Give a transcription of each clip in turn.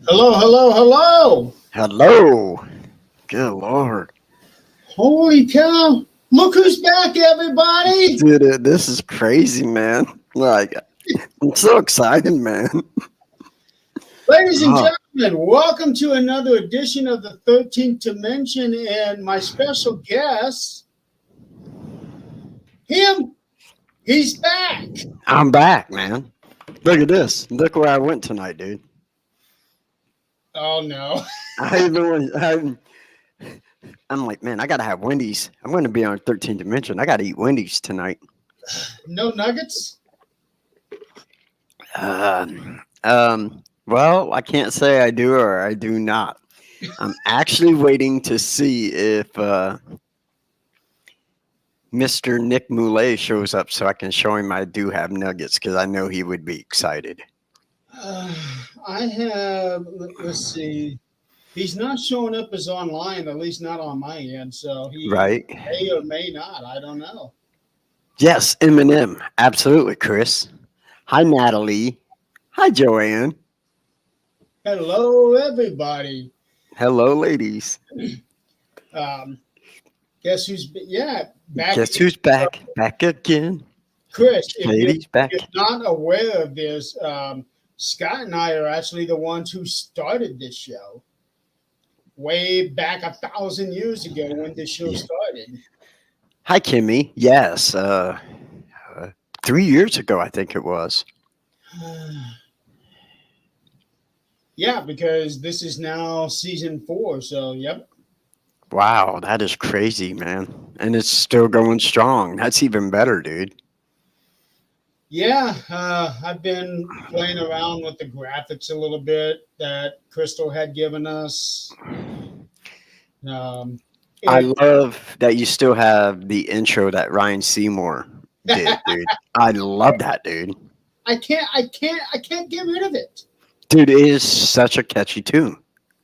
Hello, hello, hello. Hello. Good Lord. Holy cow. Look who's back, everybody. Dude, this is crazy, man. Like, I'm so excited, man. Ladies and Oh, gentlemen, welcome to another edition of the 13th Dimension. And my special guest, him, he's back. I'm back, man. Look at this. Look where I went tonight, dude. Oh, no. I even went, I'm like, man, I gotta have Wendy's. I'm gonna be on 13th Dimension. I gotta eat Wendy's tonight. No nuggets? Well, I can't say I do or I do not. I'm actually waiting to see if Mr. Nick Moulet shows up so I can show him I do have nuggets because I know he would be excited. Uh, I have, let's see. He's not showing up as online, at least not on my end. So he Right? may or may not. I don't know. Yes, Eminem. Absolutely, Chris. Hi, Natalie. Hi, Joanne. Hello, everybody. Hello, ladies. Um, guess who's yeah back Guess again. who's back? Back again. Chris, Ladies, back. if you're not aware of this, Scott and I are actually the ones who started this show way back 1,000 years ago when this show Yeah. started. Hi, Kimmy. Yes. 3 years ago, I think it was. Yeah, because this is now season 4. So, yep. Wow, that is crazy, man. And it's still going strong. That's even better, dude. Yeah, I've been playing around with the graphics a little bit that Crystal had given us. Um, I it, love that you still have the intro that Ryan Seymour did, dude. I love that, dude. I can't get rid of it. Dude, it is such a catchy tune.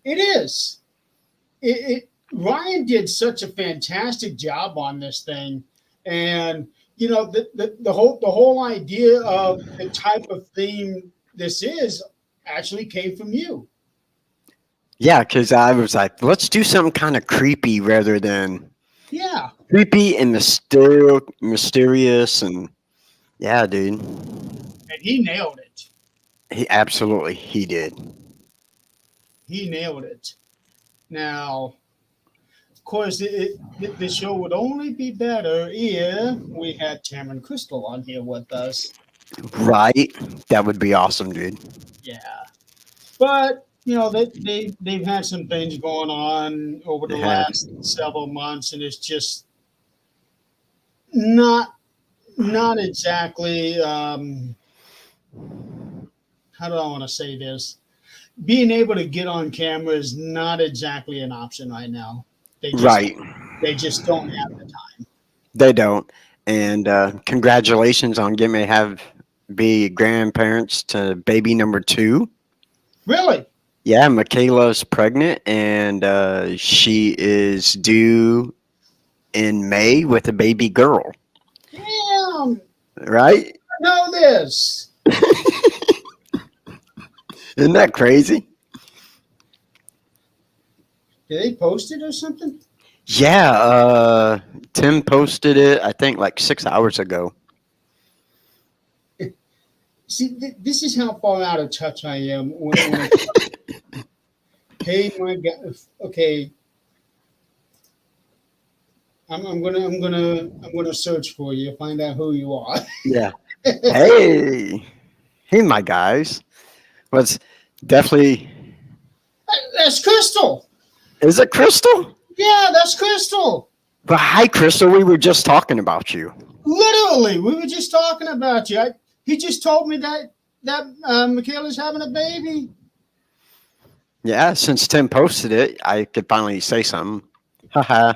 It is. Ryan did such a fantastic job on this thing, and the whole idea of the type of theme this is actually came from you. Yeah, because I was like, let's do something kind of creepy rather than Yeah, creepy and mysterious. And yeah, dude, and he nailed it. he did. He nailed it. Now, of course, the show would only be better if we had Cameron Crystal on here with us. Right? That would be awesome, dude. Yeah. But they've had some things going on over the They have. last several months, and it's just not exactly how do I want to say this? Being able to get on camera is not exactly an option right now. They just Right. they just don't have the time. They don't. And congratulations on getting to have be grandparents to baby number 2. Really? Yeah, Michaela's pregnant and she is due in May with a baby girl. Damn! Right? I know this. Isn't that crazy? Did they post it or something? Yeah, Tim posted it, I think, like 6 hours ago. See, this is how far out of touch I am. Hey, my God. Okay, I'm gonna search for you, find out who you are. Yeah. Hey, hey, my guys. Was definitely. That's Crystal. Is it Crystal? Yeah, that's Crystal. But hi, Crystal. We were just talking about you. Literally, we were just talking about you. He just told me that Michaela's having a baby. Yeah, since Tim posted it, I could finally say something. Haha.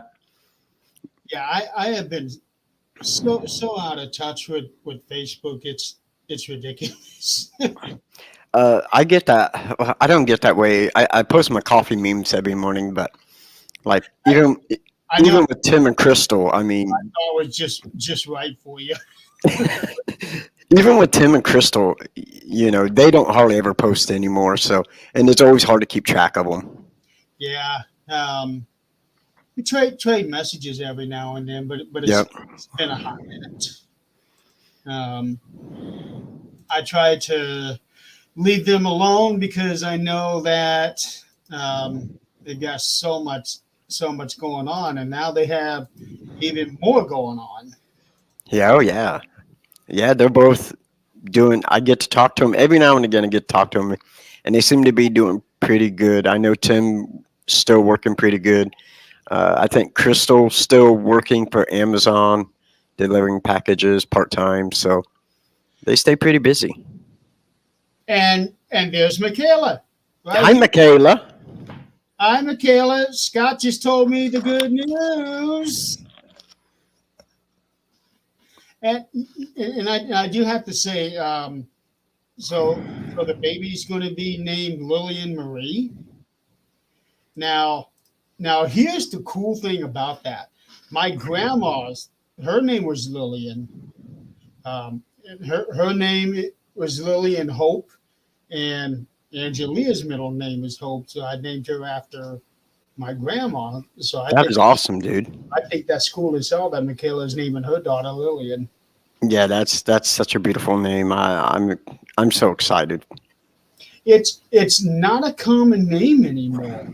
Yeah, I have been so out of touch with Facebook. It's ridiculous. I get that. Well, I don't get that way. I post my coffee memes every morning, but like I know even with Tim and Crystal, I mean, I was just right for you. Even with Tim and Crystal, they don't hardly ever post anymore. So, and it's always hard to keep track of them. Yeah. We trade messages every now and then, but Yep. it's been a hot minute. Um, I try to leave them alone because I know that they've got so much going on, and now they have even more going on. Yeah. Oh, yeah. Yeah. They're both doing. I get to talk to them every now and again. I get to talk to them, and they seem to be doing pretty good. I know Tim still working pretty good. I think Crystal still working for Amazon, delivering packages part time. So they stay pretty busy. And there's Michaela, Hi, right? Michaela. Hi, Michaela. Scott just told me the good news. And I do have to say, so the baby's going to be named Lillian Marie. Now, now here's the cool thing about that. My grandma's her name was Lillian. Her name was Lillian Hope, and Angelia's middle name is Hope. So I named her after my grandma. So That is awesome, dude. I think that's cool as hell that Michaela's naming her daughter Lillian. Yeah, that's such a beautiful name. I'm so excited. It's not a common name anymore.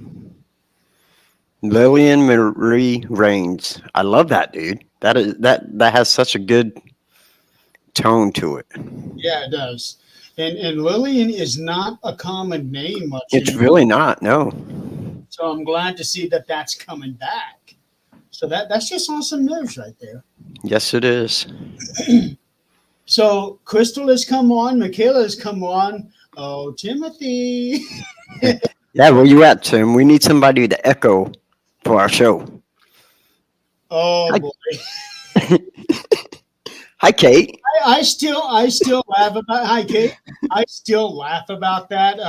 Lillian Marie Rains. I love that, dude. That has such a good tone to it. Yeah, it does. And Lillian is not a common name much It's anymore. really not. No. So I'm glad to see that that's coming back. So that's just awesome news right there. Yes, it is. So Crystal has come on, Michaela has come on. Oh, Timothy. Yeah, where you at, Tim? We need somebody to echo for our show. Oh Hi, boy. hi Kate. I still laugh about hi Kate. I still laugh about that.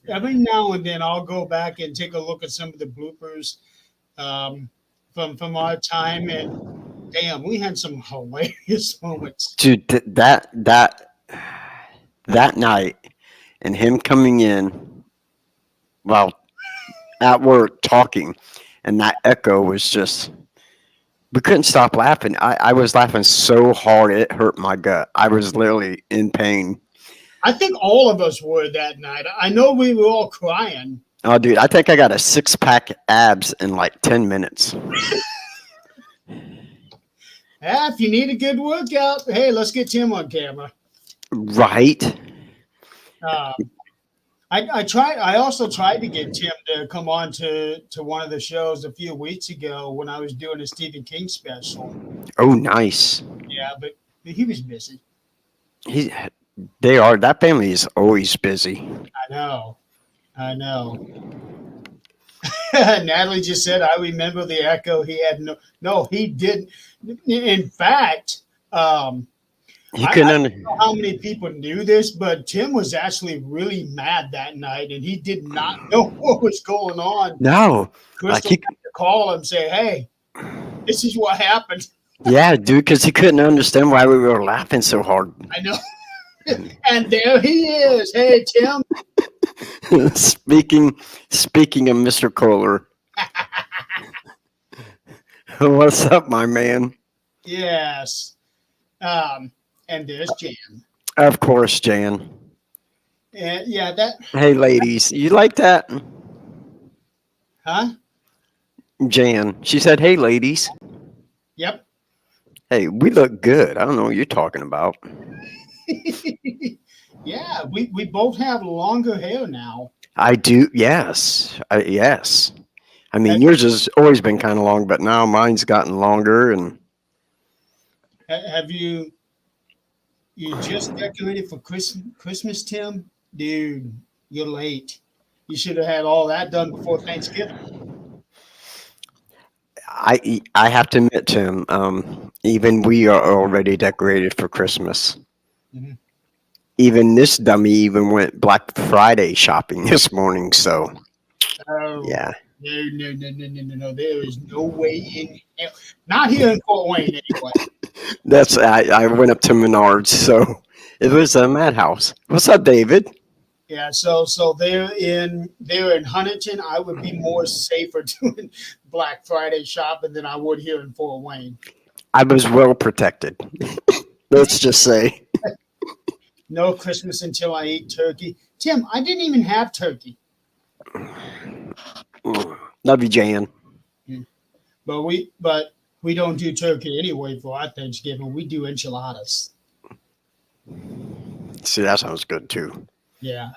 Every now and then I'll go back and take a look at some of the bloopers from our time, and damn, we had some hilarious moments. Dude, that night and him coming in while at work talking, and that echo was just. We couldn't stop laughing. I was laughing so hard it hurt my gut. I was literally in pain. I think all of us were that night. I know we were all crying. Oh, dude, I think I got a 6-pack abs in like 10 minutes. If you need a good workout, hey, let's get Tim on camera. Right? Uh, I also tried to get Tim to come on to one of the shows a few weeks ago when I was doing a Stephen King special. Oh, nice. Yeah, but he was busy. He, they are. That family is always busy. I know. Natalie just said, I remember the echo. He had no, he didn't. In fact, He I couldn't. don't know how many people knew this, but Tim was actually really mad that night, and he did not know what was going on. No. Crystal Like had to call him, say, "Hey, this is what happened." yeah, dude, because he couldn't understand why we were laughing so hard. I know. And there he is. Hey, Tim. speaking of Mr. Kohler, what's up, my man? Yes. And there's Jan. Of course, Jan. And yeah, that, Hey, ladies, you like that? huh? Jan. She said, "Hey, ladies. Yep. Hey, we look good." I don't know what you're talking about. Yeah, we both have longer hair now. I do. Yes. Yes. I mean, Have, yours has always been kind of long, but now mine's gotten longer. And have you just decorated for Christmas, Tim? Dude, you're late. You should have had all that done before Thanksgiving. I have to admit, Tim, even we are already decorated for Christmas. Mhm. Even this dummy even went Black Friday shopping this morning. So Oh, yeah, no. There is no way in hell. Not here in Fort Wayne, anyway. I went up to Menards. So It was a madhouse. What's up, David? Yeah, so they're in Huntington. I would be more safer doing Black Friday shopping than I would here in Fort Wayne. I was well protected. Let's just say. No Christmas until I eat turkey. Tim, I didn't even have turkey, Love you, Jan. but we don't do turkey anyway for our Thanksgiving. We do enchiladas. See, that sounds good too. Yeah.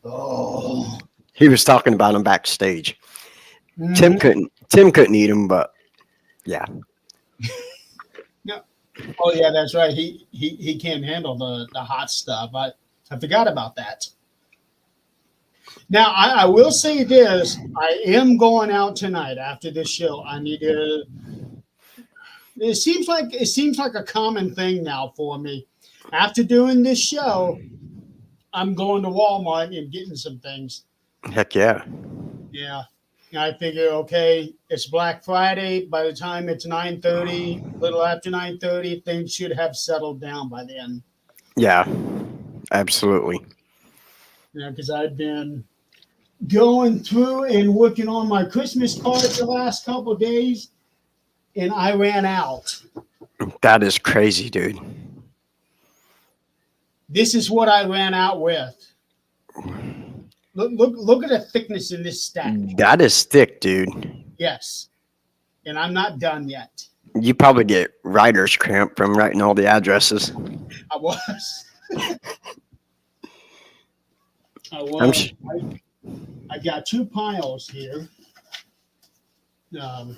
Oh. He was talking about him backstage. Tim Mhm. couldn't eat him, but yeah. No. Oh yeah, that's right. He can't handle the hot stuff. I forgot about that. Now I will say this: I am going out tonight after this show. I need to. It seems like a common thing now for me. After doing this show, I'm going to Walmart and getting some things. Heck yeah. Yeah. I figure, okay, it's Black Friday. By the time it's 9:30, a little after 9:30, things should have settled down by then. Yeah. Absolutely. Because I've been going through and working on my Christmas cards the last couple of days, and I ran out. That is crazy, dude. This is what I ran out with. Look at the thickness in this stack. That is thick, dude. Yes. And I'm not done yet. You probably get writer's cramp from writing all the addresses. I was. I I'm was. sh- I got two piles here. Um,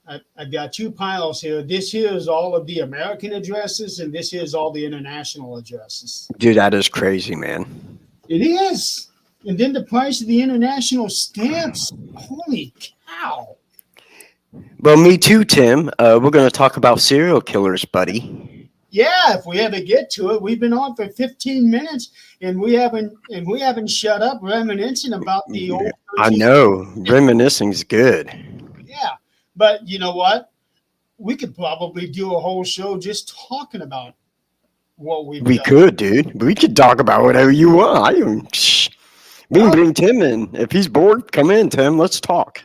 I got two piles here. This here is all of the American addresses, and this here is all the international addresses. Dude, that is crazy, man. It is. And then the price of the international stamps. Holy cow. Well, me too, Tim. We're going to talk about serial killers, buddy. Yeah, if we ever get to it, we've been on for 15 minutes and we haven't shut up reminiscing about the old I 13. know. Reminiscing's good. Yeah. But you know what? We could probably do a whole show just talking about what we've We done. could, dude. We could talk about whatever you want. We can bring Tim in. If he's bored, come in, Tim. Let's talk.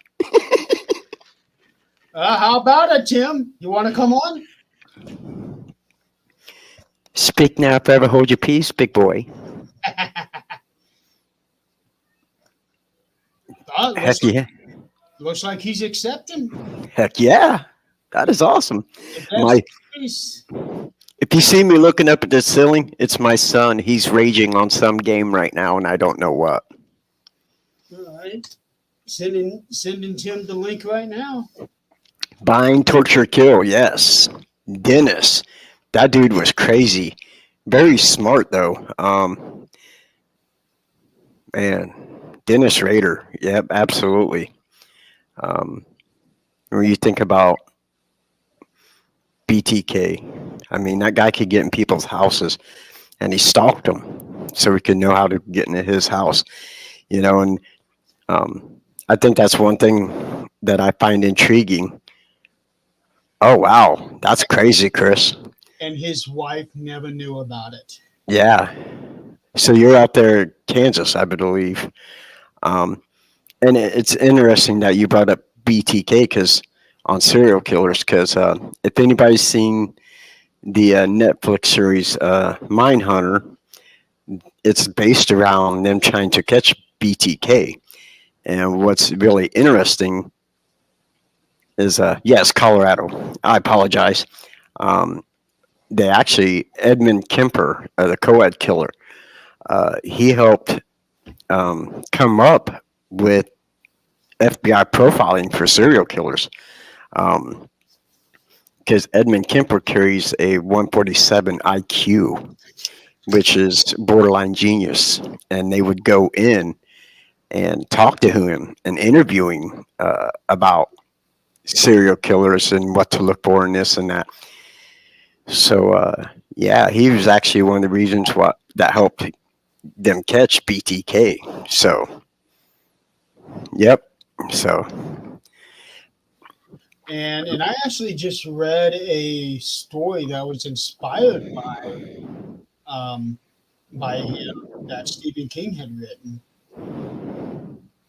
How about it, Tim? You want to come on? Speak now, forever hold your peace, big boy. Heck Looks, yeah. looks like he's accepting. Heck yeah. That is awesome. If that's My, the case, if you see me looking up at the ceiling, it's my son. He's raging on some game right now, and I don't know what. all right. Sending Tim the link right now. Bind, torture, kill. Yes. Dennis. That dude was crazy. Very smart, though. Man. Dennis Rader. Yep, absolutely. When you think about BTK, I mean, that guy could get in people's houses, and he stalked them so he could know how to get into his house, and I think that's one thing that I find intriguing. Oh, wow. That's crazy, Chris. And his wife never knew about it. Yeah. So you're out there, Kansas, I believe. And it's interesting that you brought up BTK because on serial killers, because if anybody's seen the Netflix series Mindhunter, it's based around them trying to catch BTK. And what's really interesting is, yes, Colorado. I apologize. They actually, Edmund Kemper, the co-ed killer, he helped come up with FBI profiling for serial killers. Because Edmund Kemper carries a 147 IQ, which is borderline genius. And they would go in and talk to him and interview him about serial killers and what to look for and this and that. So, yeah, he was actually one of the reasons that helped them catch BTK. So, yep. So, And I actually just read a story that was inspired by by him that Stephen King had written,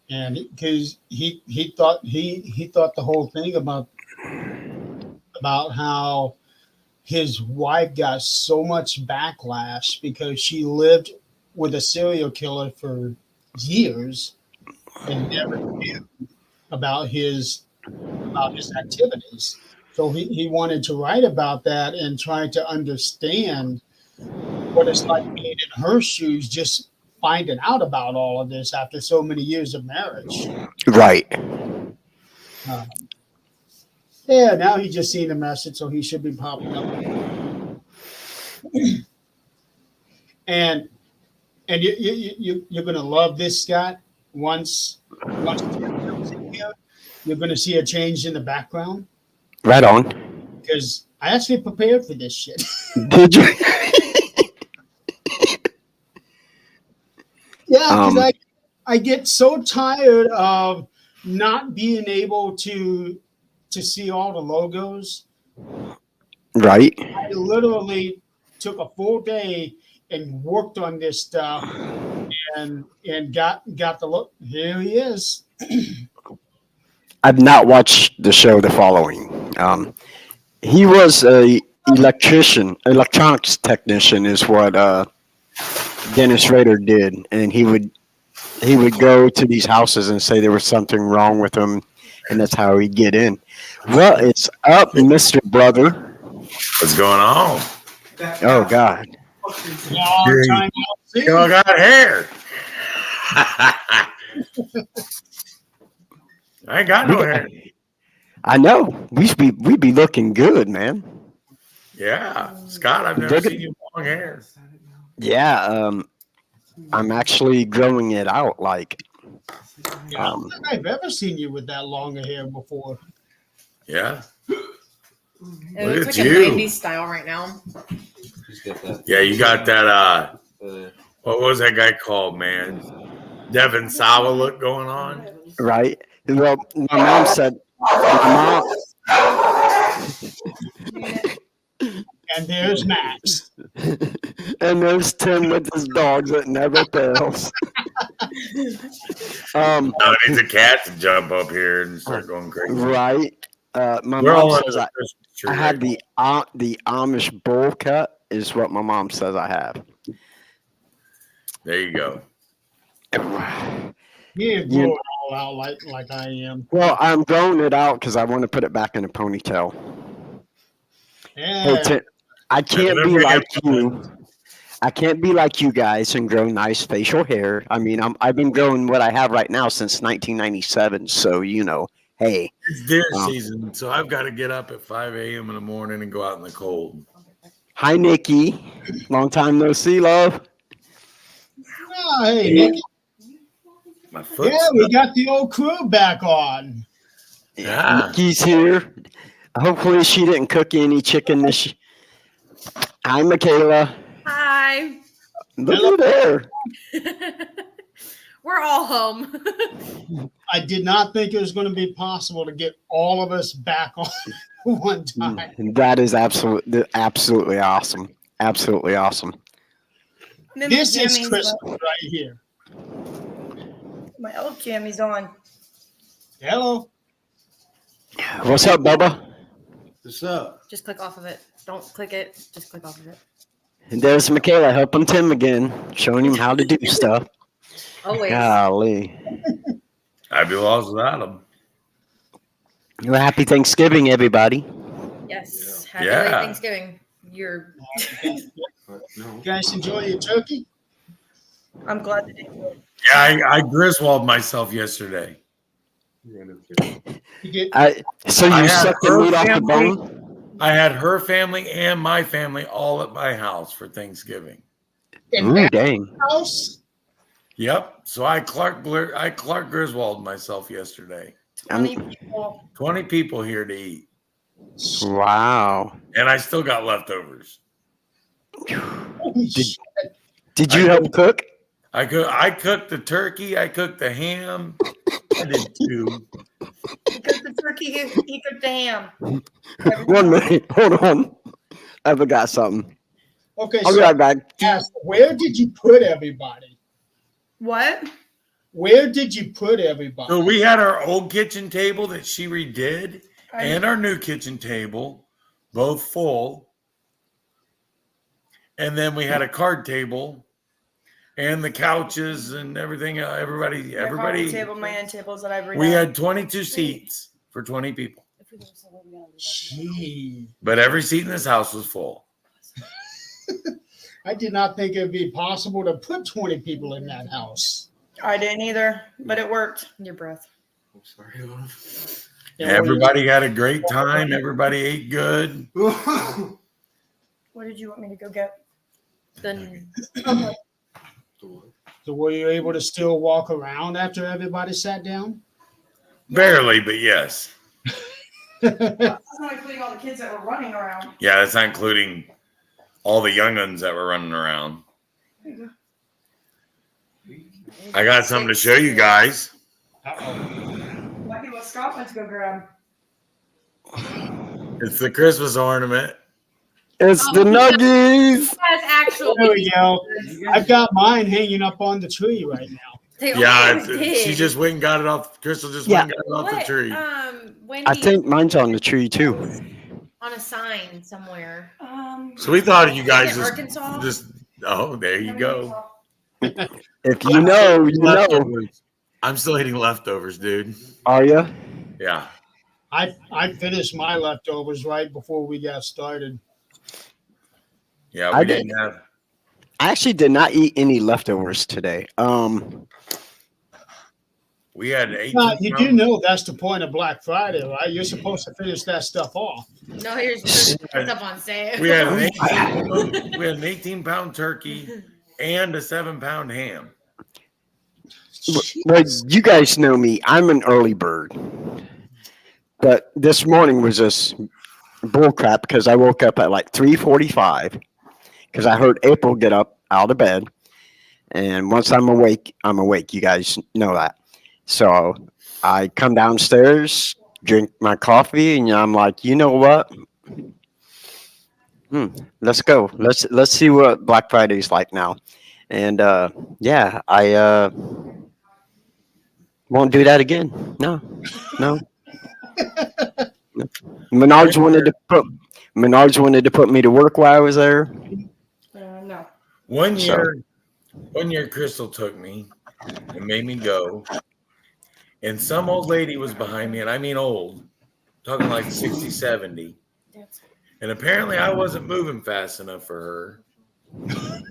and because he thought the whole thing about how his wife got so much backlash because she lived with a serial killer for years and never knew about his activities. So he wanted to write about that and try to understand what it's like being in her shoes, just finding out about all of this after so many years of marriage. Right. Uh, yeah, now he's just seen the message, so he should be popping up. and you're gonna love this, Scott. Once Tim comes in here, you're gonna see a change in the background Right on. because I actually prepared for this shit. Did you? Yeah, because I get so tired of not being able to see all the logos. Right. I literally took a full day and worked on this stuff and got the look. Here he is. I've not watched the show The Following. He was a electronics technician, is what Dennis Rader did, and he would go to these houses and say there was something wrong with them, and that's how he'd get in. Well, it's up, Mr. Brother. What's going on? Oh God. Long time no see. You all got hair. I ain't got no hair. I know. We be looking good, man. Yeah, Scott, I've never seen you with long hair. Yeah, I'm actually growing it out. Like, Yeah, I don't think I've ever seen you with that long hair before. Yeah. It Look looks at like you. a 90s style right now. Yeah, you got that. What was that guy called, man? Devin Sawa look going on. right? Well, my mom said, my And there's Max. mom, and there's Tim with his dogs that never fails. No, it needs a cat to jump up here and start going crazy. Right. My We're all mom under says the Christmas tree I right have the Amish bowl cut is what my mom says I have. There you go. He grew it all out like I am. Well, I'm growing it out because I want to put it back in a ponytail. Yeah. Hey, Tim, I can't Don't be forget- like you. I can't be like you guys and grow nice facial hair. I mean, I've been growing what I have right now since 1997. So hey, It's deer season, so I've got to get up at 5 a.m. in the morning and go out in the cold. hi Nikki, long time no see, love. Oh, hey, Nick. My foot. Yeah, we got the old crew back on. Yeah. Nikki's here. Hopefully, she didn't cook any chicken this. Hi, Michaela. Hi. Look at her. We're all home. I did not think it was going to be possible to get all of us back on one time. That is absolutely awesome. Absolutely awesome. This is Christmas right here. My old jammies on. Hello. What's up, Bubba? What's up? Just click off of it. Don't click it. Just click off of it. And there's Michaela helping Tim again, showing him how to do stuff. Always. Golly. I'd be lost without them. Well, happy Thanksgiving, everybody. Yes. Happy Yeah. late Thanksgiving. You're You guys enjoy your turkey? I'm glad that Yeah, I Griswold myself yesterday. You get So I you have sucked the her meat off the family. bone? I had her family and my family all at my house for Thanksgiving. in Ooh, that dang. house? Yep. So I Clark Griswold myself yesterday. 20 people. 20 people here to eat, Wow. and I still got leftovers. Holy shit. Did you help cook? I cooked the turkey. I cooked the ham. I did too. He cooked the turkey, he cooked the ham. 1 minute. Hold on. I forgot something. Okay, I'll be so right back. ask, where did you put everybody? What? Where did you put everybody? So we had our old kitchen table that she redid I- and our new kitchen table, both full. And then we had a card table and the couches and everything. The coffee table, my end tables that I've redone. We had 22 seats for 20 people, Gee, but every seat in this house was full. I did not think it'd be possible to put 20 people in that house. I didn't either, but it worked. Your breath. Everybody had a great time. Everybody ate good. What did you want me to go get? Then So were you able to still walk around after everybody sat down? Barely, but yes. That's not including all the kids that were running around. Yeah, that's not including all the young ones that were running around. I got something to show you guys. Uh-oh. Might be what Scott went to go grab. It's the Christmas ornament. It's the Nuggies. that's actual. There we go. I've got mine hanging up on the tree right now. They Yeah, always did. she just went and got it off. Crystal just Yeah. went and got it off the What? tree. Wendy I think mine's on the tree too. on a sign somewhere. So we thought you Is guys it Arkansas? just. Oh, there you go. If you know, you know. Leftovers. I'm still eating leftovers, dude. Are you? Yeah. I finished my leftovers right before we got started. Yeah, I we did. didn't have. I actually did not eat any leftovers today. We had 18. Now, you do know that's the point of Black Friday, right? You're supposed to finish that stuff off. No, here's it's up on sale. We had an 18-pound turkey and a 7-pound ham. Well, you guys know me. I'm an early bird. But this morning was just bull crap because I woke up at like 3:45 because I heard April get up out of bed. And once I'm awake, I'm awake. You guys know that. So I come downstairs, drink my coffee, and I'm like, you know what? Let's go. Let's see what Black Friday's like now. And yeah, I won't do that again. No. Menards wanted to put me to work while I was there. No. One year, Crystal took me and made me go. And some old lady was behind me, and I mean old, talking like 60, 70. And apparently I wasn't moving fast enough for her.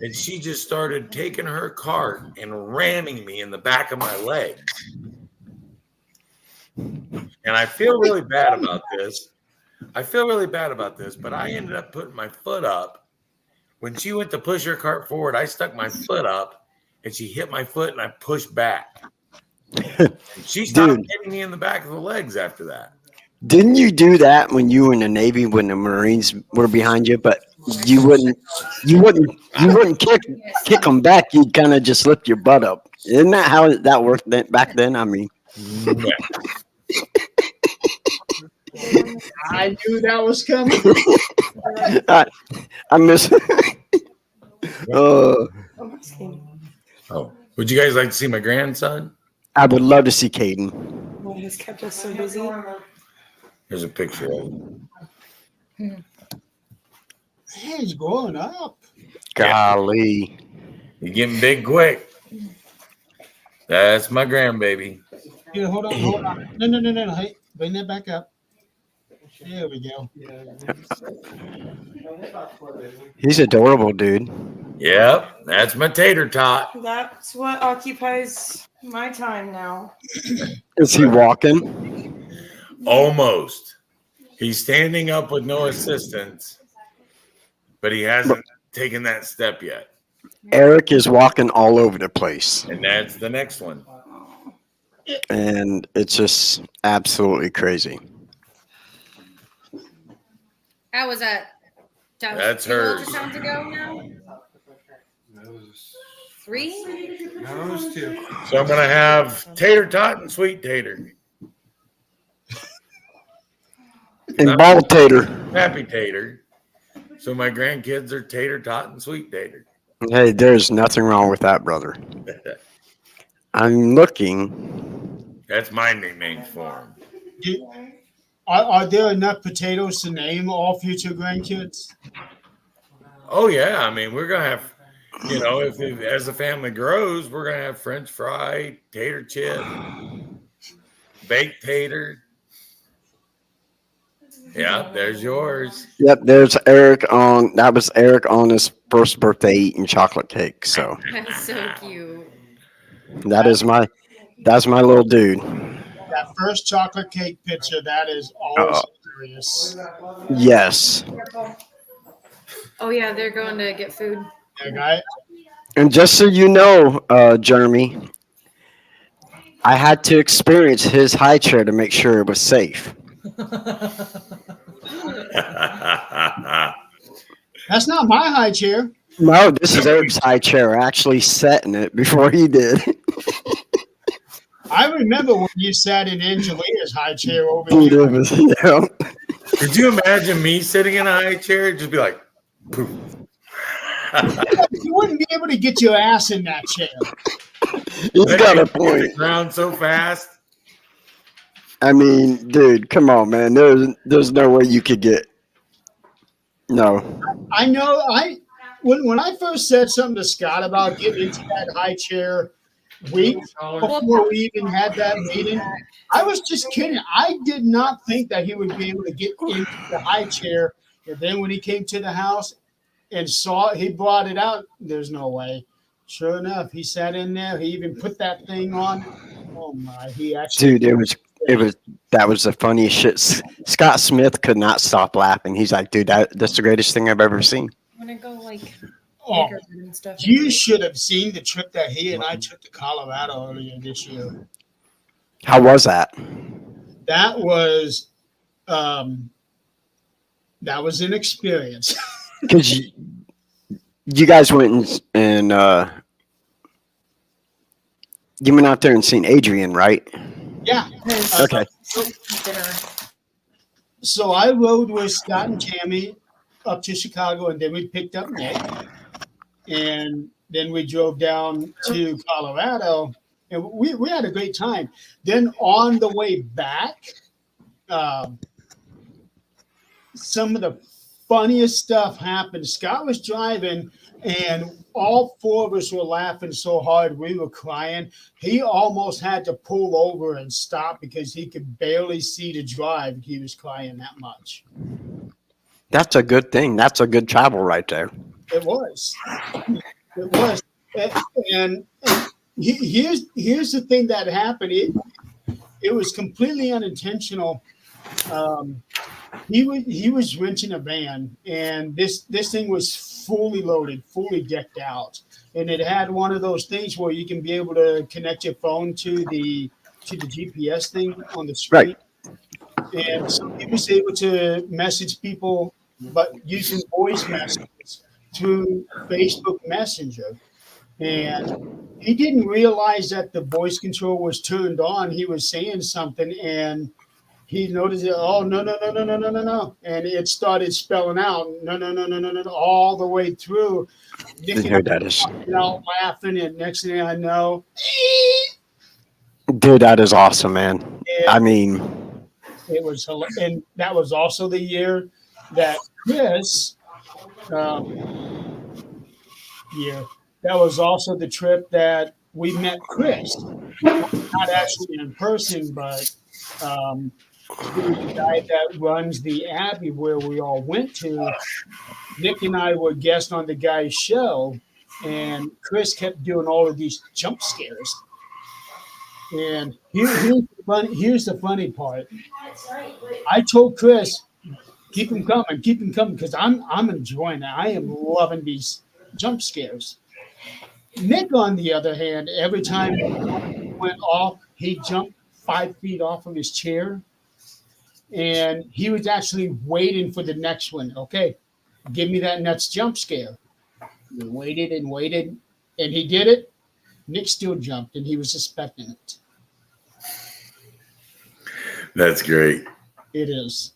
And she just started taking her cart and ramming me in the back of my legs. And I feel really bad about this. But I ended up putting my foot up. When she went to push her cart forward, I stuck my foot up, and she hit my foot, and I pushed back. And she stopped hitting me in the back of the legs after that. Didn't you do that when you were in the Navy when the Marines were behind you? But you wouldn't kick them back. You'd kind of just lift your butt up. Isn't that how that worked back then? I mean, Yeah. I knew that was coming. I miss. Oh, would you guys like to see my grandson? I would love to see Caden. Well, he's kept us so busy. Here's a picture of him. Man, he's growing up. Golly. He's getting big quick. That's my grandbaby. Here, hold on. No. Hey, bring that back up. There we go. He's adorable, dude. Yep, that's my tater tot. That's what occupies my time now. Is he walking? Almost. He's standing up with no assistance, but he hasn't taken that step yet. Eric is walking all over the place. And that's the next one. And it's just absolutely crazy. How was that? That was That's 2 hers. ultrasounds ago now? 3? No, it was 2. So I'm going to have tater tot and sweet tater. And ball tater. Happy tater. So my grandkids are tater tot and sweet tater. Hey, there's nothing wrong with that, brother. I'm looking. That's my nickname for them. Do- are there enough potatoes to name all future grandkids? Oh yeah, I mean we're gonna have, if as the family grows, we're gonna have French fry, tater chip, baked tater. Yeah, there's yours. Yep, there's Eric on. That was Eric on his first birthday eating chocolate cake. So That's so cute. that's my little dude. That first chocolate cake picture, that is always hilarious. Yes. Oh yeah, they're going to get food. Yeah, guy. And just so you know, Jeremy, I had to experience his high chair to make sure it was safe. That's not my high chair. No, this is Eric's high chair. I actually sat in it before he did. I remember when you sat in Angelina's high chair over Dude, here. it was, yeah. Could you imagine me sitting in a high chair? Just be like, poof. You wouldn't be able to get your ass in that chair. He's got a point. Around so fast. I mean, dude, come on, man. There's no way you could get. No. I know. When I first said something to Scott about getting into that high chair week before we even had that meeting, I was just kidding. I did not think that he would be able to get into the high chair. And then when he came to the house and saw it, he brought it out. There's no way. Sure enough, he sat in there. He even put that thing on. Oh my! He actually. Dude, that was the funniest shit. Scott Smith could not stop laughing. He's like, dude, that's the greatest thing I've ever seen. I'm gonna go like Oh, bigger and stuff. you should have seen the trip that he and I took to Colorado earlier this year. How was that? That was an experience. Because you guys went and you went out there and seen Adrian, right? Yeah. Okay. Dinner. So I rode with Scott and Tammy up to Chicago, and then we picked up Nick, and then we drove down to Colorado, and we had a great time. Then on the way back, some of the funniest stuff happened. Scott was driving, and all four of us were laughing so hard we were crying. He almost had to pull over and stop because he could barely see to drive. He was crying that much. That's a good thing. That's a good travel right there. It was. It was. And here's the thing that happened. It was completely unintentional. He was renting a van, and this thing was fully loaded, fully decked out, and it had one of those things where you can be able to connect your phone to the GPS thing on the screen. Right. And so he was able to message people, but using voice messages through Facebook Messenger. And he didn't realize that the voice control was turned on. He was saying something, and he noticed it. Oh, no. And it started spelling out, no, all the way through. Nick and I were out laughing, and next thing I know. Dude, that is awesome, man. I mean. It was, and that was also the year that Chris, that was also the trip that we met Chris, not actually in person, but the guy that runs the Abbey where we all went to. Nick and I were guests on the guy's show, and Chris kept doing all of these jump scares. And here's the funny part. I told Chris, keep him coming, because I'm enjoying it. I am loving these jump scares. Nick, on the other hand, every time he went off, he jumped 5 feet off of his chair, and he was actually waiting for the next one. Okay, give me that next jump scare. We waited, and he did it. Nick still jumped, and he was expecting it. That's great. It is.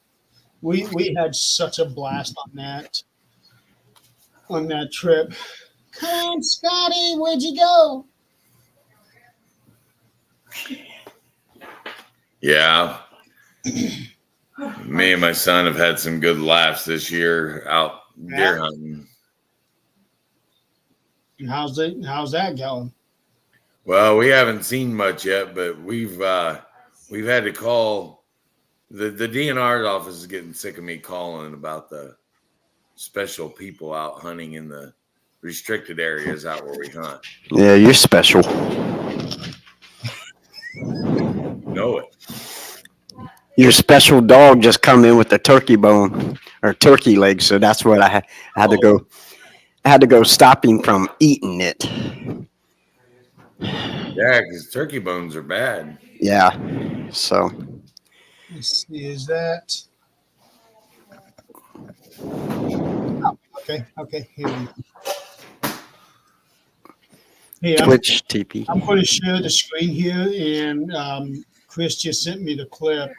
We had such a blast on that. on that trip. Come on, Scotty, where'd you go? Yeah. Me and my son have had some good laughs this year out deer hunting. And how's that going? Well, we haven't seen much yet, but we've had to call the DNR's office is getting sick of me calling about the special people out hunting in the restricted areas out where we hunt. Yeah, you're special. Know it. Your special dog just come in with a turkey bone or turkey leg, so that's what I had to go. I had to go stop him from eating it. Yeah, because turkey bones are bad. Yeah, so Let's see, is that? Oh, okay, here we go. Hey, Twitch TP. I'm going to share the screen here, and Chris just sent me the clip.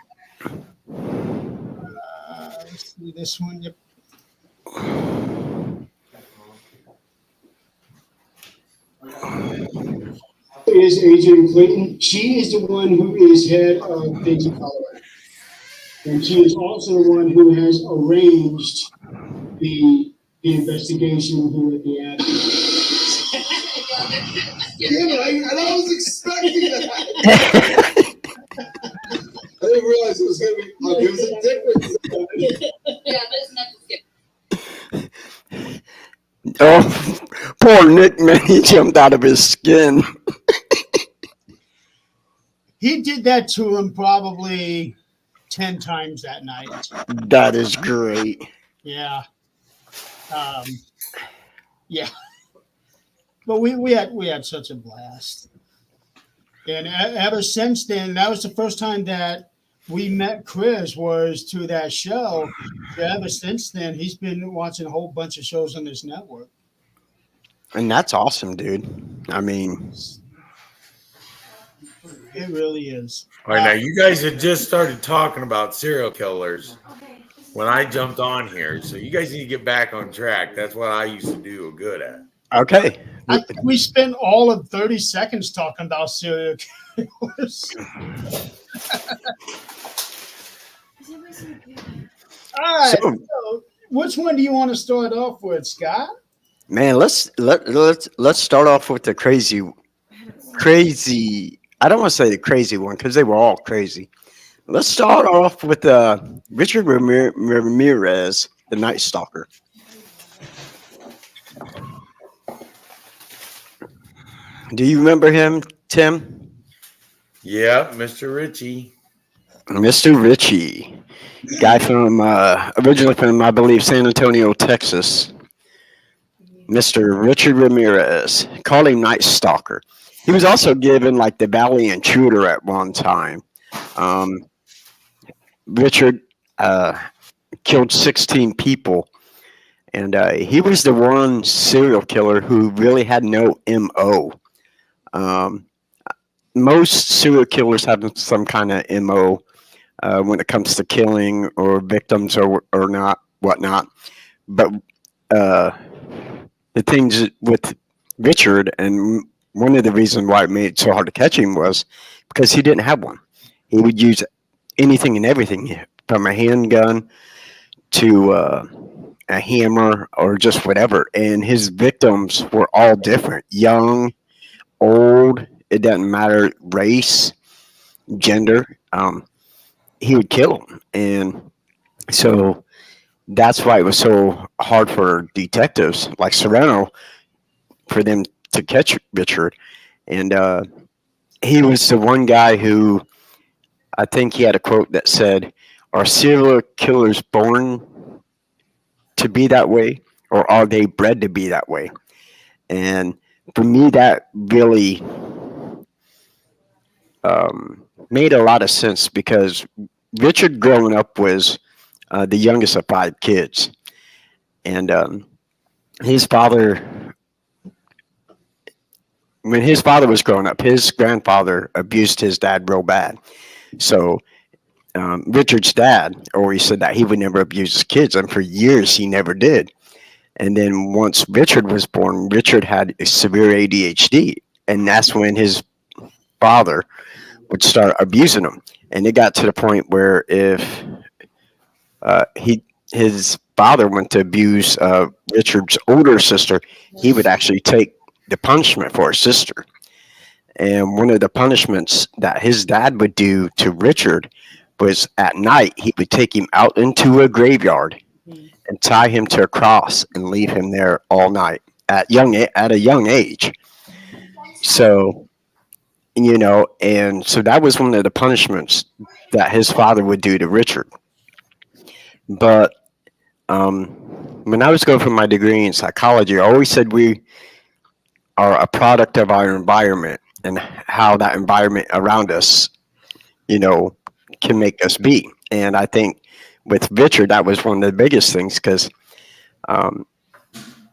Let's see this one. Yep. Is Adrian Clayton. She is the one who is head of Daisy Colorado. And she is also the one who has arranged the investigation here at the ad. Yeah, I was expecting that. I didn't realize it was going to be. It was a difference. Yeah, that's not just skip. Oh, poor Nick, man, he jumped out of his skin. He did that to him probably 10 times that night. That is great. Yeah. Yeah. But we had such a blast. And ever since then, that was the first time that we met Chris was to that show. So ever since then, he's been watching a whole bunch of shows on this network. And that's awesome, dude. I mean, It really is. All right, now you guys had just started talking about serial killers when I jumped on here, so you guys need to get back on track. That's what I used to do good at. okay. I think we spent all of 30 seconds talking about serial killers. All right. So, So, which one do you want to start off with, Scott? man, let's start off with the crazy. I don't want to say the crazy one because they were all crazy. Let's start off with Richard Ramirez, the Night Stalker. Do you remember him, Tim? Yeah, Mr. Ritchie. Mr. Ritchie, guy from originally from, I believe, San Antonio, Texas. Mr. Richard Ramirez, called him Night Stalker. He was also given like the Valley Intruder at one time. Richard killed 16 people, and he was the one serial killer who really had no MO. Most serial killers have some kind of MO when it comes to killing or victims or not, whatnot. But the things with Richard, and one of the reasons why it made it so hard to catch him was because he didn't have one. He would use anything and everything, from a handgun to a hammer or just whatever. And his victims were all different, young, old, it doesn't matter, race, gender. He would kill them. And so that's why it was so hard for detectives like Serrano for them to catch Richard. And he was the one guy who, I think he had a quote that said, "Are serial killers born to be that way, or are they bred to be that way?" And for me, that really made a lot of sense, because Richard growing up was the youngest of 5 kids. And his father, when his father was growing up, his grandfather abused his dad real bad. So Richard's dad always said that he would never abuse his kids, and for years he never did. And then once Richard was born, Richard had a severe ADHD, and that's when his father would start abusing him. And it got to the point where if his father went to abuse Richard's older sister, he would actually take the punishment for his sister. And one of the punishments that his dad would do to Richard was at night, he would take him out into a graveyard and tie him to a cross and leave him there all night at a young age. So, and so that was one of the punishments that his father would do to Richard. But when I was going for my degree in psychology, I always said we are a product of our environment and how that environment around us, can make us be. And I think with Richard, that was one of the biggest things because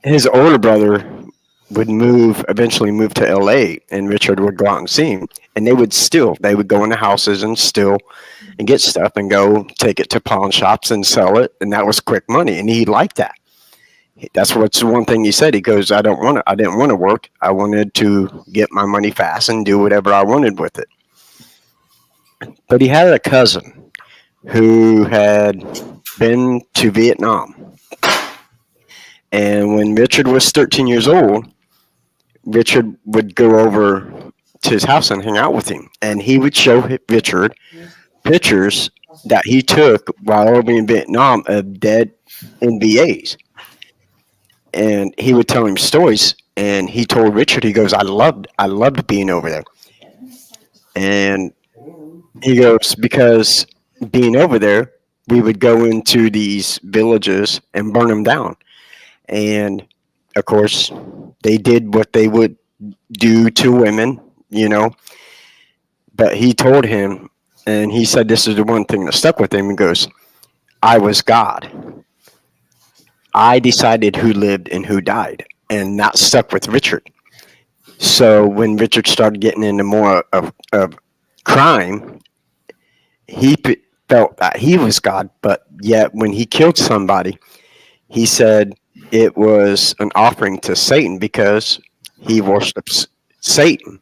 his older brother would eventually move to LA, and Richard would go out and see him. And they would go into houses and steal and get stuff and go take it to pawn shops and sell it. And that was quick money. And he liked that. That's what's the one thing he said. He goes, I didn't want to work. I wanted to get my money fast and do whatever I wanted with it. But he had a cousin who had been to Vietnam. And when Richard was 13 years old, Richard would go over to his house and hang out with him. And he would show Richard pictures that he took while over in Vietnam of dead NVAs. And he would tell him stories. And he told Richard, he goes, I loved being over there. And he goes, because being over there, we would go into these villages and burn them down. And of course, they did what they would do to women, But he told him, and he said this is the one thing that stuck with him. He goes, I was God. I decided who lived and who died. And that stuck with Richard. So when Richard started getting into more of crime, he felt that he was God. But yet when he killed somebody, he said it was an offering to Satan because he worships Satan.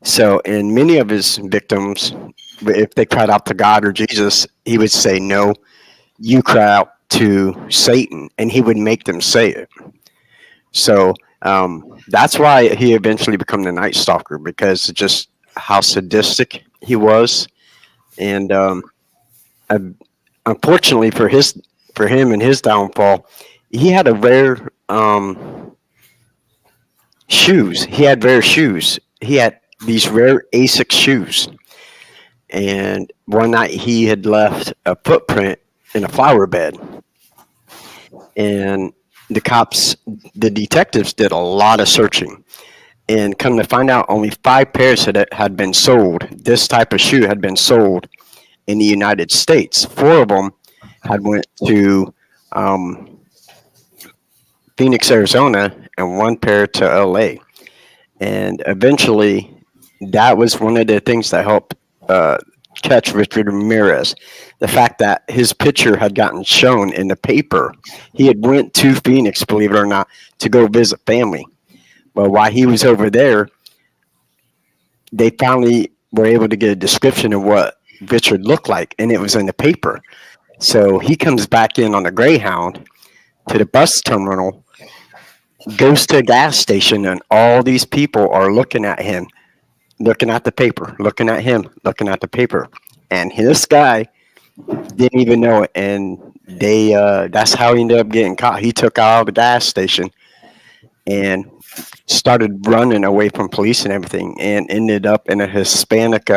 So, and many of his victims, if they cried out to God or Jesus, he would say, no, you cry out to Satan, and he would make them say it. So that's why he eventually became the Night Stalker, because just how sadistic he was. And unfortunately for him and his downfall, he had a rare shoes. He had rare shoes. He had these rare Asics shoes. And one night he had left a footprint in a flower bed. And the detectives did a lot of searching. And come to find out, only 5 pairs had been sold. This type of shoe had been sold in the United States. 4 of them had went to Phoenix, Arizona, and 1 pair to LA. And eventually, that was one of the things that helped catch Richard Ramirez. The fact that his picture had gotten shown in the paper. He had went to Phoenix, believe it or not, to go visit family. Well, while he was over there, they finally were able to get a description of what Richard looked like, and it was in the paper. So he comes back in on a Greyhound to the bus terminal, goes to a gas station, and all these people are looking at him, looking at the paper, looking at him, looking at the paper. And this guy didn't even know it, and that's how he ended up getting caught. He took out of the gas station and started running away from police and everything, and ended up in a Hispanic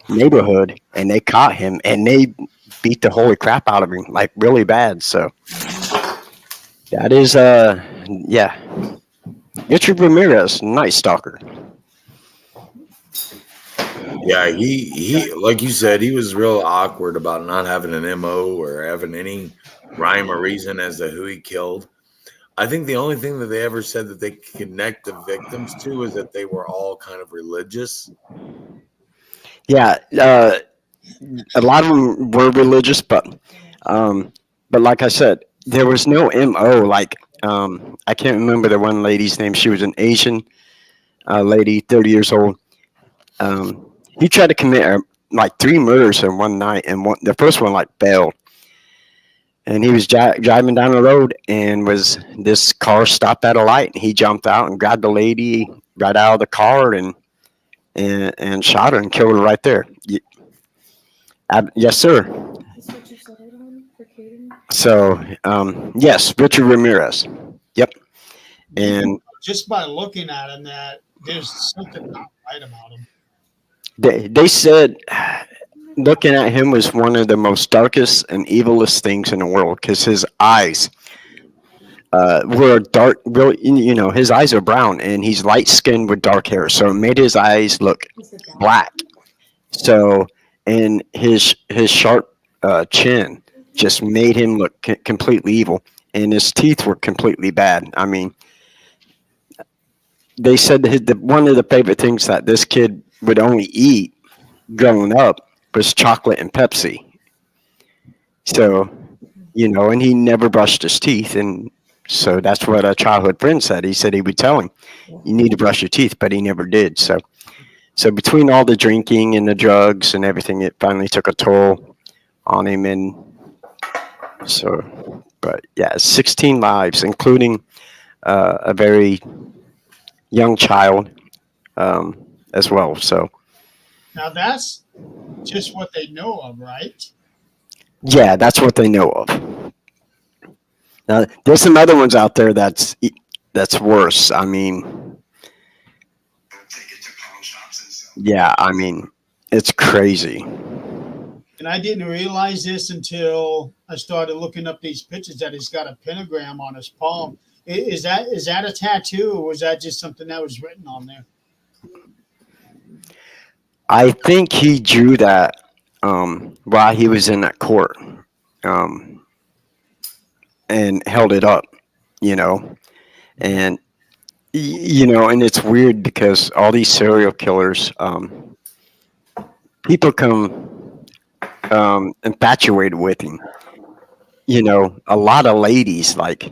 neighborhood, and they caught him, and they beat the holy crap out of him, like really bad. So that is Richard Ramirez, Night Stalker. Yeah, he like you said, he was real awkward about not having an MO or having any rhyme or reason as to who he killed. I think the only thing that they ever said that they could connect the victims to is that they were all kind of religious. Yeah, a lot of them were religious, but like I said, there was no MO. Like, I can't remember the one lady's name. She was an Asian lady, 30 years old. He tried to commit like 3 murders in one night, and the first one like bailed. And he was driving down the road, and this car stopped at a light, and he jumped out and grabbed the lady right out of the car and shot her and killed her right there. Yes, sir. Is what you settled on for Katie? So, yes, Richard Ramirez. Yep. And Just by looking at him, that there's something not right about him. they said looking at him was one of the most darkest and evilest things in the world because his eyes were dark, really, his eyes are brown and he's light skinned with dark hair. So it made his eyes look black. So, and his sharp chin just made him look completely evil. And his teeth were completely bad. I mean, they said that one of the favorite things that this kid would only eat growing up was chocolate and Pepsi. So, and he never brushed his teeth. And so that's what a childhood friend said. He said he would tell him, you need to brush your teeth, but he never did. So between all the drinking and the drugs and everything, it finally took a toll on him. And so, but yeah, 16 lives, including a very young child as well. So Now that's just what they know of, right? yeah, that's what they know of. Now there's some other ones out there that's worse. I mean, yeah, I mean, it's crazy. And I didn't realize this until I started looking up these pictures that he's got a pentagram on his palm. Is that a tattoo, or was that just something that was written on there? I think he drew that while he was in that court and held it up, and and it's weird because all these serial killers, people come infatuated with him. A lot of ladies like,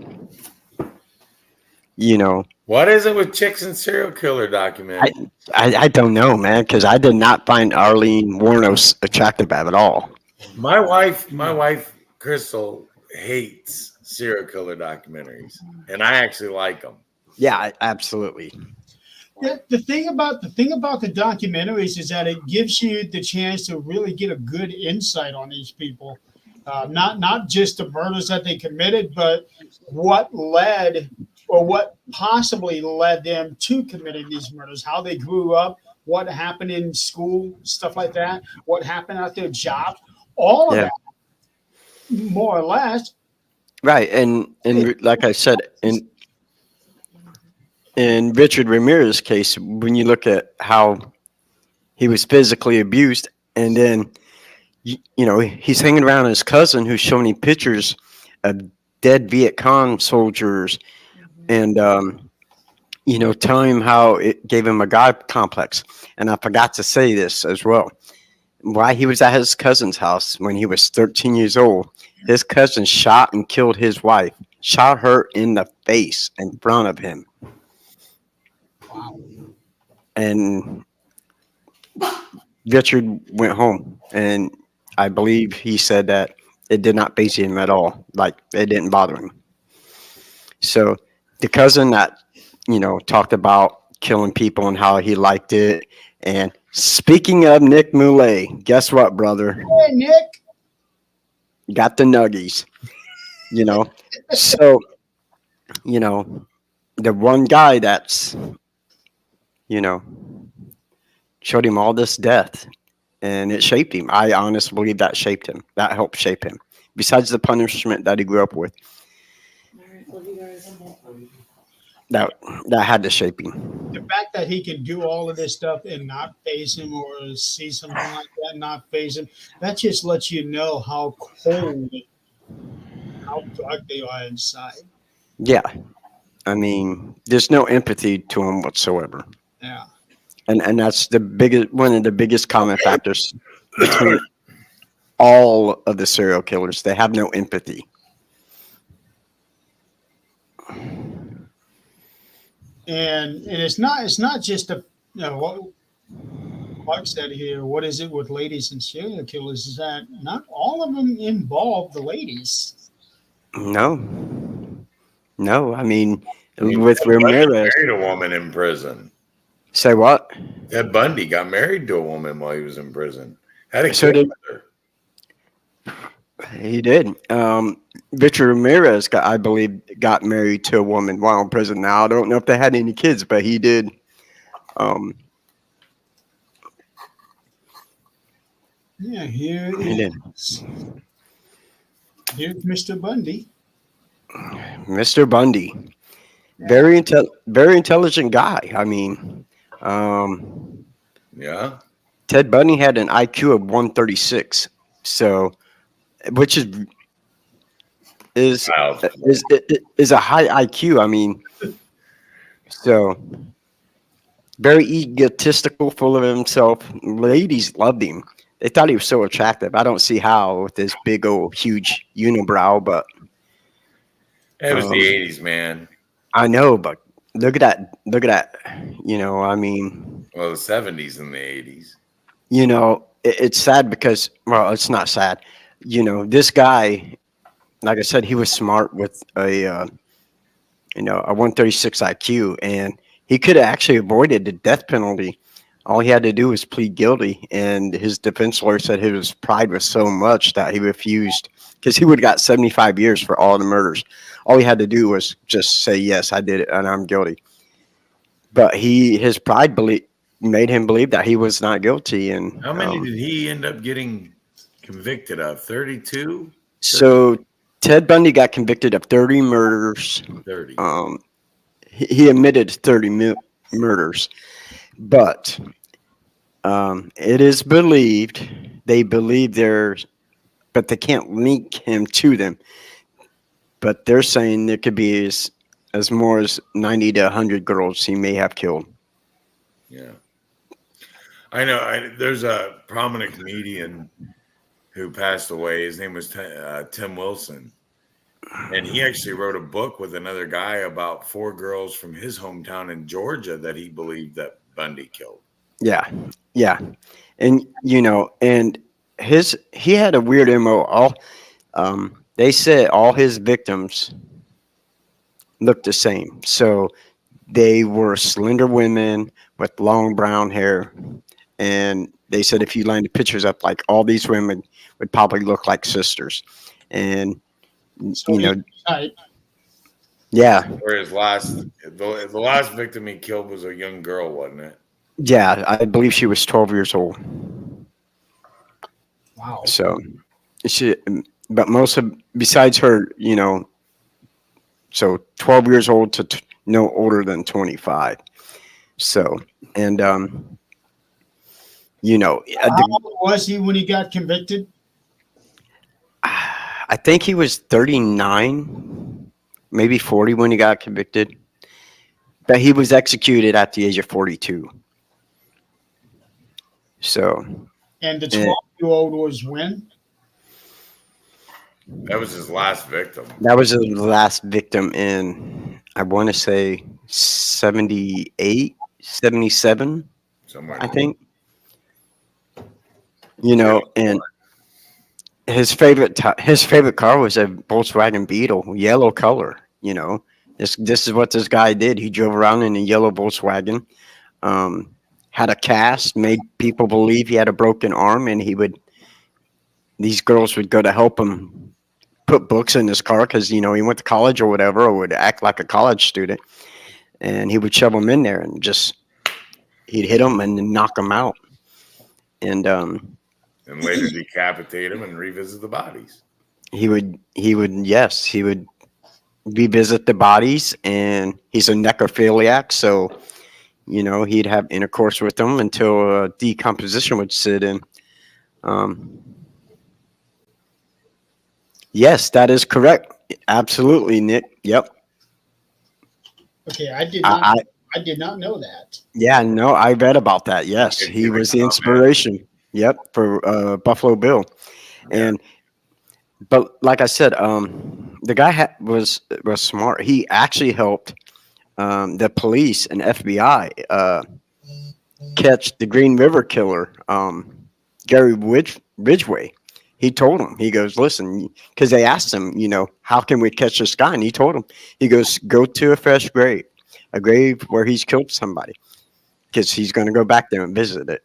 What is it with chicks and serial killer documentary? I don't know, man, because I did not find Arlene Wuornos attractive at all. My wife, Crystal, hates serial killer documentaries, and I actually like them. Yeah, absolutely. The thing about the documentaries is that it gives you the chance to really get a good insight on these people, not just the murders that they committed, but what led or what possibly led them to committing these murders, how they grew up, what happened in school, stuff like that, what happened at their job, all of that, more or less. Right, and like I said, in Richard Ramirez's case, when you look at how he was physically abused, and then he's hanging around his cousin who's showing him pictures of dead Viet Cong soldiers, and telling him how it gave him a God complex. And I forgot to say this as well. While he was at his cousin's house when he was 13 years old, his cousin shot and killed his wife, shot her in the face in front of him. Wow. And Richard went home, and I believe he said that it did not faze him at all. Like, it didn't bother him. So the cousin that, talked about killing people and how he liked it. And speaking of Nick Moulet, guess what, brother? Hey, Nick. Got the nuggies, So, the one guy that's, showed him all this death, and it shaped him. I honestly believe that shaped him. That helped shape him. Besides the punishment that he grew up with, that had to shape him. The fact that he can do all of this stuff and not faze him, or see something like that, not faze him, that just lets you know how cold, how dark they are inside. Yeah. I mean, there's no empathy to him whatsoever. Yeah. And that's one of the biggest common factors between all of the serial killers. They have no empathy. and it's not just a what Clark said here. What is it with ladies and serial killers? Is that not all of them involve the ladies? No, no. I mean, I mean, with Ted Bundy Ramirez, married a woman in prison. say what? Ted Bundy got married to a woman while he was in prison. Had a So kid did with her. he did. Richard Ramirez, I believe, got married to a woman while in prison. Now I don't know if they had any kids, but he did. Um, Yeah, here he did. is here's Mr. Bundy. Mr. Bundy, very intelligent guy. I mean, um, Yeah. Ted Bundy had an IQ of 136, so which is Wow. is a high IQ. I mean, so very egotistical, full of himself. Ladies loved him. They thought he was so attractive. I don't see how with this big old huge unibrow, but It was the Um, 80s, man. I know. But look at that. Look at that. You know, I mean, Well, the 70s and the 80s. you know, it's sad because, well, it's not sad. You know, this guy, like I said, he was smart with a 136 IQ, and he could have actually avoided the death penalty. All he had to do was plead guilty, and his defense lawyer said his pride was so much that he refused because he would have got 75 years for all the murders. All he had to do was just say, yes, I did it, and I'm guilty. But his pride made him believe that he was not guilty. And How many did he end up getting convicted of? 32? so Ted Bundy got convicted of 30 murders. 30. He admitted 30 murders, but it is believed but they can't link him to them. But they're saying there could be as more as 90 to 100 girls he may have killed. Yeah. I know. There's a prominent comedian who passed away. His name was Tim Wilson. And he actually wrote a book with another guy about 4 girls from his hometown in Georgia that he believed that Bundy killed. Yeah, yeah, and and he had a weird MO. They said all his victims looked the same, so they were slender women with long brown hair, and they said if you lined the pictures up, like all these women would probably look like sisters, and So type. yeah, Where his the last victim he killed was a young girl, wasn't it? yeah, I believe she was 12 years old. Wow. So but besides her, so 12 years old to no older than 25. So, and, How old was he when he got convicted? I think he was 39, maybe 40 when he got convicted, but he was executed at the age of 42. So, And the 12-year-old was when? That was his last victim. that was his last victim in, I want to say 78, 77, Somewhere. I think. And his favorite car was a Volkswagen Beetle, yellow color. This is what this guy did. He drove around in a yellow Volkswagen, had a cast, made people believe he had a broken arm, and these girls would go to help him put books in his car because he went to college or whatever, or would act like a college student, and he would shove them in there and he'd hit them and then knock them out, and And later decapitate him and revisit the bodies. he would revisit the bodies, and he's a necrophiliac, so he'd have intercourse with them until decomposition would sit in. Yes, that is correct. Absolutely, Nick. Yep. Okay, I did not know that. Yeah, no, I read about that. Yes, he was the inspiration. Yep, for Buffalo Bill, but like I said, the guy was smart. He actually helped the police and FBI catch the Green River killer, Gary Ridgway. He told him, he goes, listen, because they asked him, how can we catch this guy? And he told him, he goes, go to a fresh grave, a grave where he's killed somebody, because he's going to go back there and visit it.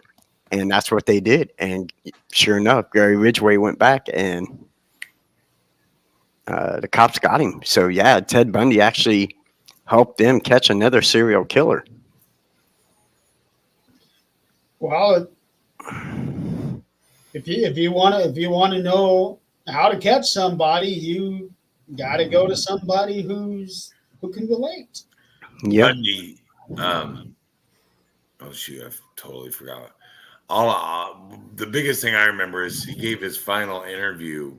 And that's what they did. And sure enough, Gary Ridgway went back and the cops got him. So, yeah, Ted Bundy actually helped them catch another serial killer. Well, if you want to know how to catch somebody, you got to go to somebody who can relate. Yep. Bundy, oh shoot, I totally forgot. The biggest thing I remember is he gave his final interview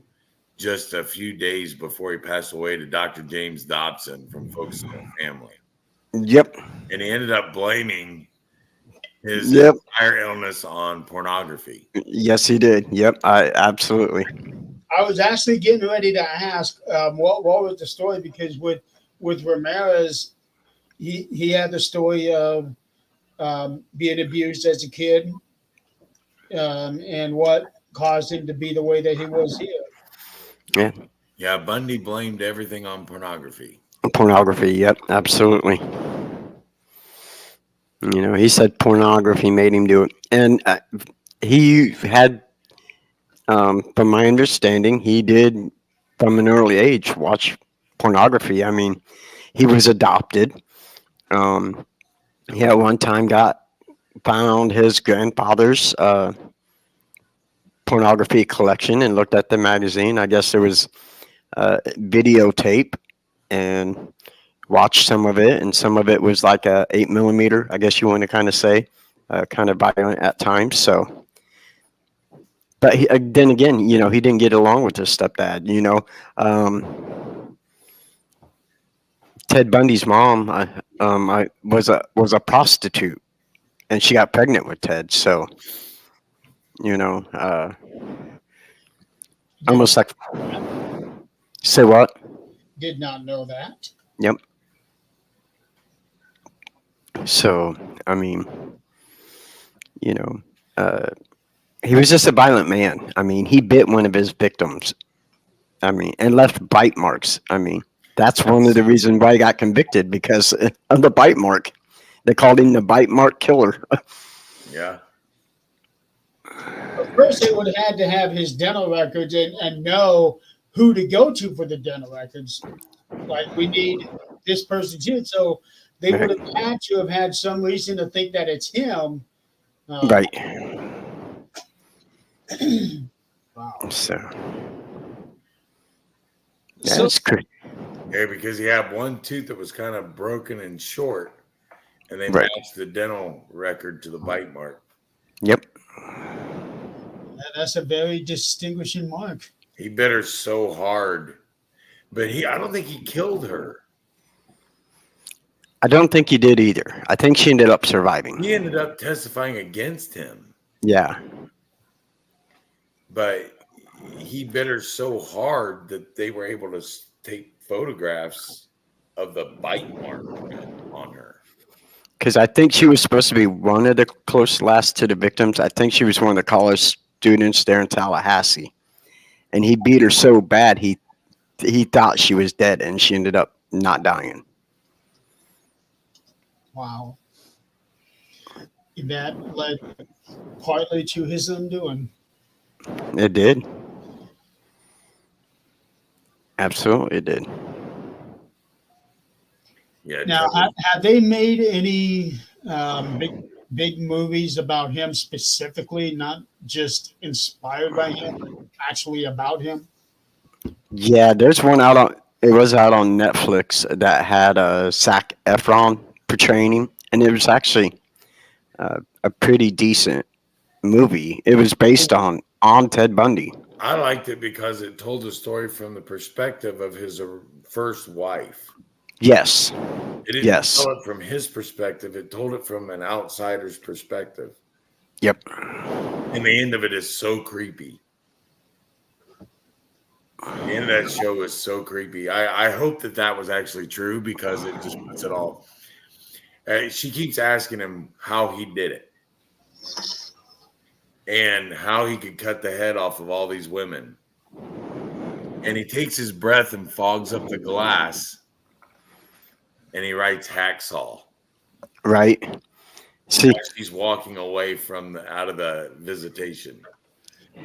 just a few days before he passed away to Dr. James Dobson from Focus on the Family. Yep. And he ended up blaming his Yep. entire illness on pornography. Yes, he did. Yep. Absolutely. I was actually getting ready to ask what was the story, because with Ramirez, he had the story of being abused as a kid, and what caused him to be the way that he was here. Yeah, Bundy blamed everything on pornography. Pornography. Yep. Absolutely. He said pornography made him do it. And he had, from my understanding, he did from an early age watch pornography. I mean, he was adopted. He at one time found his grandfather's pornography collection and looked at the magazine. I guess there was videotape, and watched some of it, and some of it was like a 8mm, I guess you want to kind of say, kind of violent at times. So, but then again, he didn't get along with his stepdad. Ted Bundy's mom, was a prostitute, and she got pregnant with Ted. So, almost like, say what? Did not know that. Yep. So, I mean, he was just a violent man. I mean, he bit one of his victims. I mean, and left bite marks. I mean, that's one of the reasons why he got convicted, because of the bite mark. They called him the bite mark killer. Yeah. First, they would have had to have his dental records and know who to go to for the dental records. Like, we need this person's here. So they would have had to have had some reason to think that it's him. Right. Wow. So, that's crazy. Yeah, because he had one tooth that was kind of broken and short, and they Right. matched the dental record to the bite mark. Yep. That's a very distinguishing mark. He bit her so hard, but I don't think he killed her. I don't think he did either. I think she ended up surviving. He ended up testifying against him, Yeah. but he bit her so hard that they were able to take photographs of the bite mark on her. Because I think she was supposed to be one of the close last to the victims. I think she was one of the college students there in Tallahassee. And he beat her so bad, he thought she was dead, and she ended up not dying. Wow. That led partly to his undoing. It did. Absolutely, it did. Yeah. Now, have they made any big movies about him specifically, not just inspired by him, but actually about him? Yeah, there's one it was out on Netflix that had Zac Efron portraying him, and it was actually a pretty decent movie. It was based on Ted Bundy. I liked it because it told the story from the perspective of his first wife. Yes. It didn't tell it from his perspective. It told it from an outsider's perspective. Yep. And the end of it is so creepy. The end of that show is so creepy. I hope that was actually true, because it just puts it all. She keeps asking him how he did it and how he could cut the head off of all these women. And he takes his breath and fogs up the glass, and he writes hacksaw. Right. See, As he's walking away from out of the visitation.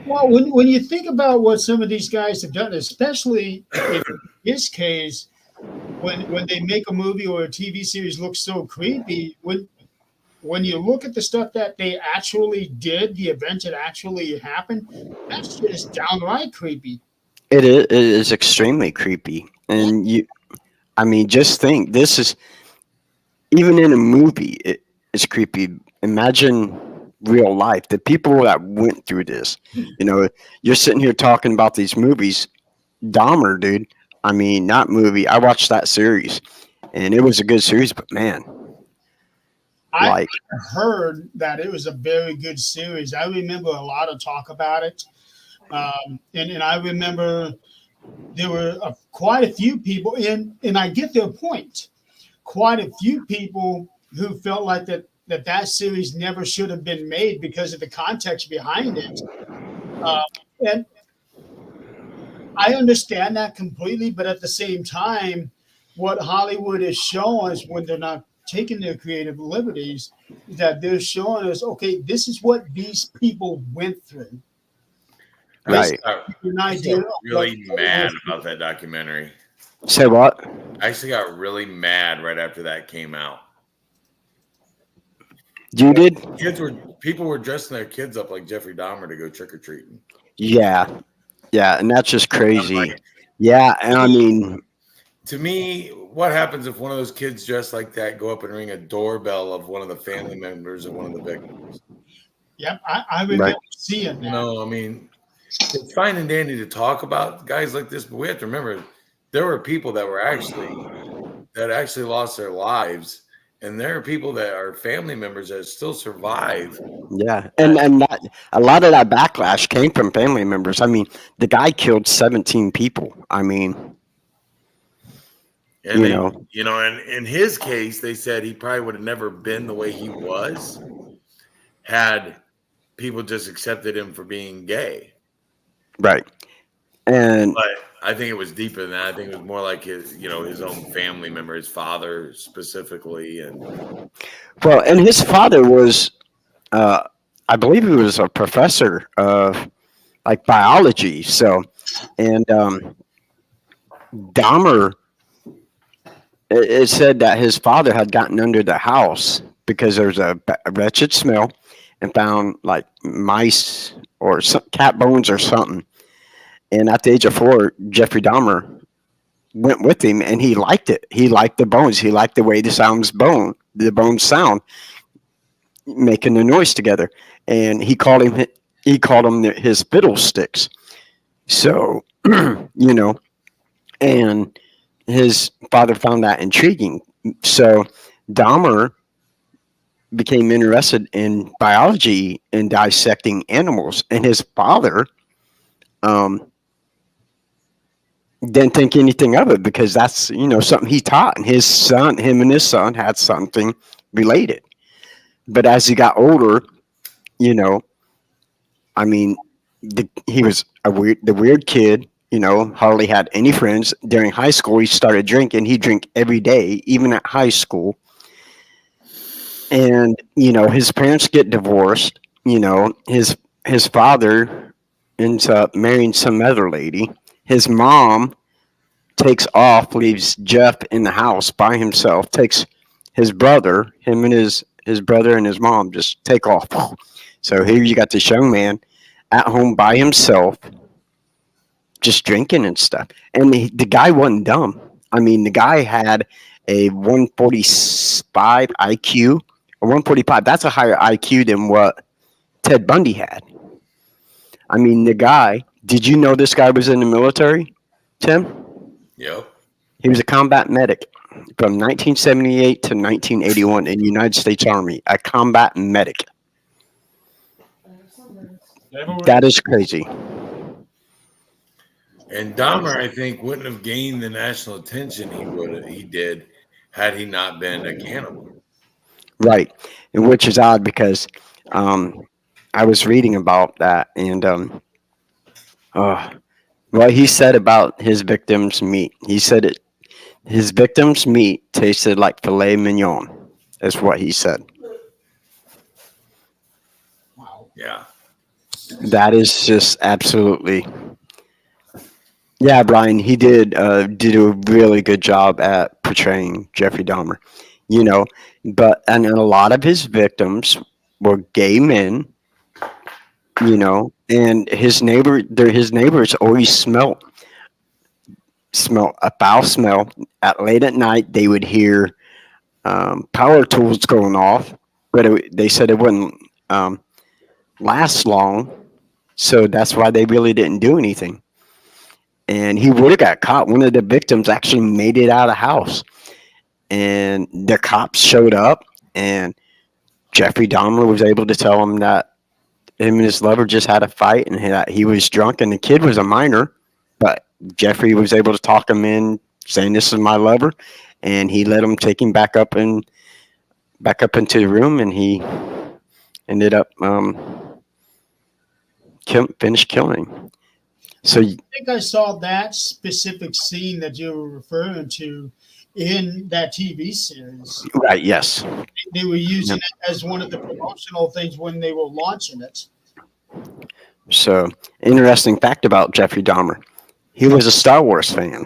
Well, when you think about what some of these guys have done, especially in this case, when they make a movie or a TV series look so creepy, when you look at the stuff that they actually did, the events that actually happened, that's just downright creepy. it is extremely creepy. And I mean, just think, this is, even in a movie, it's creepy. Imagine real life, the people that went through this. You know, you're sitting here talking about these movies. Dahmer, dude. I mean, not movie. I watched that series, and it was a good series, but man, I like, heard that it was a very good series. I remember a lot of talk about it. And I remember there were quite a few people, and I get their point. Quite a few people who felt like that series never should have been made because of the context behind it. And I understand that completely, but at the same time, what Hollywood is showing us when they're not taking their creative liberties, is that they're showing us, okay, this is what these people went through. right. An I idea got of really what- mad about that documentary. Say what? I actually got really mad right after that came out. You did? People were dressing their kids up like Jeffrey Dahmer to go trick or treating. Yeah. Yeah, and that's just crazy. like- Yeah, and I mean, To me, what happens if one of those kids dressed like that go up and ring a doorbell of one of the family members of one of the victims? Yep, I remember Right. seeing that. You know, I mean, it's fine and dandy to talk about guys like this, but we have to remember there were people that actually lost their lives, and there are people that are family members that still survive. yeah, and that, a lot of that backlash came from family members. I mean, the guy killed 17 people. I mean, And You they, know. and in his case, they said he probably would have never been the way he was had people just accepted him for being gay. right. And But I think it was deeper than that. I think it was more like his own family member, his father specifically, and well, and his father was, I believe he was a professor of like biology. So, and Dahmer, it said that his father had gotten under the house because there was a wretched smell and found like mice or some cat bones or something. And at the age of 4, Jeffrey Dahmer went with him, and he liked it. He liked the bones. He liked the way the bones sound, making the noise together. And he called them his fiddlesticks. So, and his father found that intriguing. So Dahmer became interested in biology and dissecting animals, and his father didn't think anything of it because that's something he taught, and him and his son had something related. But as he got older, I mean, he was the weird kid. Hardly had any friends. During high school, he started drinking. He'd drink every day, even at high school. And his parents get divorced. His father ends up marrying some other lady. His mom takes off, leaves Jeff in the house by himself, takes his brother, him and his brother and his mom just take off. So here you got this young man at home by himself, just drinking and stuff. And the guy wasn't dumb. I mean, the guy had a 145 IQ, or 145. That's a higher IQ than what Ted Bundy had. I mean, the guy, did you know this guy was in the military, Tim? yep. He was a combat medic from 1978 to 1981 in the United States Army, a combat medic. That is crazy. And Dahmer, I think, wouldn't have gained the national attention he did had he not been a cannibal. Right, and which is odd because I was reading about that, and what he said about his victims' meat. He said his victims' meat tasted like filet mignon. Is what he said. Wow. Yeah. That is just absolutely. Yeah, Brian, he did a really good job at portraying Jeffrey Dahmer, you know, and a lot of his victims were gay men, and his neighbors always smell a foul smell. At late at night, they would hear power tools going off, but they said it wouldn't last long, so that's why they really didn't do anything. And he would have got caught. One of the victims actually made it out of the house, and the cops showed up, and Jeffrey Dahmer was able to tell him that him and his lover just had a fight, and that he was drunk, and the kid was a minor, but Jeffrey was able to talk him in, saying, "This is my lover," and he let him take him back up into the room, and he ended up finished killing him. So I think I saw that specific scene that you were referring to in that TV series. right, yes. They were using it as one of the promotional things when they were launching it. So, interesting fact about Jeffrey Dahmer. He was a Star Wars fan.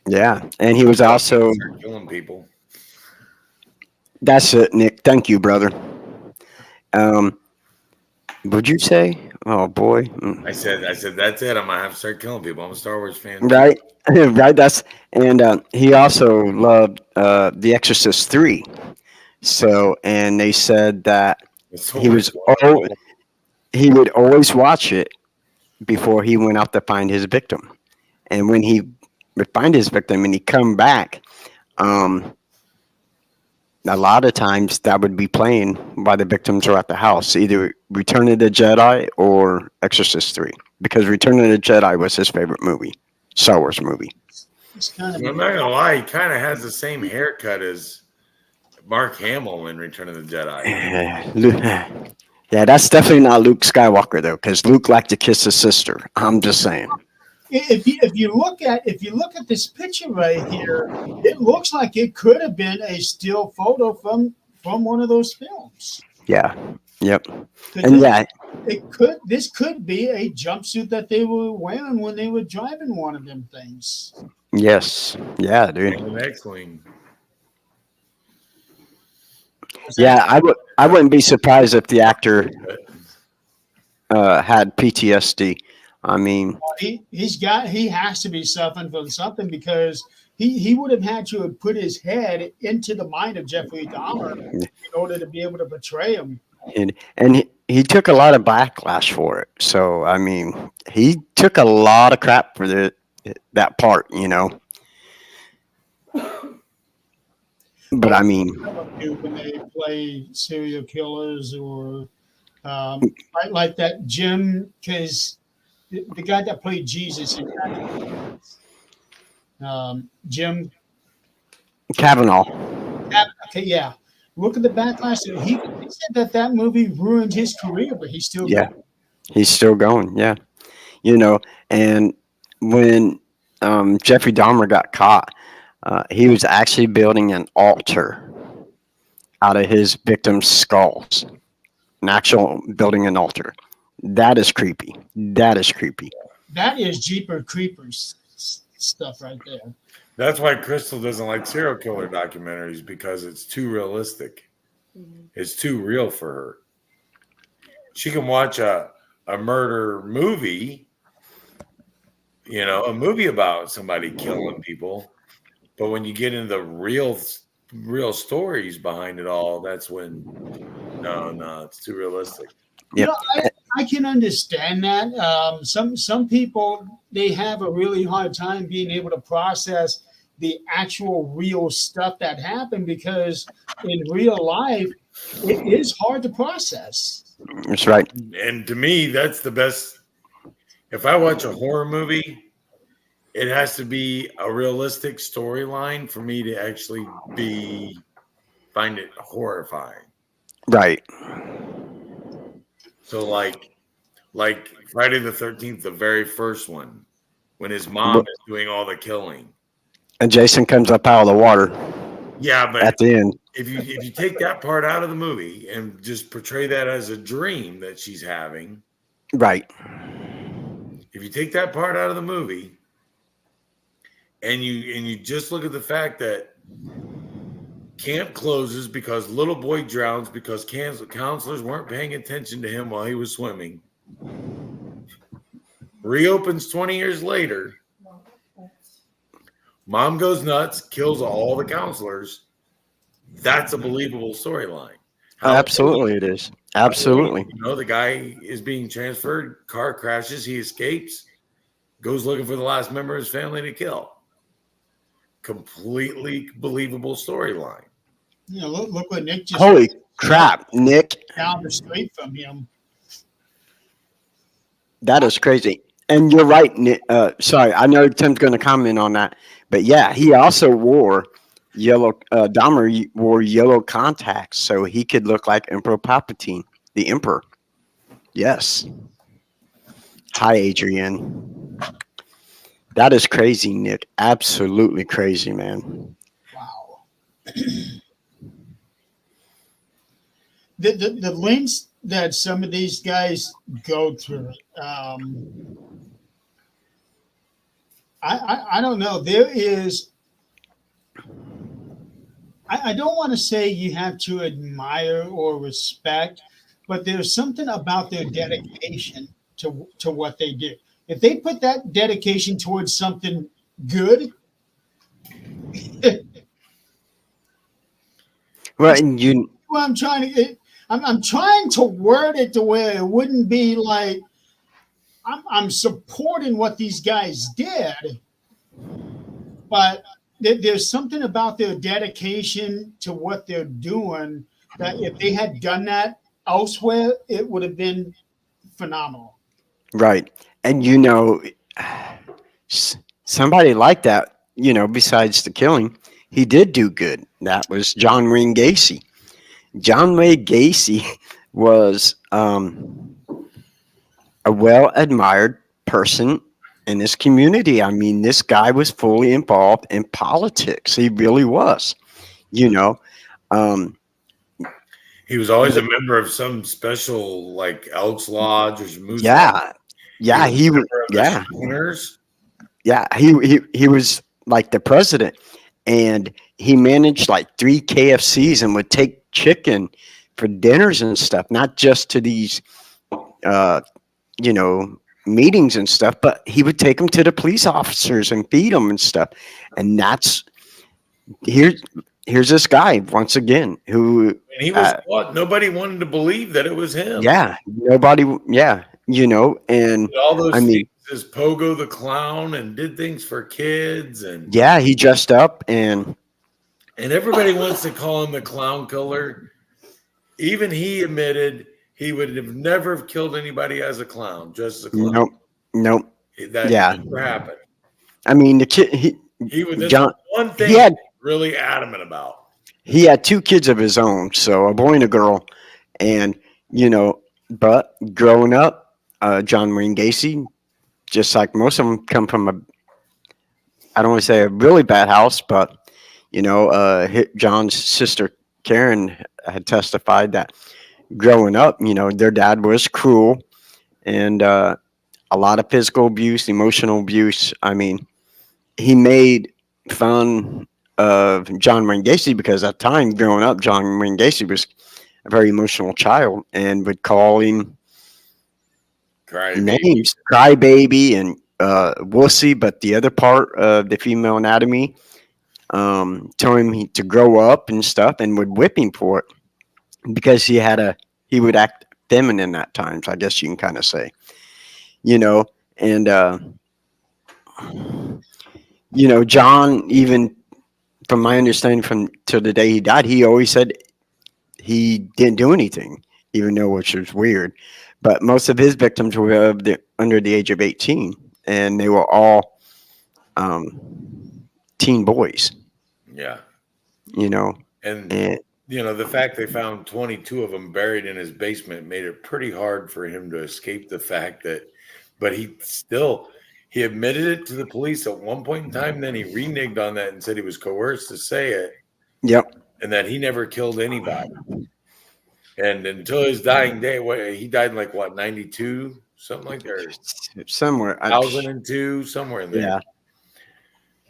Yeah, and he was also. Start killing people. That's it, Nick. Thank you, brother. Would you say? Oh boy. I said that's it. I'm gonna have to start killing people. I'm a Star Wars fan. Right, right. He also loved The Exorcist 3. So, and they said that It's so he was much he would always watch it before he went out to find his victim. And when he would find his victim and he'd come back, a lot of times that would be playing while the victims are at the house, either Return of the Jedi or Exorcist 3, because Return of the Jedi was his favorite movie, Star Wars movie. It's kind of I'm not gonna lie, he kind of has the same haircut as Mark Hamill in Return of the Jedi. Yeah, that's definitely not Luke Skywalker though, because Luke liked to kiss his sister. I'm just saying. if you look at this picture right here, it looks like it could have been a still photo from one of those films. Yeah. Yep. 'Cause And yeah, this could be a jumpsuit that they were wearing when they were driving one of them things. yes. Yeah, dude. The X-wing. Yeah, I wouldn't be surprised if the actor had PTSD. I mean, He has to be suffering from something, because he would have had to have put his head into the mind of Jeffrey Dahmer in order to be able to portray him. and he took a lot of backlash for it. So I mean, he took a lot of crap for that part, But I mean, When they play serial killers or like that Jim, because the guy that played Jesus in Jim Kavanaugh. Okay, yeah. Look at the backlash. He said that movie ruined his career, but he's still Yeah, he's still going. Yeah, and when Jeffrey Dahmer got caught, he was actually building an altar out of his victims' skulls. Building an altar. That is creepy. That is creepy. That is Jeepers Creepers stuff right there. That's why Crystal doesn't like serial killer documentaries, because it's too realistic. It's too real for her. She can watch a murder movie, a movie about somebody killing people, but when you get into the real stories behind it all, that's when no, it's too realistic. You know, I can understand that. Some people, they have a really hard time being able to process the actual real stuff that happened, because in real life, it is hard to process. That's right. And to me, that's the best. If I watch a horror movie, it has to be a realistic storyline for me to actually be find it horrifying. Right. So like Friday the 13th, the very first one, when his mom is doing all the killing. And Jason comes up out of the water Yeah, but at the end. if you take that part out of the movie and just portray that as a dream that she's having, Right. if you take that part out of the movie and you just look at the fact that camp closes because little boy drowns because counselors weren't paying attention to him while he was swimming, reopens 20 years later, mom goes nuts, kills all the counselors. That's a believable storyline. Absolutely, it is. Absolutely. You know, the guy is being transferred, car crashes, he escapes, goes looking for the last member of his family to kill. Completely believable storyline. You know, look what Nick just Holy crap, Nick. down the street from him. That is crazy. And you're right, Nick. Sorry, I know Tim's going to comment on that. But yeah, he also wore Dahmer wore yellow contacts so he could look like Emperor Palpatine, the Emperor. Yes. Hi, Adrian. That is crazy, Nick. Absolutely crazy, man. Wow. The lengths that some of these guys go through. I don't know. There is. I don't want to say you have to admire or respect, but there's something about their dedication to what they do. If they put that dedication towards something good, Well, and you, well, I'm trying to word it to where it wouldn't be like I'm supporting what these guys did, but there's something about their dedication to what they're doing that if they had done that elsewhere, it would have been phenomenal. right. And you know, somebody like that, you know, besides the killing, he did do good. That was John Wayne Gacy. John Wayne Gacy was a well-admired person in this community. I mean, this guy was fully involved in politics. He really was, you know. He was always a member of some special, like Elks Lodge or Moose Yeah. Yeah, he was. Yeah. Winners. Yeah, he was like the president, and he managed like 3 KFCs and would take chicken for dinners and stuff, not just to these, you know, meetings and stuff, but he would take them to the police officers and feed them and stuff. And that's here's this guy once again who And he was what? Nobody wanted to believe that it was him. yeah, nobody, yeah, you know, and All those I mean, things as Pogo the Clown and did things for kids and yeah, he dressed up and everybody wants to call him the clown killer. Even he admitted he would have never killed anybody as a clown, just as a clown. nope. That Yeah. never happened. I mean, the kid, He was this John, one thing he had really adamant about. he had 2 kids of his own, so a boy and a girl, and you know, but growing up, John Wayne Gacy, just like most of them, come from I don't want to say a really bad house, but you know, John's sister Karen had testified that growing up, you know, their dad was cruel and a lot of physical abuse, emotional abuse. I mean, he made fun of John Wayne Gacy because at the time growing up, John Wayne Gacy was a very emotional child and would call him names, crybaby and wussy, but the other part of the female anatomy, telling him to grow up and stuff, and would whip him for it because he would act feminine at times, I guess you can kind of say, you know, and you know, John, even from my understanding from till the day he died, he always said he didn't do anything, even though, which was weird. But most of his victims were under the age of 18, and they were all teen boys. Yeah. You know, And and the fact they found 22 of them buried in his basement made it pretty hard for him to escape the fact that, but he admitted it to the police at one point in time. Then he reneged on that and said he was coerced to say it. Yep. And that he never killed anybody. And until his dying day, he died in 92, something like that, Somewhere. 2002, somewhere in there. Yeah.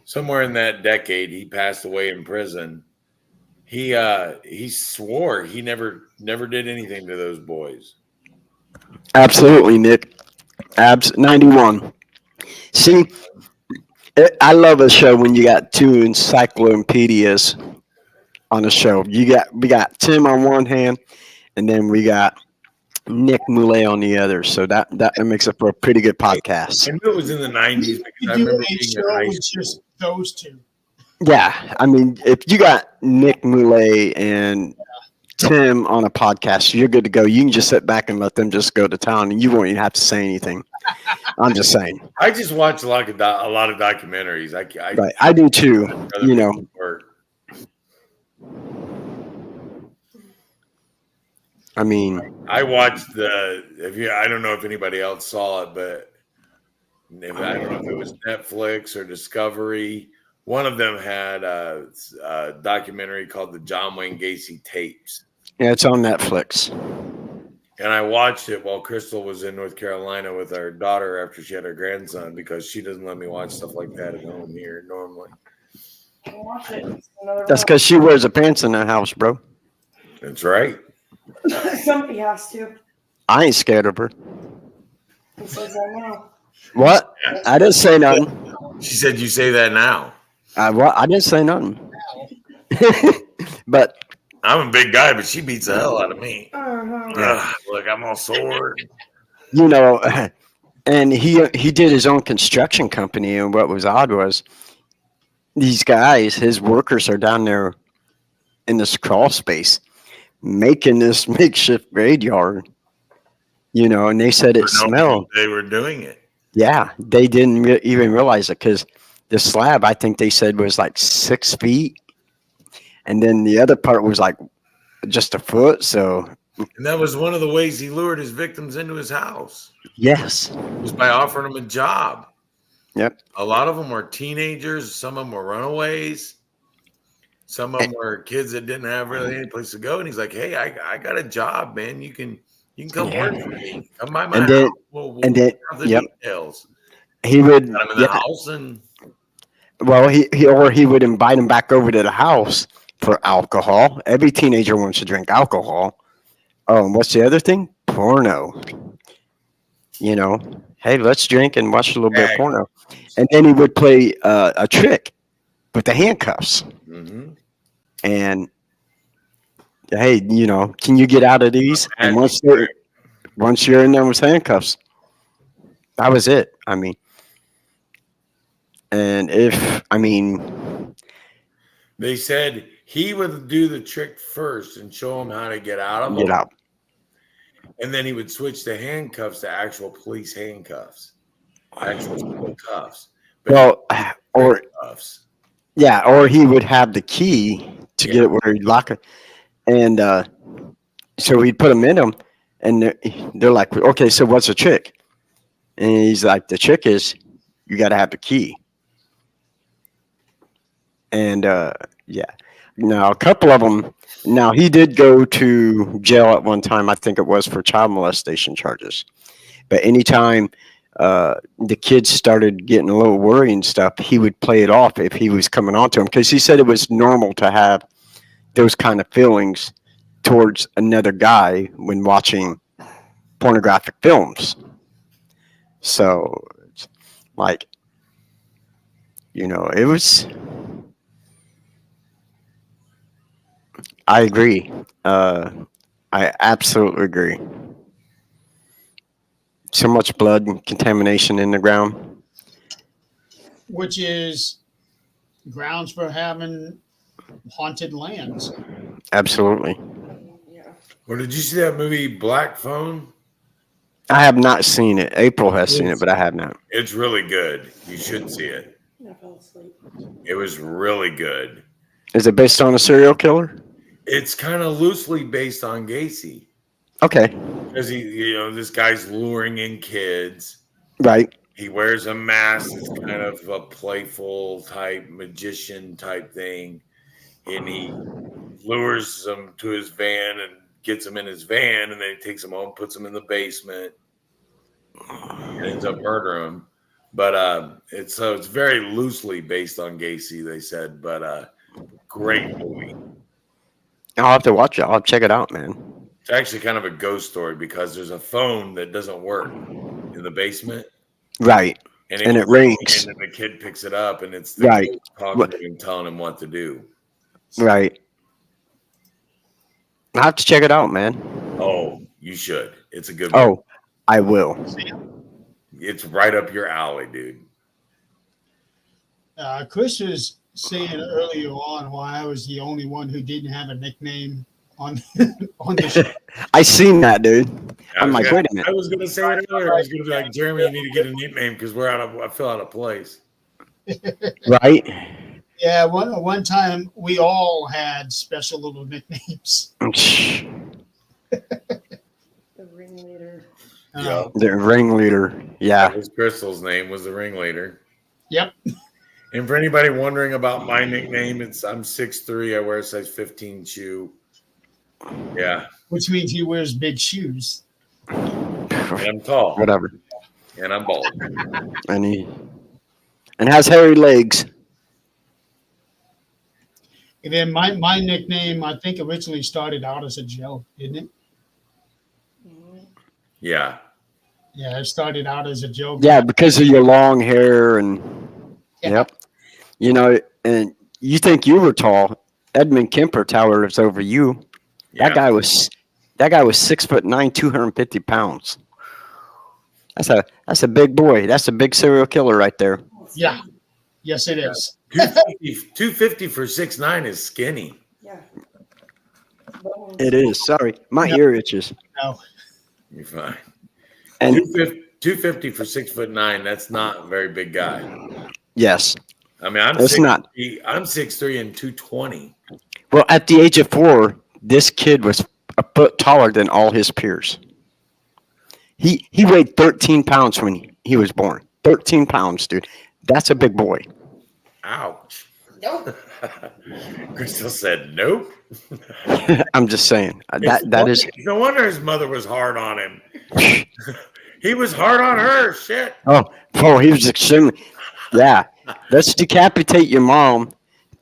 Somewhere in that decade, he passed away in prison. He swore he never did anything to those boys. Absolutely, Nick. 91. See, I love a show when you got two encyclopedias on the show. We got Tim on one hand, and then we got Nick Moulet on the other. So that makes it for a pretty good podcast. I knew it was in the 90s because I You do remember a being in show high with school. just those two. Yeah, I mean, if you got Nick Moulet and Tim on a podcast, you're good to go. You can just sit back and let them just go to town, and you won't even have to say anything. I'm just saying. I just watch a lot of documentaries. Right, I do too. You know. I mean, I watched I don't know if anybody else saw it, but I don't know if it was Netflix or Discovery. One of them had a documentary called the John Wayne Gacy tapes. yeah, it's on Netflix. And I watched it while Crystal was in North Carolina with our daughter after she had her grandson, because she doesn't let me watch stuff like that at home here normally. Watch it. It's another That's one. because she wears a pants in the house, bro. That's right. Somebody has to. I ain't scared of her. He says I know. What? I didn't say nothing. She said, "You say that now." I didn't say nothing. But I'm a big guy, but she beats the hell out of me. Uh-huh. Look, I'm all sore. you know, and he did his own construction company, and what was odd was these guys, his workers, are down there in this crawl space making this makeshift graveyard. And they said it smelled. They were doing it. Yeah, they didn't even realize it because the slab, I think they said, was like 6 feet, and then the other part was like just a foot. So, And that was one of the ways he lured his victims into his house, yes, was by offering them a job. Yep. A lot of them were teenagers. Some of them were runaways. Some of them were kids that didn't have really any place to go. And he's like, "Hey, I got a job, man. You can come work for me. Come by my And then- house. We'll and then- have the yep. details." he would. Got him in the Yeah, house, and well, he would invite him back over to the house for alcohol. Every teenager wants to drink alcohol. Oh, and what's the other thing? Porno. Hey, let's drink and watch a little bit of porno. And then he would play a trick with the handcuffs. Mhm. And hey, can you get out of these? And once you're in there with handcuffs, that was it. They said he would do the trick first and show him how to get out of them. Get out. And then he would switch the handcuffs to actual police handcuffs, actual steel cuffs. But Well, or cuffs. yeah, or he would have the key to get it where he'd lock it, and so he'd put them in them, and they're like, "Okay, so what's the trick?" And he's like, "The trick is you got to have the key." And yeah, now a couple of them. Now he did go to jail at one time. I think it was for child molestation charges. But anytime the kids started getting a little worried and stuff, he would play it off if he was coming on to him, because he said it was normal to have those kind of feelings towards another guy when watching pornographic films. So, it's like, it was. I agree. I absolutely agree. So much blood and contamination in the ground. Which is grounds for having haunted lands. Absolutely. Yeah. Well, did you see that movie Black Phone? I have not seen it. April has seen it, but I have not. It's really good. You should see it. I fell asleep. It was really good. Is it based on a serial killer? It's kind of loosely based on Gacy Okay. because this guy's luring in kids. Right. He wears a mask. It's kind of a playful type magician type thing, and he lures them to his van and gets them in his van, and then he takes them home, puts them in the basement, and ends up murdering them. But it's very loosely based on Gacy, they said, but great movie. I'll have to watch it. I'll check it out, man. It's actually kind of a ghost story because there's a phone that doesn't work in the basement. Right. And it rings. And then the kid picks it up, and it's the Right. kid talking to him, telling him what to do. Right. I have to check it out, man. Oh, you should. It's a good movie. Oh, I will. It's right up your alley, dude. Chris was saying earlier on why I was the only one who didn't have a nickname on on the show. I seen that, dude. I'm like, wait a I minute. was gonna say it earlier. I was gonna be like, Jeremy, you need to get a nickname because I feel out of place. Right? Yeah, one time we all had special little nicknames. The ringleader. The ringleader. Yeah. That was Crystal's name was the ringleader. Yep. And for anybody wondering about my nickname, I'm 6'3". I wear a size 15 shoe. Yeah. Which means he wears big shoes. And I'm tall. Whatever. And I'm bald. And has hairy legs. And then my nickname, I think, originally started out as a joke, didn't it? Yeah. Yeah, it started out as a joke. Yeah, because of your long hair and yep. And you think you were tall. Edmund Kemper towers over you. Yeah. That guy was 6'9", 250 pounds. That's a big boy. That's a big serial killer right there. Yeah. Yes, it is. 250 for 6'9" is skinny. Yeah. It is. Sorry, my ear itches. No. You're fine. And 250 for 6'9", that's not a very big guy. yes, I mean, I'm it's not. 6'3" and 220. Well, at the age of 4, this kid was a foot taller than all his peers. He weighed 13 pounds when he was born. 13 pounds, dude. That's a big boy. Ouch. Nope. Crystal said nope. I'm just saying. That is. No wonder his mother was hard on him. He was hard on her. Shit. Oh, he was extremely. Yeah. Let's decapitate your mom,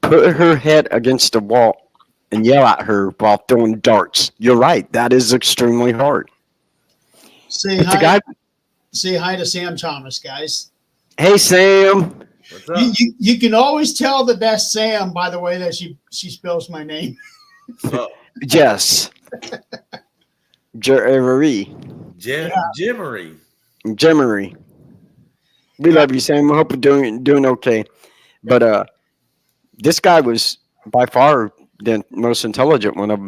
put her head against the wall, and yell at her while throwing darts. You're right. That is extremely hard. Say But the hi. guy. Say hi to Sam Thomas, guys. Hey, Sam. What's up? You can always tell that that's Sam by the way that she spells my name. So, Yes. Jerry. Jimmery. Jimmery. We love you, Sam. I hope you're doing okay. But this guy was by far the most intelligent one of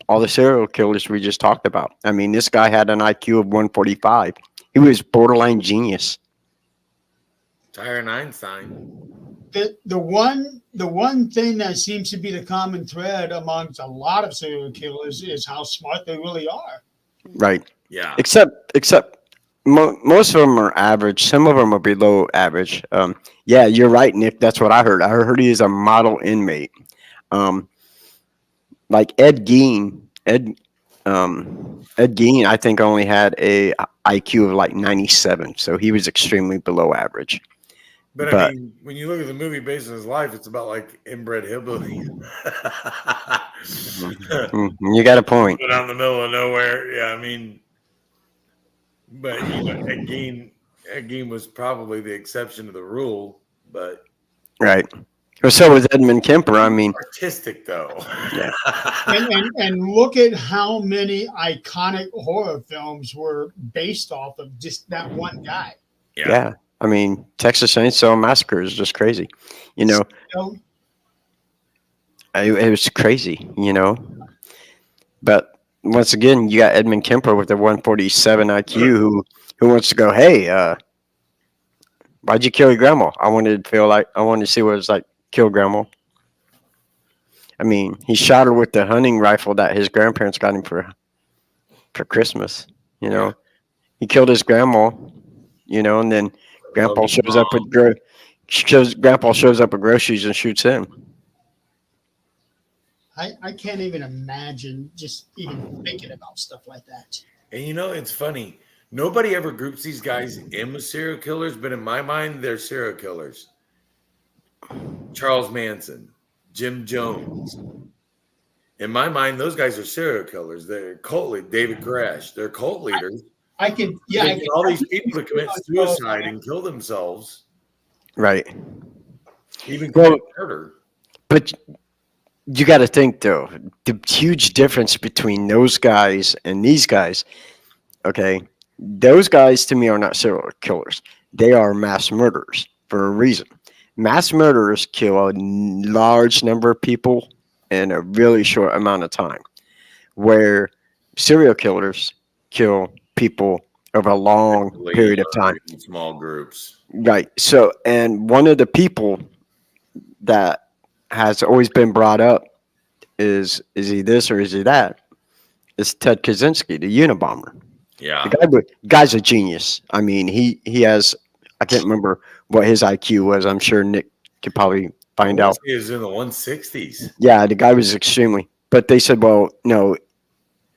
all the serial killers we just talked about. I mean, this guy had an IQ of 145. He was borderline genius. Tyron Einstein. The one thing that seems to be the common thread amongst a lot of serial killers is how smart they really are. Right. Yeah. Except most of them are average. Some of them are below average. Yeah, you're right, Nick. That's what I heard. I heard he is a model inmate. Like Ed Gein. Ed Gein, I think, only had a IQ of like 97, so he was extremely below average. But I mean, when you look at the movie based on his life, it's about like inbred hillbilly. You got a point. But out in the middle of nowhere. Yeah, I mean, but Ed Gein was probably the exception to the rule, but Right. Well, so was Edmund Kemper. I mean, artistic though. Yeah. And look at how many iconic horror films were based off of just that one guy. yeah. I mean, Texas Chainsaw Massacre is just crazy. You know, So, it was crazy, But once again, you got Edmund Kemper with a 147 IQ who wants to go, hey, why'd you kill your grandma? I wanted to see what it was like kill grandma. I mean, he shot her with the hunting rifle that his grandparents got him for Christmas. You know, he killed his grandma. You know, and then grandpa shows up with grandpa shows up with groceries and shoots him. I can't even imagine just even thinking about stuff like that. And you know, it's funny. Nobody ever groups these guys in with serial killers, but in my mind, they're serial killers. Charles Manson, Jim Jones. In my mind, those guys are serial killers. They're cult leaders. David Koresh, they're cult leaders. I can, They get all these people to commit suicide and kill themselves, Right. even Well- commit murder. But you got to think though, the huge difference between those guys and these guys. Okay, those guys to me are not serial killers. They are mass murderers for a reason. Mass murderers kill a large number of people in a really short amount of time, where serial killers kill people over a long period of time. In small groups. Right. So, and one of the people that has always been brought up is he this or is he that? It's Ted Kaczynski, the Unabomber. Yeah. Guy's a genius. I mean, he has, I can't remember what his IQ was. I'm sure Nick could probably find out. He was in the 160s. Yeah, the guy was extremely, but they said, well, no,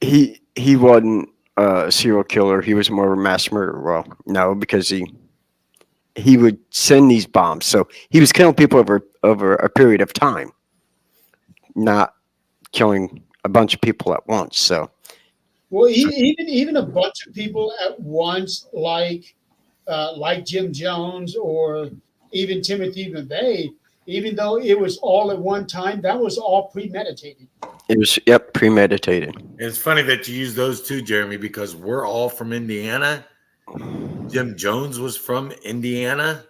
he wasn't a serial killer. He was more of a mass murderer. Well, no, because he would send these bombs. So he was killing people over a period of time, not killing a bunch of people at once. So, well, even a bunch of people at once, like Jim Jones or even Timothy McVeigh, even though it was all at one time, that was all premeditated. it was, premeditated. It's funny that you use those two, Jeremy, because we're all from Indiana. Jim Jones was from Indiana.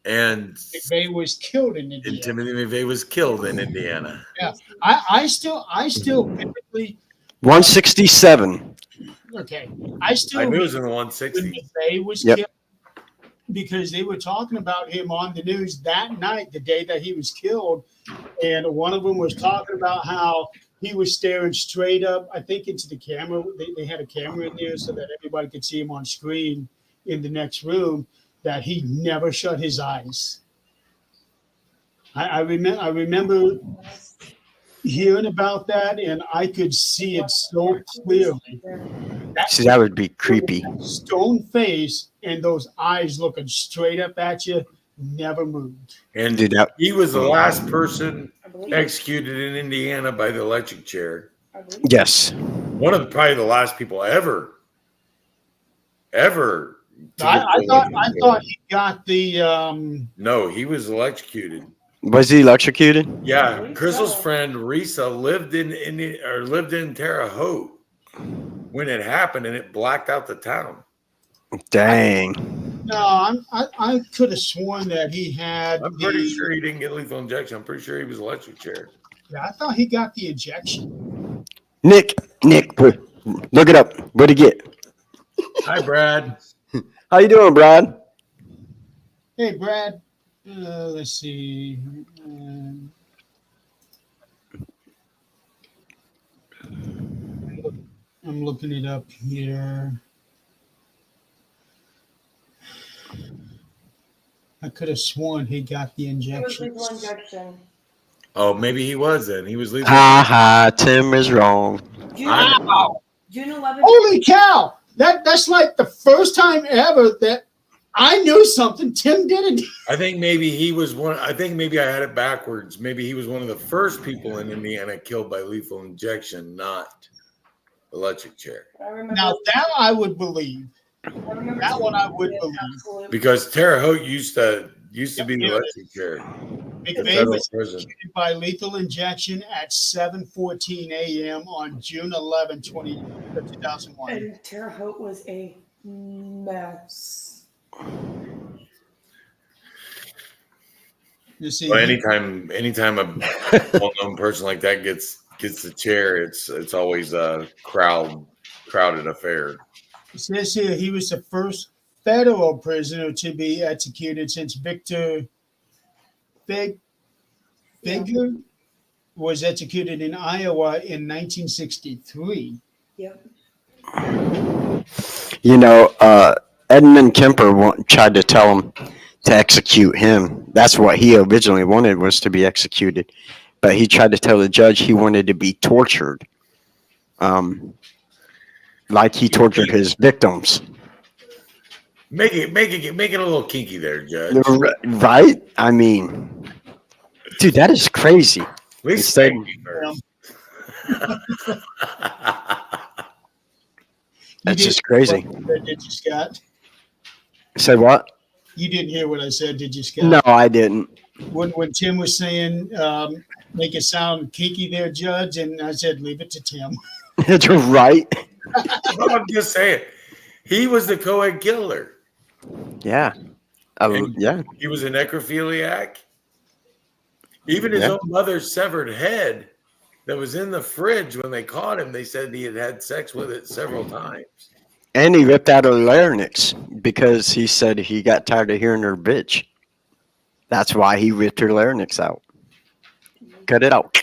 And McVeigh was killed in Indiana. And Timothy McVeigh was killed in Indiana. Yeah, I still vividly 167. okay. I knew it was in the when 160s. McVeigh was Yep. killed because they were talking about him on the news that night, the day that he was killed, and one of them was talking about how he was staring straight up, I think, into the camera. They had a camera in there so that everybody could see him on screen in the next room. That he never shut his eyes. I remember hearing about that, and I could see it so clearly. See, that would be creepy. Stone face and those eyes looking straight up at you, never moved. And Dude, that, he was the last person I believe. executed in Indiana by the electric chair. I believe. yes. One of probably the last people ever. I thought he got the No, he was electrocuted. Was he electrocuted? Yeah, Crystal's friend Risa lived in Terre Haute when it happened, and it blacked out the town. Dang. no. I could have sworn that he had. I'm pretty sure he didn't get lethal injection. I'm pretty sure he was electric chair. Yeah, I thought he got the injection. Nick, look it up. What'd he get? Hi, Brad. How you doing, Brad? Hey, Brad. Let's see. I'm looking it up here. I could have sworn he got the It was injection. lethal injection. Oh, maybe he was then. He was lethal. Ha ha, Tim is wrong. June, Wow! June 11th. Holy cow! That's like the first time ever that I knew something Tim didn't. I think maybe he was one. I think maybe I had it backwards. Maybe he was one of the first people in Indiana killed by lethal injection, not electric chair. I remember. Now that I would believe. I remember that one I would it, believe. absolutely. Because Terre Haute used to be the electric chair. The McVeigh federal was prison. executed by lethal injection at 7:14 a.m. on June 11, 2001. And Terre Haute was a mess. You see, Well, anytime a well-known person like that gets the chair, it's always a crowded affair. it says here he was the first federal prisoner to be executed since Victor Figler was executed in Iowa in 1963. Yep. You know, Edmund Kemper tried to tell him to execute him. That's what he originally wanted, was to be executed. But he tried to tell the judge he wanted to be tortured, like he tortured his victims. Make it a little kinky there, Judge. Right? I mean, dude, that is crazy. At least Instead- thank you first. That's You just didn't crazy. hear what I said, did you, Scott? Say what? You didn't hear what I said, did you, Scott? No, I didn't. When Tim was saying, make it sound kinky there, Judge, and I said, leave it to Tim. You're right. Well, I'm just saying, he was the co-ed killer. Yeah. Yeah. He was a necrophiliac. Even his Yeah. own mother's severed head that was in the fridge when they caught him, they said he had had sex with it several times. And he ripped out her larynx because he said he got tired of hearing her bitch. That's why he ripped her larynx out. Cut it out.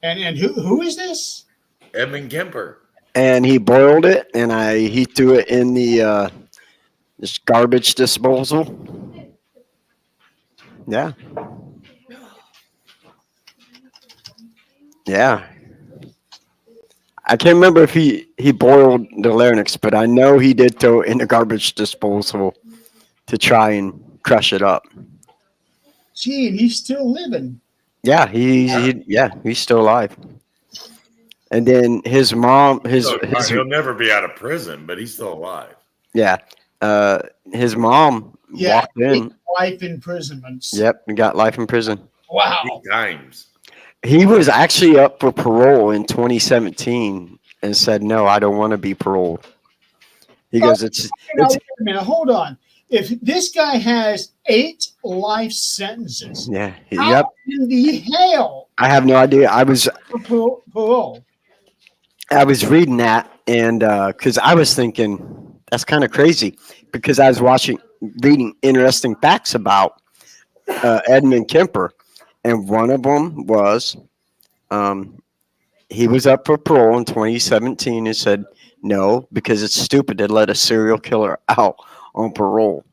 And who is this? Edmund Kemper. And he boiled it, and he threw it in the this garbage disposal. Yeah. Yeah. I can't remember if he boiled the larynx, but I know he did throw it in the garbage disposal to try and crush it up. Gee, and he's still living. Yeah, he's still alive. And then his mom, He'll never be out of prison, but he's still alive. his mom Yeah, walked in. life imprisonments. Yep, he got life in prison. Wow. 8 times. He was actually up for parole in 2017 and said, "No, I don't want to be paroled." He goes, "It's Now, wait a minute, hold on. If this guy has 8 life sentences, yeah, how yep." in the hell I have no idea. I was for parole? reading that, and because I was thinking that's kind of crazy, because I was reading interesting facts about Edmund Kemper, and one of them was he was up for parole in 2017 and said no, because it's stupid to let a serial killer out on parole.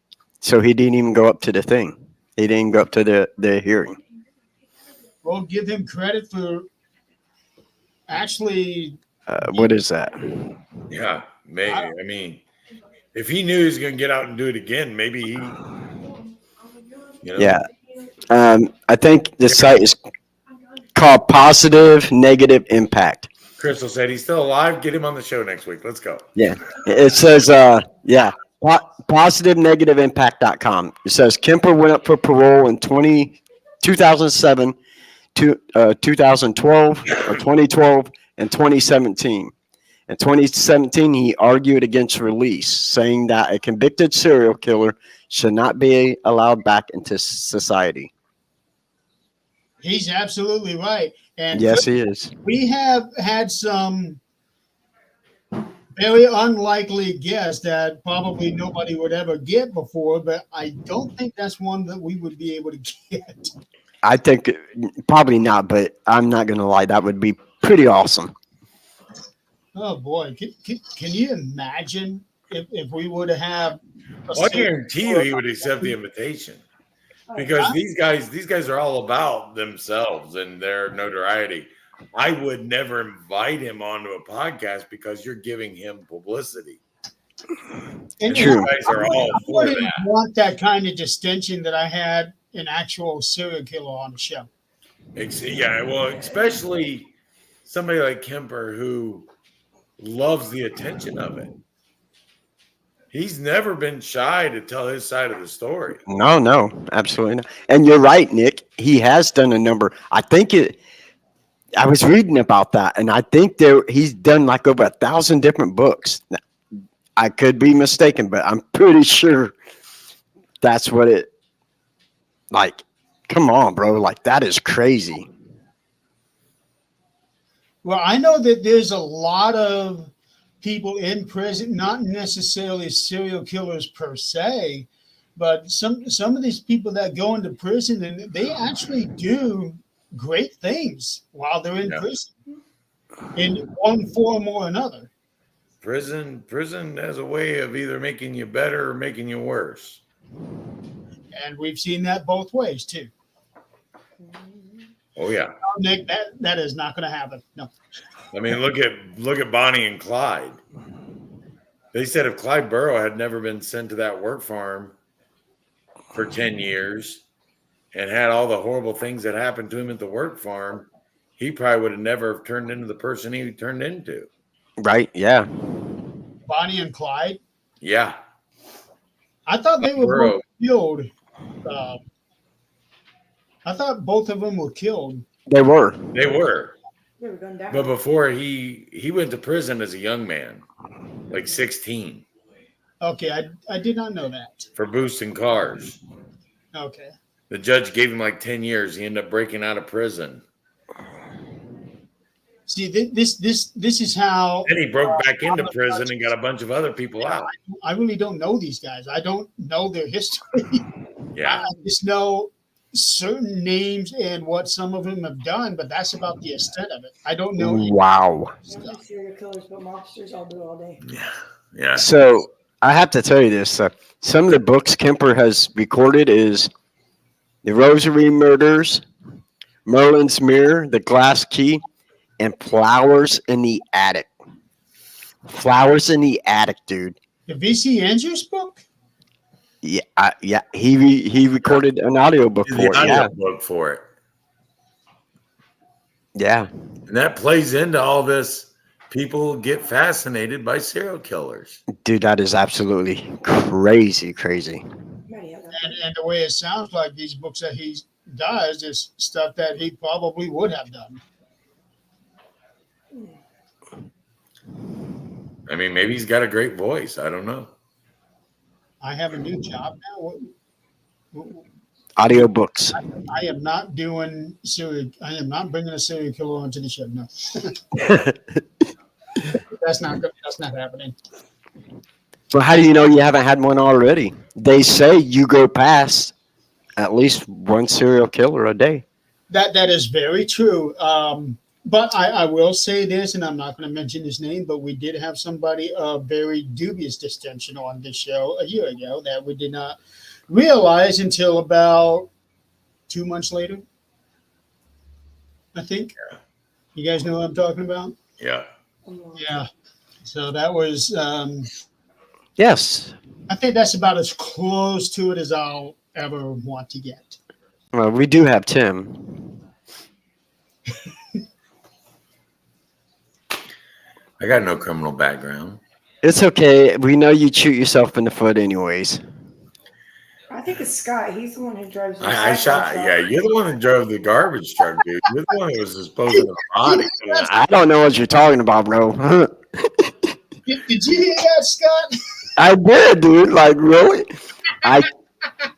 So he didn't even go up to the thing. He didn't go up to the hearing. Well, give him credit for actually. What is that? Yeah, maybe. I mean, if he knew he was going to get out and do it again, maybe he. Yeah. I think the site is called Positive Negative Impact. Crystal said he's still alive. Get him on the show next week. Let's go. Yeah. It says, positivenegativeimpact.com. It says Kemper went up for parole in 2007, 2012, or 2012, and 2017. In 2017, he argued against release, saying that a convicted serial killer should not be allowed back into society. He's absolutely right. And Yes, he is. we have had some very unlikely guests that probably nobody would ever get before, but I don't think that's one that we would be able to get. I think probably not, but I'm not going to lie. That would be pretty awesome. Oh boy, can you imagine if we would have? Well, I guarantee you he would accept the invitation, because these guys are all about themselves and their notoriety. I would never invite him onto a podcast because you're giving him publicity. And True. You guys are all I for wouldn't that. want that kind of distinction that I had an actual serial killer on the show. Yeah, well, especially somebody like Kemper who loves the attention of it. He's never been shy to tell his side of the story. No, absolutely not. And you're right, Nick. He has done a number. I was reading about that, and I think he's done like over 1,000 different books. I could be mistaken, but I'm pretty sure that's what it. Like, come on, bro! Like, that is crazy. Well, I know that there's a lot of people in prison, not necessarily serial killers per se, but some of these people that go into prison, and they actually do great things while they're in Yeah. prison, in one form or another. Prison has a way of either making you better or making you worse. And we've seen that both ways too. Oh yeah. Nick, that is not going to happen. No. I mean, look at Bonnie and Clyde. They said if Clyde Burrow had never been sent to that work farm for 10 years and had all the horrible things that happened to him at the work farm, he probably would have never turned into the person he turned into. Right? Yeah. Bonnie and Clyde. Yeah. I thought they were Burrow. both killed. I thought both of them were killed. They were. They were. They were going down. But before he went to prison as a young man, like 16, Okay, I did not know that. for boosting cars. Okay. The judge gave him like 10 years. He ended up breaking out of prison. See, this is how Then he broke back into prison and got a bunch of other people out. I really don't know these guys. I don't know their history. Yeah. I just know certain names and what some of them have done, but that's about the extent of it. I don't know. Wow. Serial killers, but mobsters all do all day. Yeah. So I have to tell you this. Some of the books Kemper has recorded is The Rosary Murders, Merlin's Mirror, The Glass Key, and Flowers in the Attic. Flowers in the Attic, dude. The VC Andrews book? Yeah, he recorded an audio book Did for the it. audio Yeah, book for it. yeah. And that plays into all this. People get fascinated by serial killers. Dude, that is absolutely crazy. Many of them. And the way it sounds like these books that he does is stuff that he probably would have done. I mean, maybe he's got a great voice. I don't know. I have a new job now. Audio books. I am not doing serial. I am not bringing a serial killer onto the show. No, that's not happening. So how do you know you haven't had one already? They say you go past at least one serial killer a day. That is very true. But I will say this, and I'm not going to mention his name, but we did have somebody of very dubious distinction on this show a year ago that we did not realize until about 2 months later, I think. You guys know what I'm talking about? Yeah. Yeah. So that was, Yes. I think that's about as close to it as I'll ever want to get. Well, we do have Tim. I got no criminal background. It's okay. We know you shoot yourself in the foot anyways. I think it's Scott. He's the one who drives the I recycling shot. truck. Yeah, you're the one that drove the garbage truck, dude. You're the one that was disposing of the body. I don't know what you're talking about, bro. Did you hear that, Scott? I did, dude. Like, really?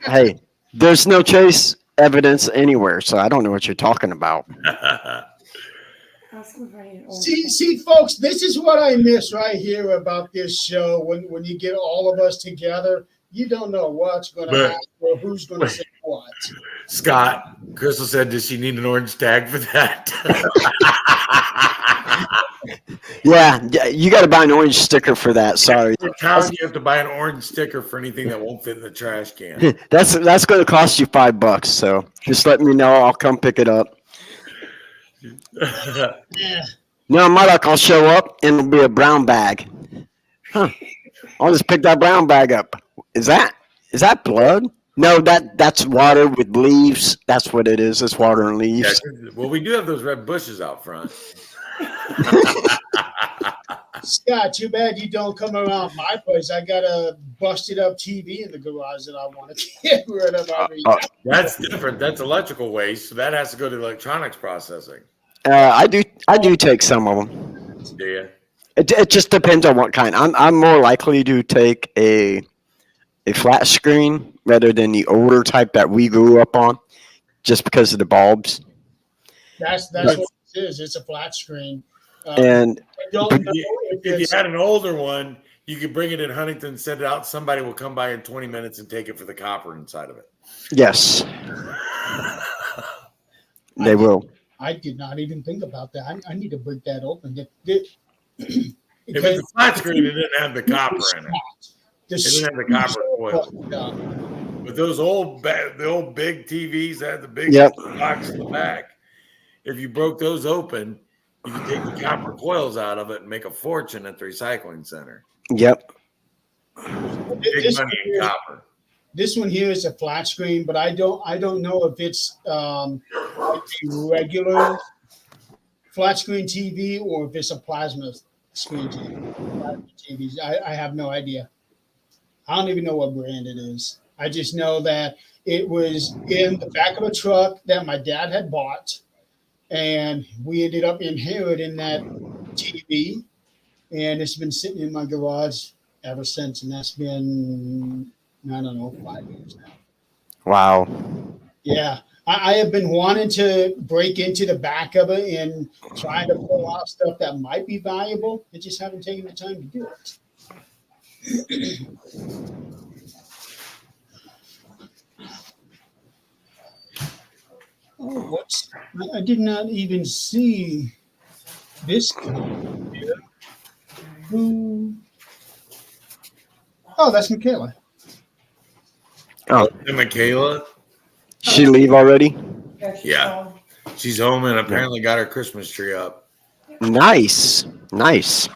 Hey, there's no chase evidence anywhere, so I don't know what you're talking about. Ask him if I need an orange See, folks, this is what I miss right here about this show. When you get all of us together, you don't know what's going to But- happen or who's going to say what. Scott, Crystal said, does she need an orange tag for that? Yeah, you got to buy an orange sticker for that. Sorry. Every time you have to buy an orange sticker for anything that won't fit in the trash can. That's going to cost you $5. So just let me know. I'll come pick it up. Yeah. No, my luck, I'll show up and it'll be a brown bag. Huh. I'll just pick that brown bag up. Is that blood? No, that's water with leaves. That's what it is. It's water and Yeah, leaves. well, we do have those red bushes out front. Scott, too bad you don't come around my place. I got a busted up TV in the garage that I want to get rid of. I mean, That's different. That's electrical waste. So that has to go to electronics processing. I do take some of them. Do you? It just depends on what kind. I'm more likely to take a flat screen rather than the older type that we grew up on, just because of the bulbs. that's what it is. It's a flat screen. And I don't know If you had an older one, you could bring it in Huntington, set it out. Somebody will come by in 20 minutes and take it for the copper inside of it. yes, They will. I did not even think about that. I need to break that open. If it's a flat screen, it didn't have the copper in it. The It didn't have the copper foil. Yeah. But those the old big TVs that had the big Yep. box in the back. If you broke those open, you could take the copper coils out of it and make a fortune at the recycling center. Yep. Big This money in copper. This one here is a flat screen, but I don't know if it's a regular flat screen TV or if it's a plasma screen TV. Plasma TVs. I have no idea. I don't even know what brand it is. I just know that it was in the back of a truck that my dad had bought, and we ended up inheriting that TV, and it's been sitting in my garage ever since, and that's been, I don't know, 5 years now. Wow. Yeah, I have been wanting to break into the back of it and try to pull out stuff that might be valuable. I just haven't taken the time to do it. Oh, what's? I did not even see this come here. Oh, that's Michaela. Oh, And Michaela, she leave already? Yeah. she's home and apparently got her Christmas tree up. Nice. Nice.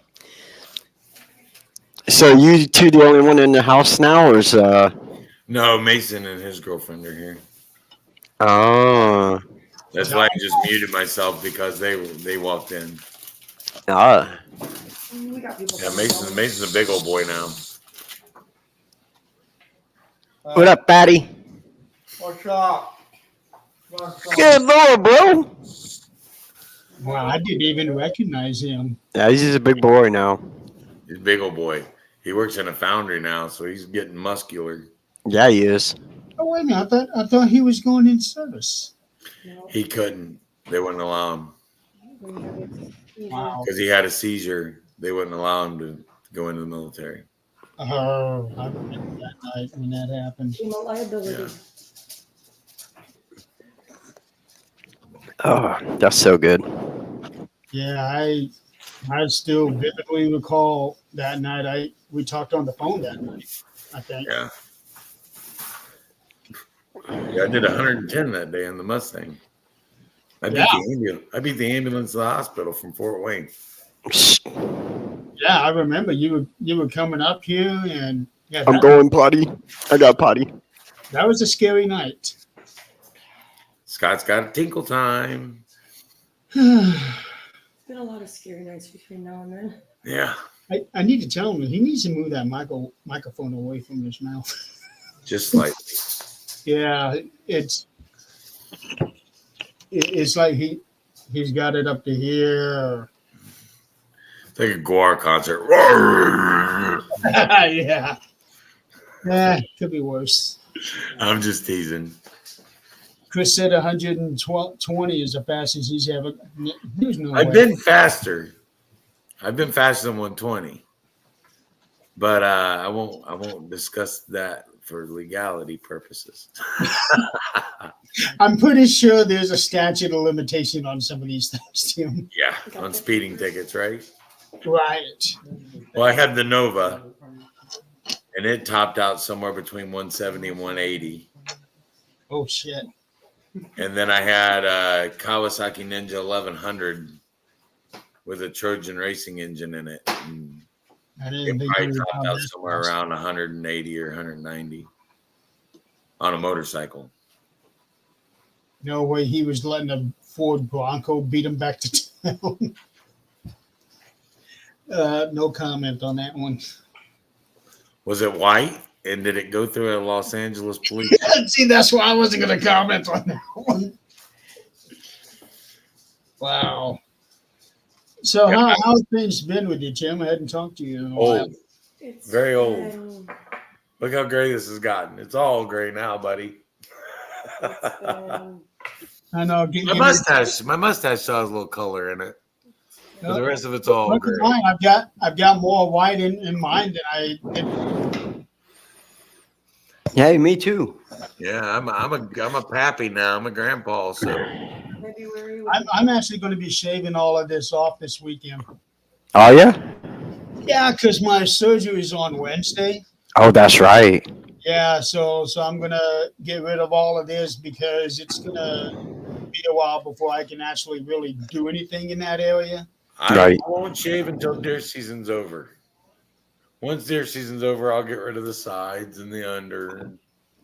So you two the only one in the house now, or is No, Mason and his girlfriend are here. oh That's why I just muted myself because they walked in. We got people. Yeah, Mason's a big old boy now. What up, Patty? What's up? What's up? Good lord, bro. Wow, I didn't even recognize him. Yeah, he's just a big boy now. He's a big old boy. He works in a foundry now, so he's getting muscular. Yeah, he is. Oh wait a minute, I thought he was going in service. He couldn't. They wouldn't allow him Wow. because he had a seizure. They wouldn't allow him to go into the military. Oh, I remember that night when that happened. Female liability. Yeah. Oh, that's so good. Yeah, I still vividly recall that night. We talked on the phone that night, I think. Yeah. Yeah, I did 110 that day in the Mustang. I beat the ambulance to the hospital from Fort Wayne. Yeah, I remember you were coming up here, and yeah, I'm going potty. I got potty. that was a scary night. Scott's got a tinkle time. Been a lot of scary nights between now and then. Yeah. I need to tell him he needs to move that microphone away from his mouth. Just slightly. Yeah, it's like he's got it up to here. It's like a Guar concert. Yeah. Yeah, could be worse. I'm just teasing. Chris said 120 is the fastest he's ever. There's no I've way. been faster. I've been faster than 120. But I won't discuss that for legality purposes. I'm pretty sure there's a statute of limitation on some of these things, Tim. Yeah, on speeding tickets, right? Right. Well, I had the Nova, and it topped out somewhere between 170 and 180. Oh shit. And then I had a Kawasaki Ninja 1100 with a Trojan racing engine in it. And I it didn't think probably you were topped down out this somewhere fast. around 180 or 190 on a motorcycle. No way he was letting a Ford Bronco beat him back to town. No comment on that one. Was it white? And did it go through a Los Angeles police? See, that's why I wasn't going to comment on that one. Wow. So how's things been with you, Jim? I hadn't talked to you in a while. Old. Very old. Look how gray this has gotten. It's all gray now, buddy. I know. My mustache still has a little color in it. But the rest of it's all Look at gray. mine. I've got more white in mine than I did. Yeah, me too. Yeah, I'm a pappy now. I'm a grandpa. So February. I'm actually going to be shaving all of this off this weekend. Oh yeah. Yeah, because my surgery is on Wednesday. Oh, that's right. Yeah, so I'm gonna get rid of all of this because it's gonna be a while before I can actually really do anything in that area. Right. I won't shave until deer season's over. Once deer season's over, I'll get rid of the sides and the under.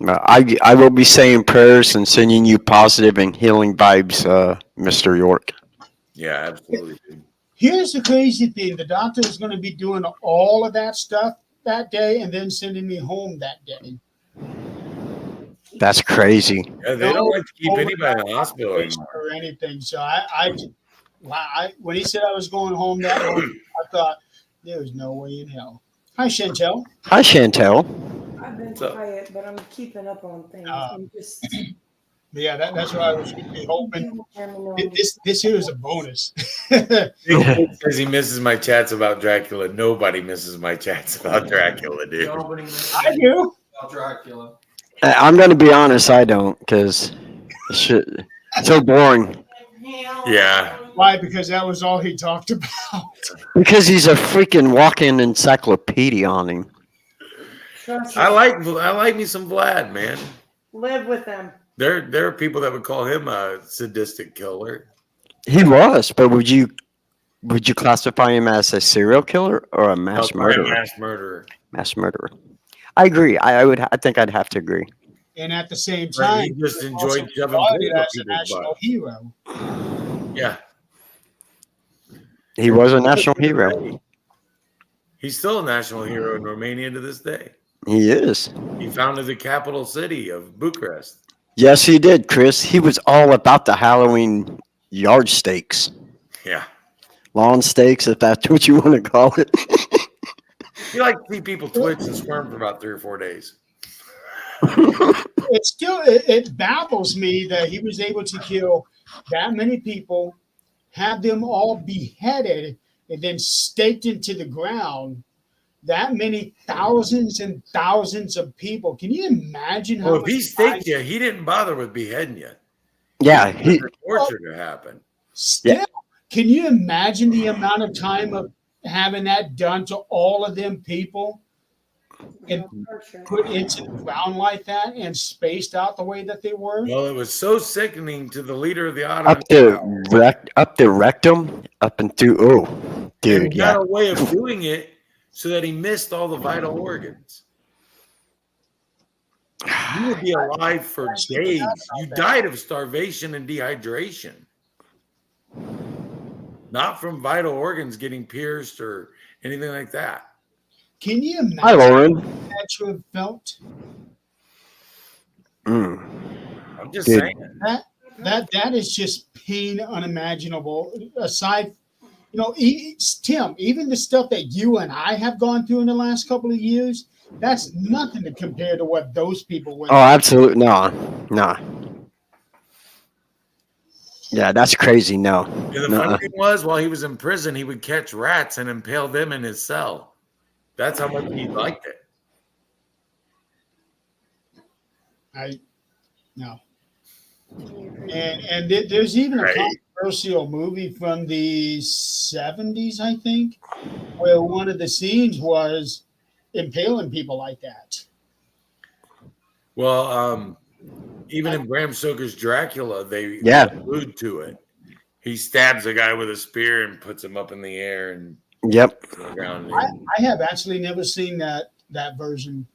I will be saying prayers and sending you positive and healing vibes, Mr. York. Yeah, absolutely. Dude. Here's the crazy thing: the doctor is going to be doing all of that stuff that day and then sending me home that day. That's crazy. Yeah, they don't like to keep anybody in the hospital anymore. Or anything. So I when he said I was going home that morning, I thought there was no way in hell. Hi, Chantel. Hi, Chantel. I've been So- quiet, but I'm keeping up on things. I'm just But yeah, that's what I was really hoping. hoping. This here is a bonus. Big Kid says he misses my chats about Dracula. Nobody misses my chats about Dracula, dude. Nobody misses I do. about Dracula. I'm going to be honest, I don't, because it's so boring. Yeah. Why? Because that was all he talked about. Because he's a freaking walking encyclopedia on him. Trust I me. like me some Vlad, man. Live with them. There are people that would call him a sadistic killer. He was, but would you classify him as a serial killer or a mass Oh, sorry, murderer? mass murderer. Mass murderer. I agree. I think I'd have to agree. And at the same Right, time, he just he enjoyed also shoving regarded poop up as a people's national butts. hero. Yeah. He was a national hero. He's still a national hero in Romania to this day. He is. He founded the capital city of Bucharest. Yes, he did, Chris. He was all about the Halloween yard stakes, Yeah. lawn stakes, if that's what you want to call it. You like to see people twitch and squirm for about 3 or 4 days. It baffles me that he was able to kill that many people, have them all beheaded, and then staked into the ground. That many thousands and thousands of people. Can you imagine how Well, if he much staked time- you, he didn't bother with beheading you. Yeah, He wanted torture to happen. Still, can you imagine the amount of time of having that done to all of them people and put into the ground like that and spaced out the way that they were? Well, it was so sickening to the leader of the Ottoman up the rectum, up and through. Oh, and dude, he yeah. got a way of doing it so that he missed all the vital organs. You would be alive for days. You died of starvation and dehydration, not from vital organs getting pierced or anything like that. Can you Hi, imagine Lauren. that you have felt? Mm. I'm just Dude. saying. That is just pain unimaginable. Aside, Tim, even the stuff that you and I have gone through in the last couple of years, that's nothing to compare to what those people went Oh, absolutely. No. Yeah, that's crazy. No. And the Nuh-uh. funny thing was, while he was in prison, he would catch rats and impale them in his cell. That's how much he liked it. No. And there's even a Right. controversial movie from the 70s, I think, where one of the scenes was impaling people like that. Well, even in Bram Stoker's Dracula, they Yeah. allude to it. He stabs a guy with a spear and puts him up in the air and Yep. on the ground. I have actually never seen that version.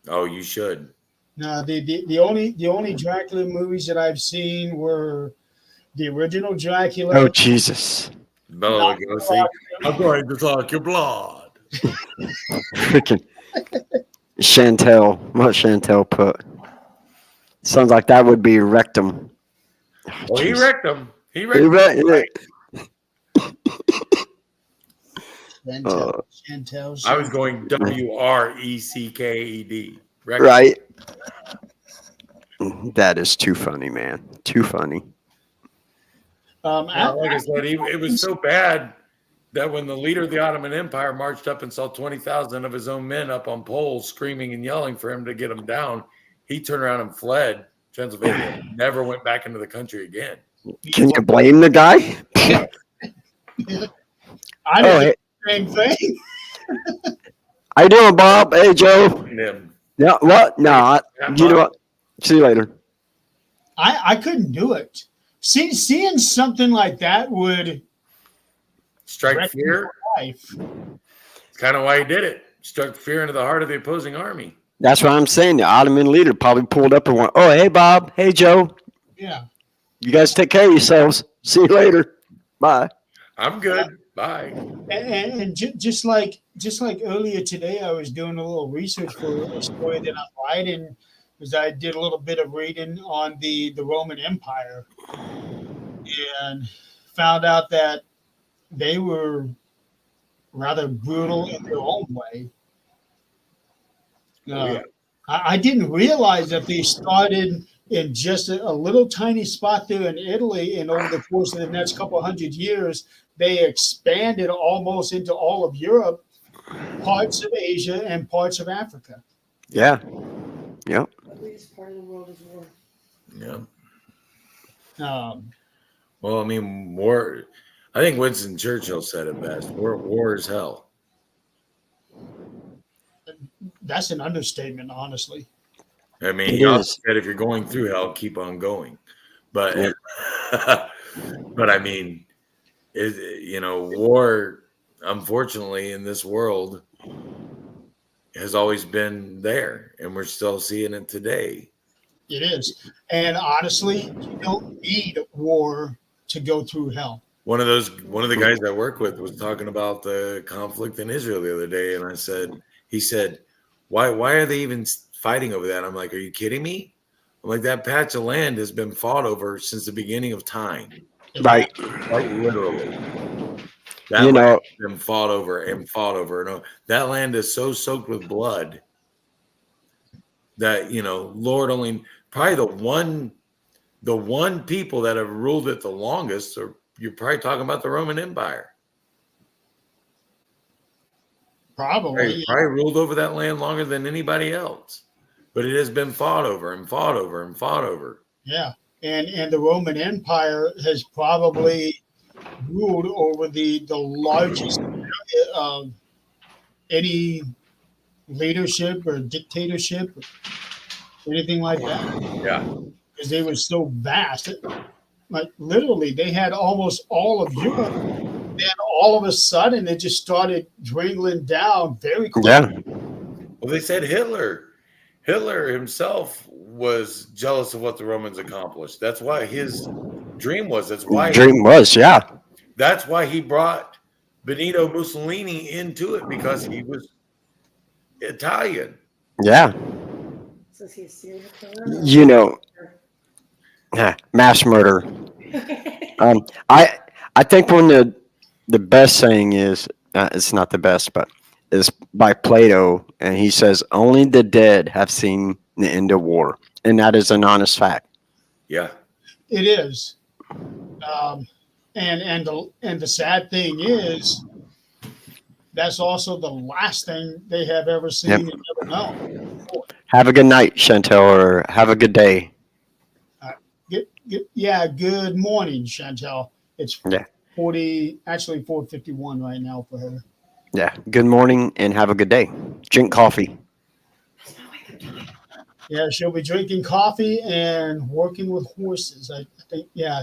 Oh, you should. No, the only Dracula movies that I've seen were the original Dracula. Oh, Jesus. Bela Lugosi. I'm going to suck your blood. Freaking Chantel. What Chantel put. Sounds like that would be rectum. Oh, Well, he jeez. wrecked him. He He wrecked him. wrecked- Chantel. I was going WRECKED. Wrecked. Right. That is too funny, man. Too funny. Now, like I said, it was so bad that when the leader of the Ottoman Empire marched up and saw 20,000 of his own men up on poles screaming and yelling for him to get him down, he turned around and fled Transylvania. Never went back into the country again. Can you blame the guy? I Oh, did hey, the same thing. how you doing, Bob? Hey, Joe. Them. Yeah, what? No, you know what? See you later. I couldn't do it. Seeing something like that would Strike wreck fear. my life. It's kind of why he did it. Struck fear into the heart of the opposing army. That's what I'm saying. The Ottoman leader probably pulled up and went, "Oh, hey, Bob. Hey, Joe. Yeah. You guys take care of yourselves. See you later. Bye." I'm good. Bye. Just like earlier today, I was doing a little research for a story that I'm writing, because I did a little bit of reading on the Roman Empire, and found out that they were rather brutal in their own way. Oh, yeah. I didn't realize that they started in just a little tiny spot there in Italy, and over the course of the next couple hundred years, they expanded almost into all of Europe, parts of Asia, and parts of Africa. Yeah. Yep. The biggest part of the world is war. Yeah. Um, Well, I mean, war. I think Winston Churchill said it best. War is hell. that's an understatement, honestly. I mean, It he also is. said if you're going through hell, keep on going. But, Yep. but I mean, war, unfortunately, in this world, has always been there, and we're still seeing it today. It is. And honestly, you don't need war to go through hell. One of the guys I work with was talking about the conflict in Israel the other day, and he said, why are they even fighting over that? I'm like, are you kidding me? I'm like, that patch of land has been fought over since the beginning of time, Right. quite literally. That You land know, has been fought over and fought over. No, that land is so soaked with blood that, Lord only, probably the one people that have ruled it the longest, or you're probably talking about the Roman Empire. Probably. Probably ruled over that land longer than anybody else, but it has been fought over and fought over and fought over. Yeah. And the Roman Empire has probably ruled over the largest any leadership or dictatorship, or anything like that, Yeah, because they were so vast. Like literally, they had almost all of Europe. Then all of a sudden, it just started dwindling down very quickly. yeah. well, they said Hitler himself was jealous of what the Romans accomplished. That's why his dream was. Dream was, yeah. That's why he brought Benito Mussolini into it, because he was Italian. Yeah. So is he a serial killer? You know, mass murder. I think one of the best saying is, it's not the best, but is by Plato, and he says, only the dead have seen the end of war. And that is an honest fact. Yeah. It is. And the sad thing is, that's also the last thing they have ever seen Yep. and ever known. Have a good night, Chantel, or have a good day. Good morning, Chantel. It's Yeah. 4:51 right now for her. Yeah. Good morning and have a good day. Drink coffee. Yeah, she'll be drinking coffee and working with horses. I think, yeah,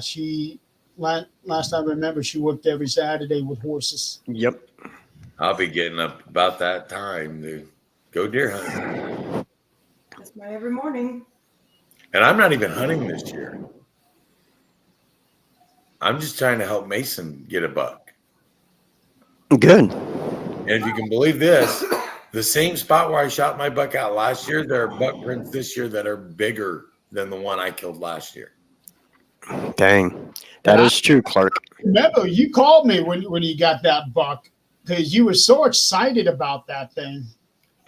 last I remember, she worked every Saturday with horses. Yep. I'll be getting up about that time to go deer hunting. That's my every morning. And I'm not even hunting this year. I'm just trying to help Mason get a buck. Good. And if you can believe this, the same spot where I shot my buck out last year, there are buck prints this year that are bigger than the one I killed last year. Dang. That is true, Clark. Remember, you called me when you got that buck, because you were so excited about that thing.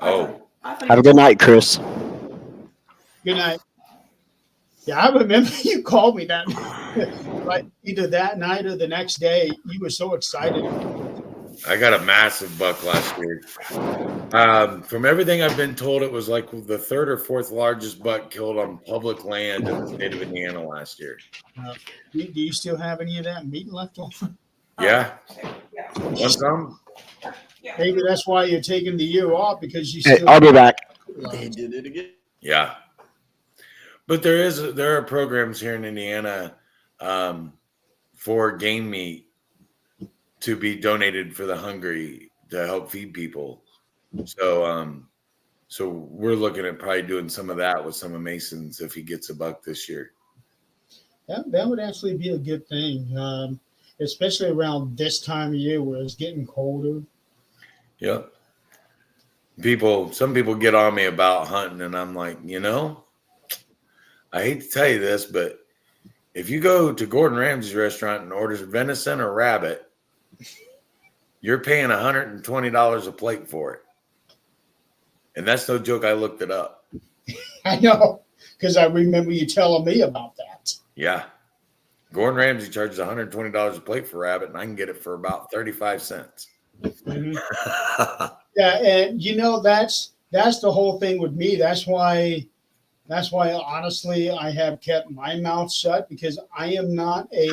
Oh, Have a good night, Chris. Good night. Yeah, I remember you called me that, like either that night or the next day. You were so excited. I got a massive buck last year. From everything I've been told, it was like the third or fourth largest buck killed on public land in the state of Indiana last year. Do you still have any of that meat left over? Yeah. Yeah. Want some? Maybe that's why you're taking the year off, because you Hey, still. I'll be back. They did it again. Yeah. But there are programs here in Indiana for game meat to be donated for the hungry to help feed people. So so we're looking at probably doing some of that with some of Mason's if he gets a buck this year. That would actually be a good thing, especially around this time of year where it's getting colder. Yep. Some people get on me about hunting, and I'm like, I hate to tell you this, but if you go to Gordon Ramsay's restaurant and order venison or rabbit, you're paying $120 a plate for it. And that's no joke. I looked it up. I know, because I remember you telling me about that. Yeah. Gordon Ramsay charges $120 a plate for rabbit, and I can get it for about 35 cents. Mhm. Yeah, and that's the whole thing with me. That's why honestly I have kept my mouth shut, because I am not a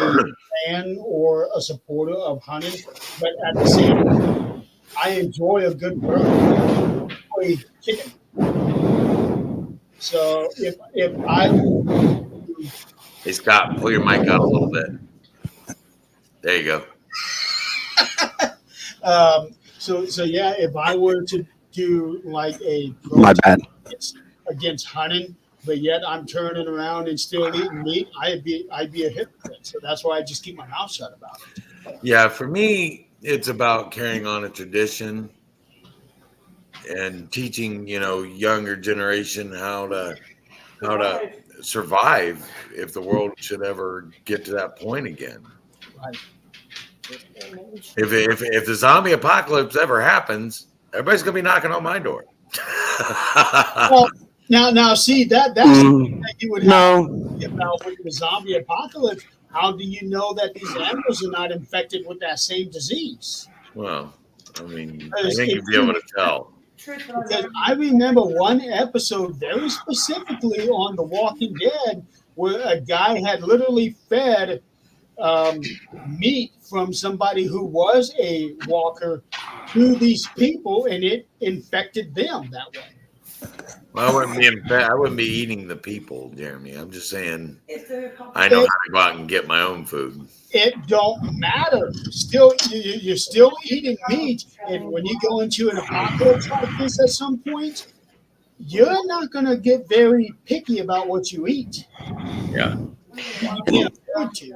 fan or a supporter of hunting, but at the same time, I enjoy a good bird. I enjoy chicken. So if I Hey, Scott, pull your mic out a little bit. There you go. so yeah, if I were to do like a My bad. against hunting, but yet I'm turning around and still eating meat, I'd be a hypocrite. So that's why I just keep my mouth shut about it. Yeah, for me, it's about carrying on a tradition and teaching, younger generation how to survive if the world should ever get to that point again. Right. If the zombie apocalypse ever happens, everybody's gonna be knocking on my door. Well, now see that's something that you would have No. to think about with the zombie apocalypse. How do you know that these animals are not infected with that same disease? Well, I mean, I think you'd be able to tell. Because I remember one episode very specifically on The Walking Dead where a guy had literally fed meat from somebody who was a walker to these people, and it infected them that way. Well, I wouldn't be eating the people, Jeremy. I'm just saying I know how to go out and get my own food. It don't matter. Still, you're still eating meat, and when you go into an apocalypse like this at some point, you're not going to get very picky about what you eat. Yeah. You can't afford to.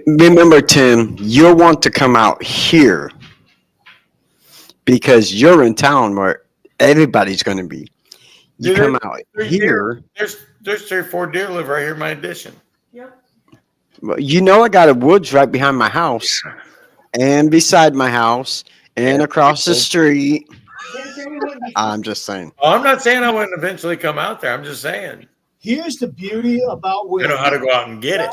Remember, Tim, you'll want to come out here because you're in town where everybody's going to be. You Dude, come out here. There's 3 or 4 deer live right here in my addition. Yep. Well, I got a woods right behind my house and beside my house and across the street. I'm just saying. Oh, I'm not saying I wouldn't eventually come out there. I'm just saying Here's the beauty about where I know how to go out and get it.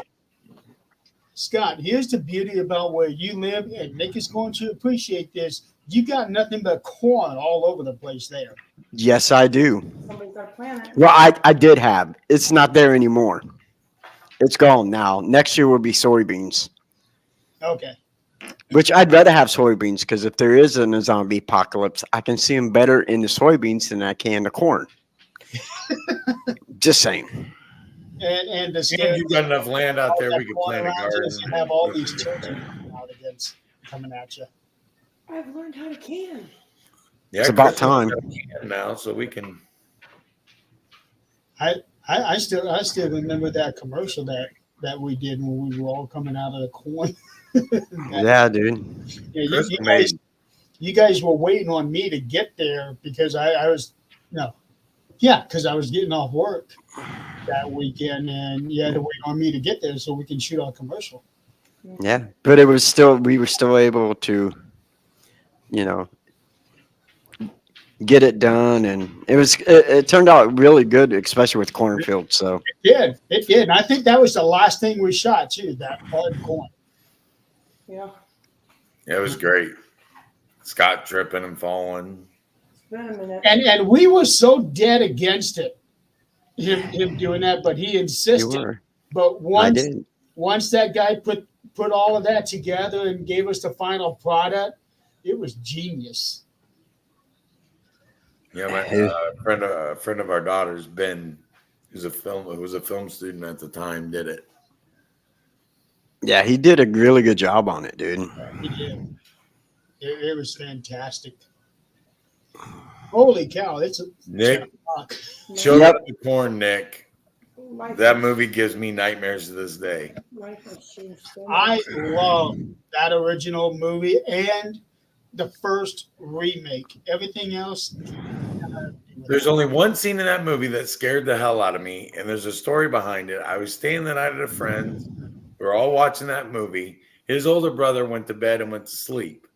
Scott, here's the beauty about where you live, and Nick is going to appreciate this. You got nothing but corn all over the place there. Yes, I do. Somebody's got to plant it. Well, I did have. It's not there anymore. It's gone now. Next year will be soybeans, Okay. which I'd rather have soybeans because if there is a zombie apocalypse, I can see them better in the soybeans than I can the corn. Just saying. And the And scary you've got enough land out there, that we could going plant a around garden. is you have all these children out against coming at you. I've learned how to can. Yeah, It's about Chris, time. now, so we can. I still remember that commercial that we did when we were all coming out of the corn. Yeah, dude. Yeah, Chris you made- you guys were waiting on me to get there because I was because I was getting off work that weekend, and you had to wait on me to get there so we can shoot our commercial. Yeah, but we were still able to, get it done, and it turned out really good, especially with cornfield. So It did. And I think that was the last thing we shot too. That hard corn. Yeah. Yeah, it was great. Scott tripping and falling. Been a minute. And we were so dead against it, him doing that, but he You insisted. were. But I once did. once that guy put all of that together and gave us the final product, it was genius. Yeah, my friend of our daughter's, Ben, who was a film student at the time, did it. Yeah, he did a really good job on it, dude. He did. It was fantastic. Holy cow! It's a Nick, rock. Children Yep. of the Corn, Nick. Life That has- movie gives me nightmares to this day. life has changed so much. I love that original movie and the first remake. Everything else. There's only one scene in that movie that scared the hell out of me, and there's a story behind it. I was staying the night at a friend's. We were all watching that movie. His older brother went to bed and went to sleep.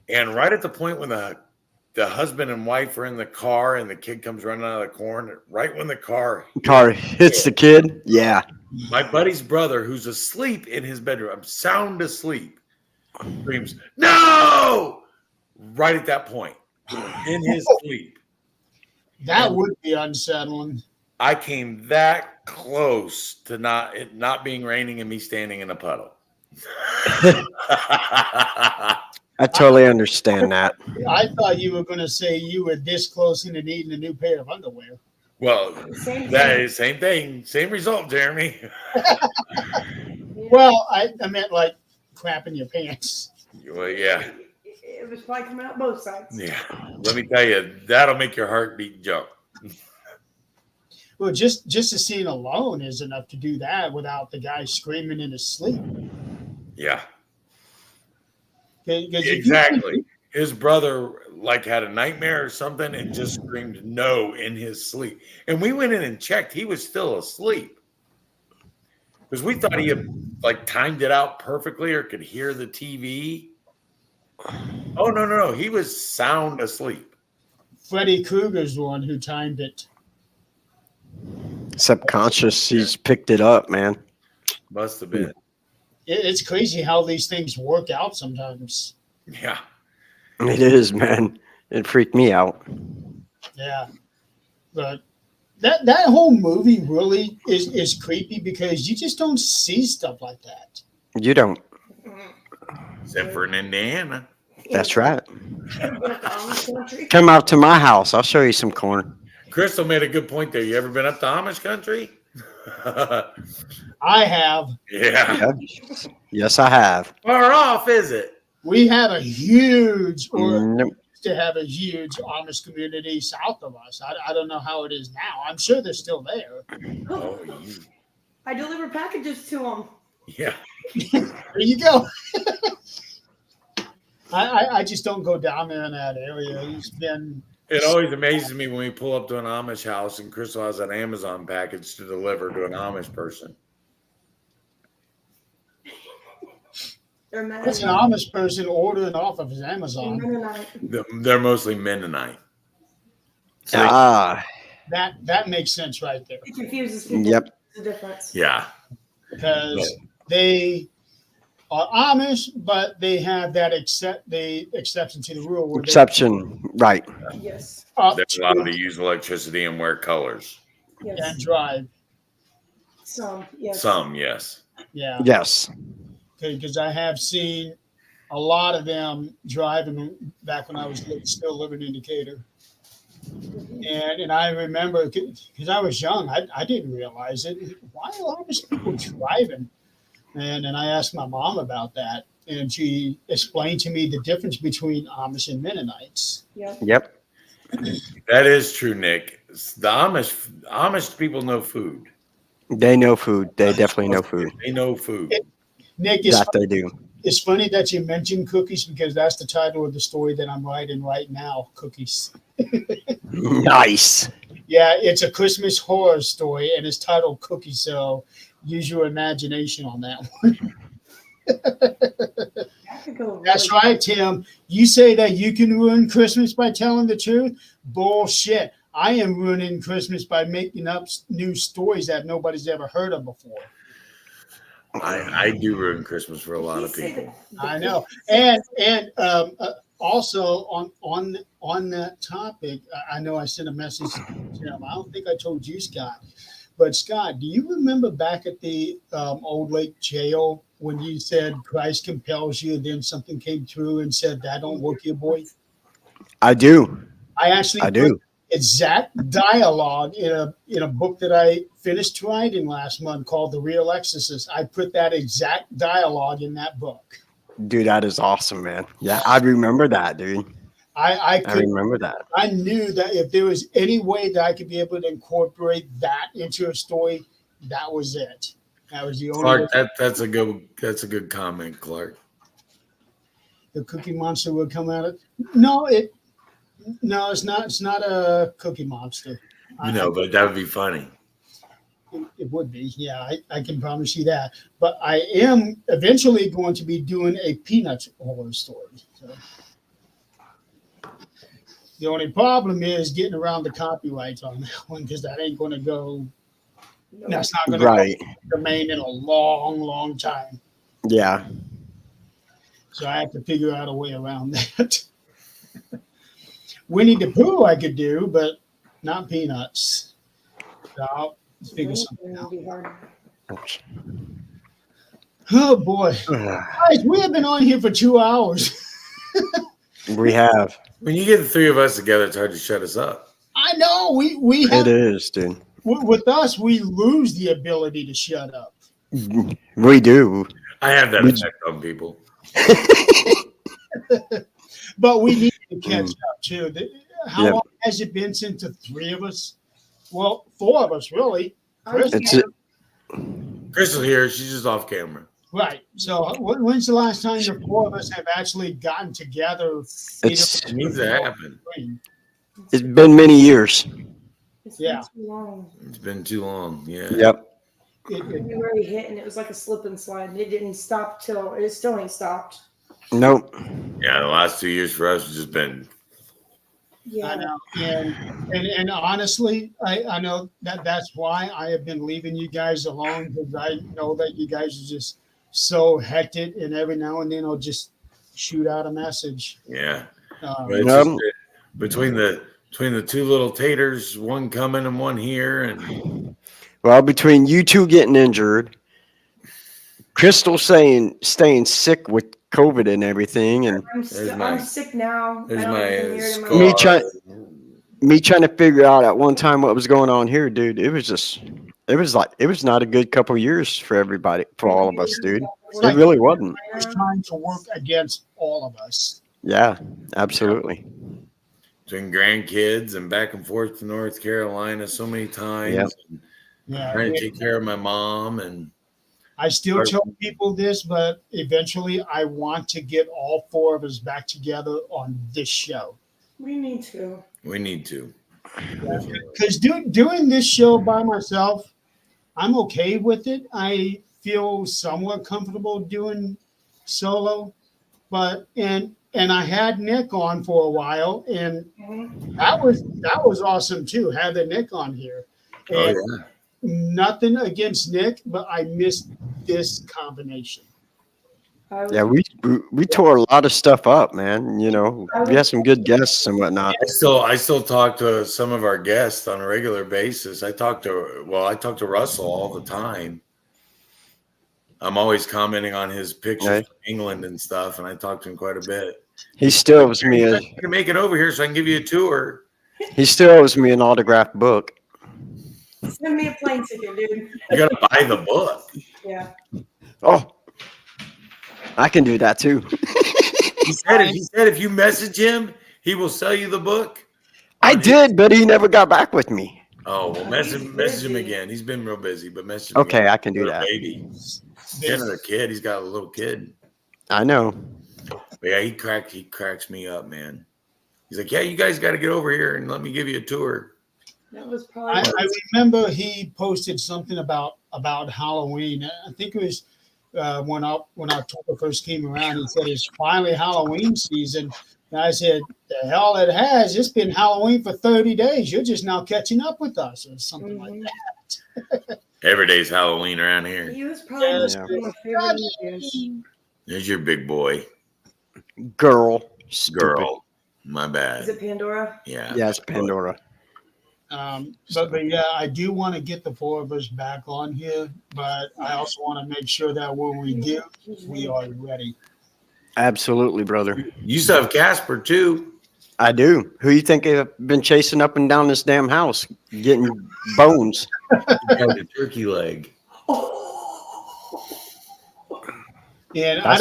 And right at the point when the husband and wife are in the car and the kid comes running out of the corner, right when the car, Car hits the kid. Yeah. my buddy's brother, who's asleep in his bedroom, I'm sound asleep, screams, "No!" Right at that point, in his sleep. That would be unsettling. I came that close to it not being raining and me standing in a puddle. I totally understand that. I thought you were going to say you were this close into needing a new pair of underwear. Well, Same that thing. is same thing, same result, Jeremy. Yeah. Well, I meant like crapping your pants. Well, yeah, It was probably coming out both sides. yeah. Let me tell you, that'll make your heartbeat jump. Well, just to see it alone is enough to do that without the guy screaming in his sleep. Yeah, 'Cause if you- exactly. His brother like had a nightmare or something and just screamed no in his sleep. And we went in and checked. He was still asleep. Because we thought he had like timed it out perfectly or could hear the TV. Oh no. He was sound asleep. Freddy Krueger's the one who timed it. Subconscious, he's picked it up, man. Must have been. It's crazy how these things work out sometimes. Yeah. It is, man. It freaked me out. Yeah, but that whole movie really is creepy because you just don't see stuff like that. You don't. Except for in Indiana. That's right. Country. Come out to my house. I'll show you some corn. Crystal made a good point there. You ever been up to Amish country? I have. Yeah. Yes, I have. Far off, is it? We have a huge, or Nope. used to have a huge Amish community south of us. I don't know how it is now. I'm sure they're still there. Oh, I deliver packages to them. yeah. There you go. I just don't go down there in that area. It's been It always amazes me when we pull up to an Amish house and Crystal has an Amazon package to deliver to an Amish person. They're mad. it's an Amish person ordering off of his Amazon. They're mostly Mennonite. So Ah, That makes sense right there It confuses people. yep. The difference. yeah. because they are Amish, but they have that exception to the rule where Exception, right. Yes. they up They're allowed to to use electricity and wear colors. and Yes. drive. Some. Yes. Some, yes. Yeah, Yes. because I have seen a lot of them driving back when I was still living in Decatur. And I remember because I was young, I didn't realize it. Why are Amish people driving? And I asked my mom about that, and she explained to me the difference between Amish and Mennonites. Yep. Yep. That is true, Nick. The Amish people know food. They know food. They definitely know food. They know food. Nick, That they do. it's funny that you mentioned cookies because that's the title of the story that I'm writing right now, Cookies. Nice. Yeah, it's a Christmas horror story, and it's titled Cookies, so use your imagination on that one. That could go That's really- right, Tim. You say that you can ruin Christmas by telling the truth? Bullshit. I am ruining Christmas by making up new stories that nobody's ever heard of before. I do ruin Christmas for a lot You of say people. that- I know. And Also on that topic, I know I sent a message to him. I don't think I told you, Scott. But Scott, do you remember back at the Old Lake Jail when you said Christ compels you, and then something came through and said that don't work here, boy? I do. I actually I do. put exact dialogue in a book that I finished writing last month called The Real Exorcist. I put that exact dialogue in that book. Dude, that is awesome, man. Yeah, I remember that, dude. I I could remember that. I knew that if there was any way that I could be able to incorporate that into a story, that was it. That was the only way Clark, that's a good comment, Clark. the Cookie Monster would come out of. No, it's not. It's not a Cookie Monster. You know, but that would be funny. It would be, yeah. I can promise you that. But I am eventually going to be doing a Peanuts horror story. So. The only problem is getting around the copyrights on that one because that ain't going to go. That's not going Right. to remain in a long, long time. Yeah. So I have to figure out a way around that. Winnie the Pooh I could do, but not Peanuts. So I'll figure something out. Be hard. Oh boy, guys, we have been on here for 2 hours. We have. When you get the three of us together, it's hard to shut us up. I know we have It is, dude. with us we lose the ability to shut up. We do. I have that effect on people. But we need to catch up too. How Yep. long has it been since the three of us? Well, four of us really. Chris, It's it. Crystal here, she's just off camera. right. So when's the last time the four of us have actually gotten together? It's- It needs to happen. It's been many years. It's Yeah. been too long. It's been too long. Yeah. Yep. February hit and it was like a slip and slide and it didn't stop till it still ain't stopped. Nope. Yeah, the last 2 years for us has just been I Yeah. know, and honestly, I know that's why I have been leaving you guys alone because I know that you guys are just so hectic, and every now and then I'll just shoot out a message. yeah. Um, But it's Yep. just between the two little taters, one coming and one here, and Well, between you two getting injured, Crystal staying sick with COVID and everything, and I'm sick now. there's I don't my even hear it in my scar. Me try- me trying to figure out at one time what was going on here, dude. It was not a good couple years for everybody, for all of us, dude. It really wasn't. it's trying to work against all of us. Yeah, absolutely. between grandkids and back and forth to North Carolina so many times. Yep. And Yeah, trying to take care of my mom and I still tell people this, but eventually I want to get all four of us back together on this show. We need to. we need to. Because doing this show by myself, I'm okay with it. I feel somewhat comfortable doing solo, but and I had Nick on for a while, and Mhm. that was awesome too. Having Nick on here, Oh and yeah. nothing against Nick, but I missed this combination. I Yeah, we tore a lot of stuff up, man. You know, we had some good guests and whatnot. I still talk to some of our guests on a regular basis. I talk to Russell all the time. I'm always commenting on his pictures Right. from England and stuff, and I talk to him quite a bit. He still owes me You a can make it over here so I can give you a tour. an autographed book. Send me a plane ticket, dude. You gotta buy the book. Yeah. Oh, I can do that too. He said if you message him, he will sell you the book. I did, but he never got back with me. Oh well, message him busy. again. He's been real busy, but message him Okay, again. I can do Little that. Baby, he got another kid. He's got a little kid. I know. But yeah, he cracks me up, man. He's like, yeah, you guys got to get over here and let me give you a tour. That was probably I remember he posted something about Halloween. I think it was when October first came around. He said it's finally Halloween season. And I said, the hell it has. It's been Halloween for 30 days. You're just now catching up with us or something like that. Every day's Halloween around here. he was probably Yes. one of my favorite interviews. There's your big boy. Girl. Stupid. Girl. My Is bad. it Pandora? Yeah. Yeah, it's Pandora. But yeah, I do want to get the four of us back on here, but I also want to make sure that when we do, we are ready. Absolutely, brother. You still have Casper too. I do. Who you think have been chasing up and down this damn house, getting bones? You got the turkey leg. And That's-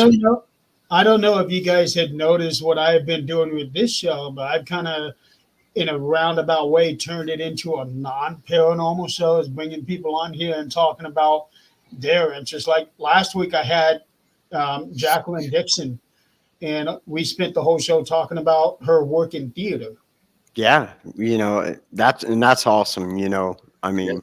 I don't know if you guys had noticed what I have been doing with this show, but I've kind of, in a roundabout way, turned it into a non-paranormal show. Is bringing people on here and talking about their interests. Like last week, I had Jacqueline Dixon, and we spent the whole show talking about her work in theater. Yeah, that's awesome. I mean,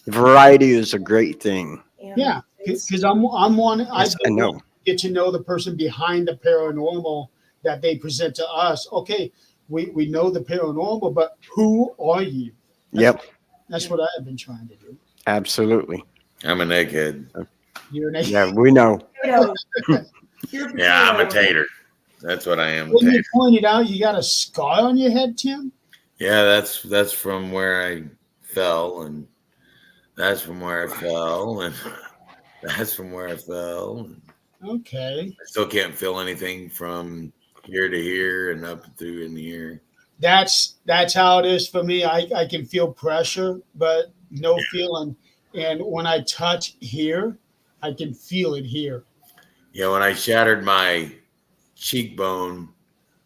variety is a great thing. Yeah, because I'm wanting. Yes, I know. Get to know the person behind the paranormal that they present to us. Okay, we know the paranormal, but who are you? Yep, That's what I've been trying to do. absolutely. I'm a egghead. You're an Yeah, we know. Potatoes. You're Yeah, I'm a potato. tater. That's what I am. When Tater. you pointed out you got a scar on your head, Tim. Yeah, that's from where I fell, and that's from where I fell, and that's from where I fell. And Okay, I still can't feel anything from here to here and up through in the ear. that's how it is for me. I can feel pressure, but no feeling. And when I touch here, I can feel it here. Yeah, when I shattered my cheekbone,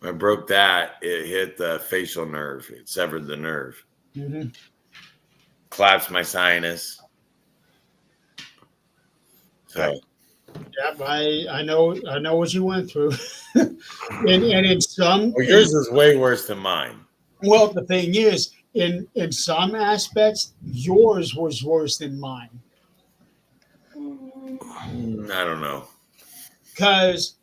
I broke that. It hit the facial nerve. It severed the nerve. Mhm. Collapsed my sinus. So Yeah, I know what you went through. and in some well, yours is way worse than mine. well, the thing is, in some aspects, yours was worse than mine. I don't know. Cause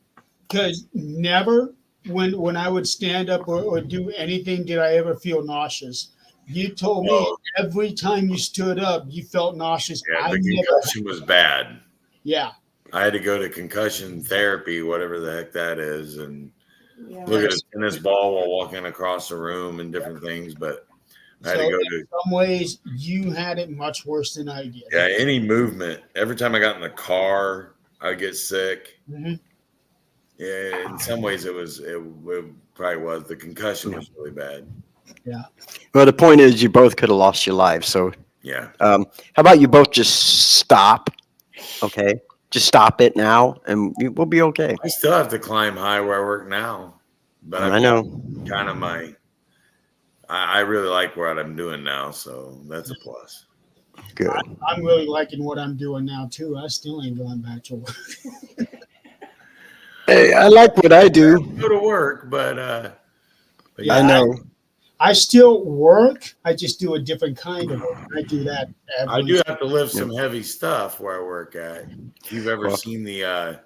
never when I would stand up or do anything did I ever feel nauseous. You told me Oh. every time you stood up, you felt nauseous. Yeah, I the never, concussion was bad. yeah. I had to go to concussion therapy, whatever the heck that is, and Yeah. look at a tennis ball while walking across the room and different things. But I had So to go in to some ways, you had it much worse than I did. yeah, any movement. Every time I got in the car, I'd get sick. Mhm. Yeah, in some ways it probably was. The concussion was really bad. Well, the point is, you both could have lost your lives. So, Yeah. how about you both just stop? Okay, just stop it now, and we'll be okay. I still have to climb high where I work now. But I know. kind of I really like what I'm doing now, so that's a plus. Good. I'm really liking what I'm doing now too. I still ain't going back to work. Hey, I like what I do. Go to work, but Yeah, I know. I still work. I just do a different kind of work. I do that. I do have to lift some heavy stuff where I work at. If you've ever Well- seen the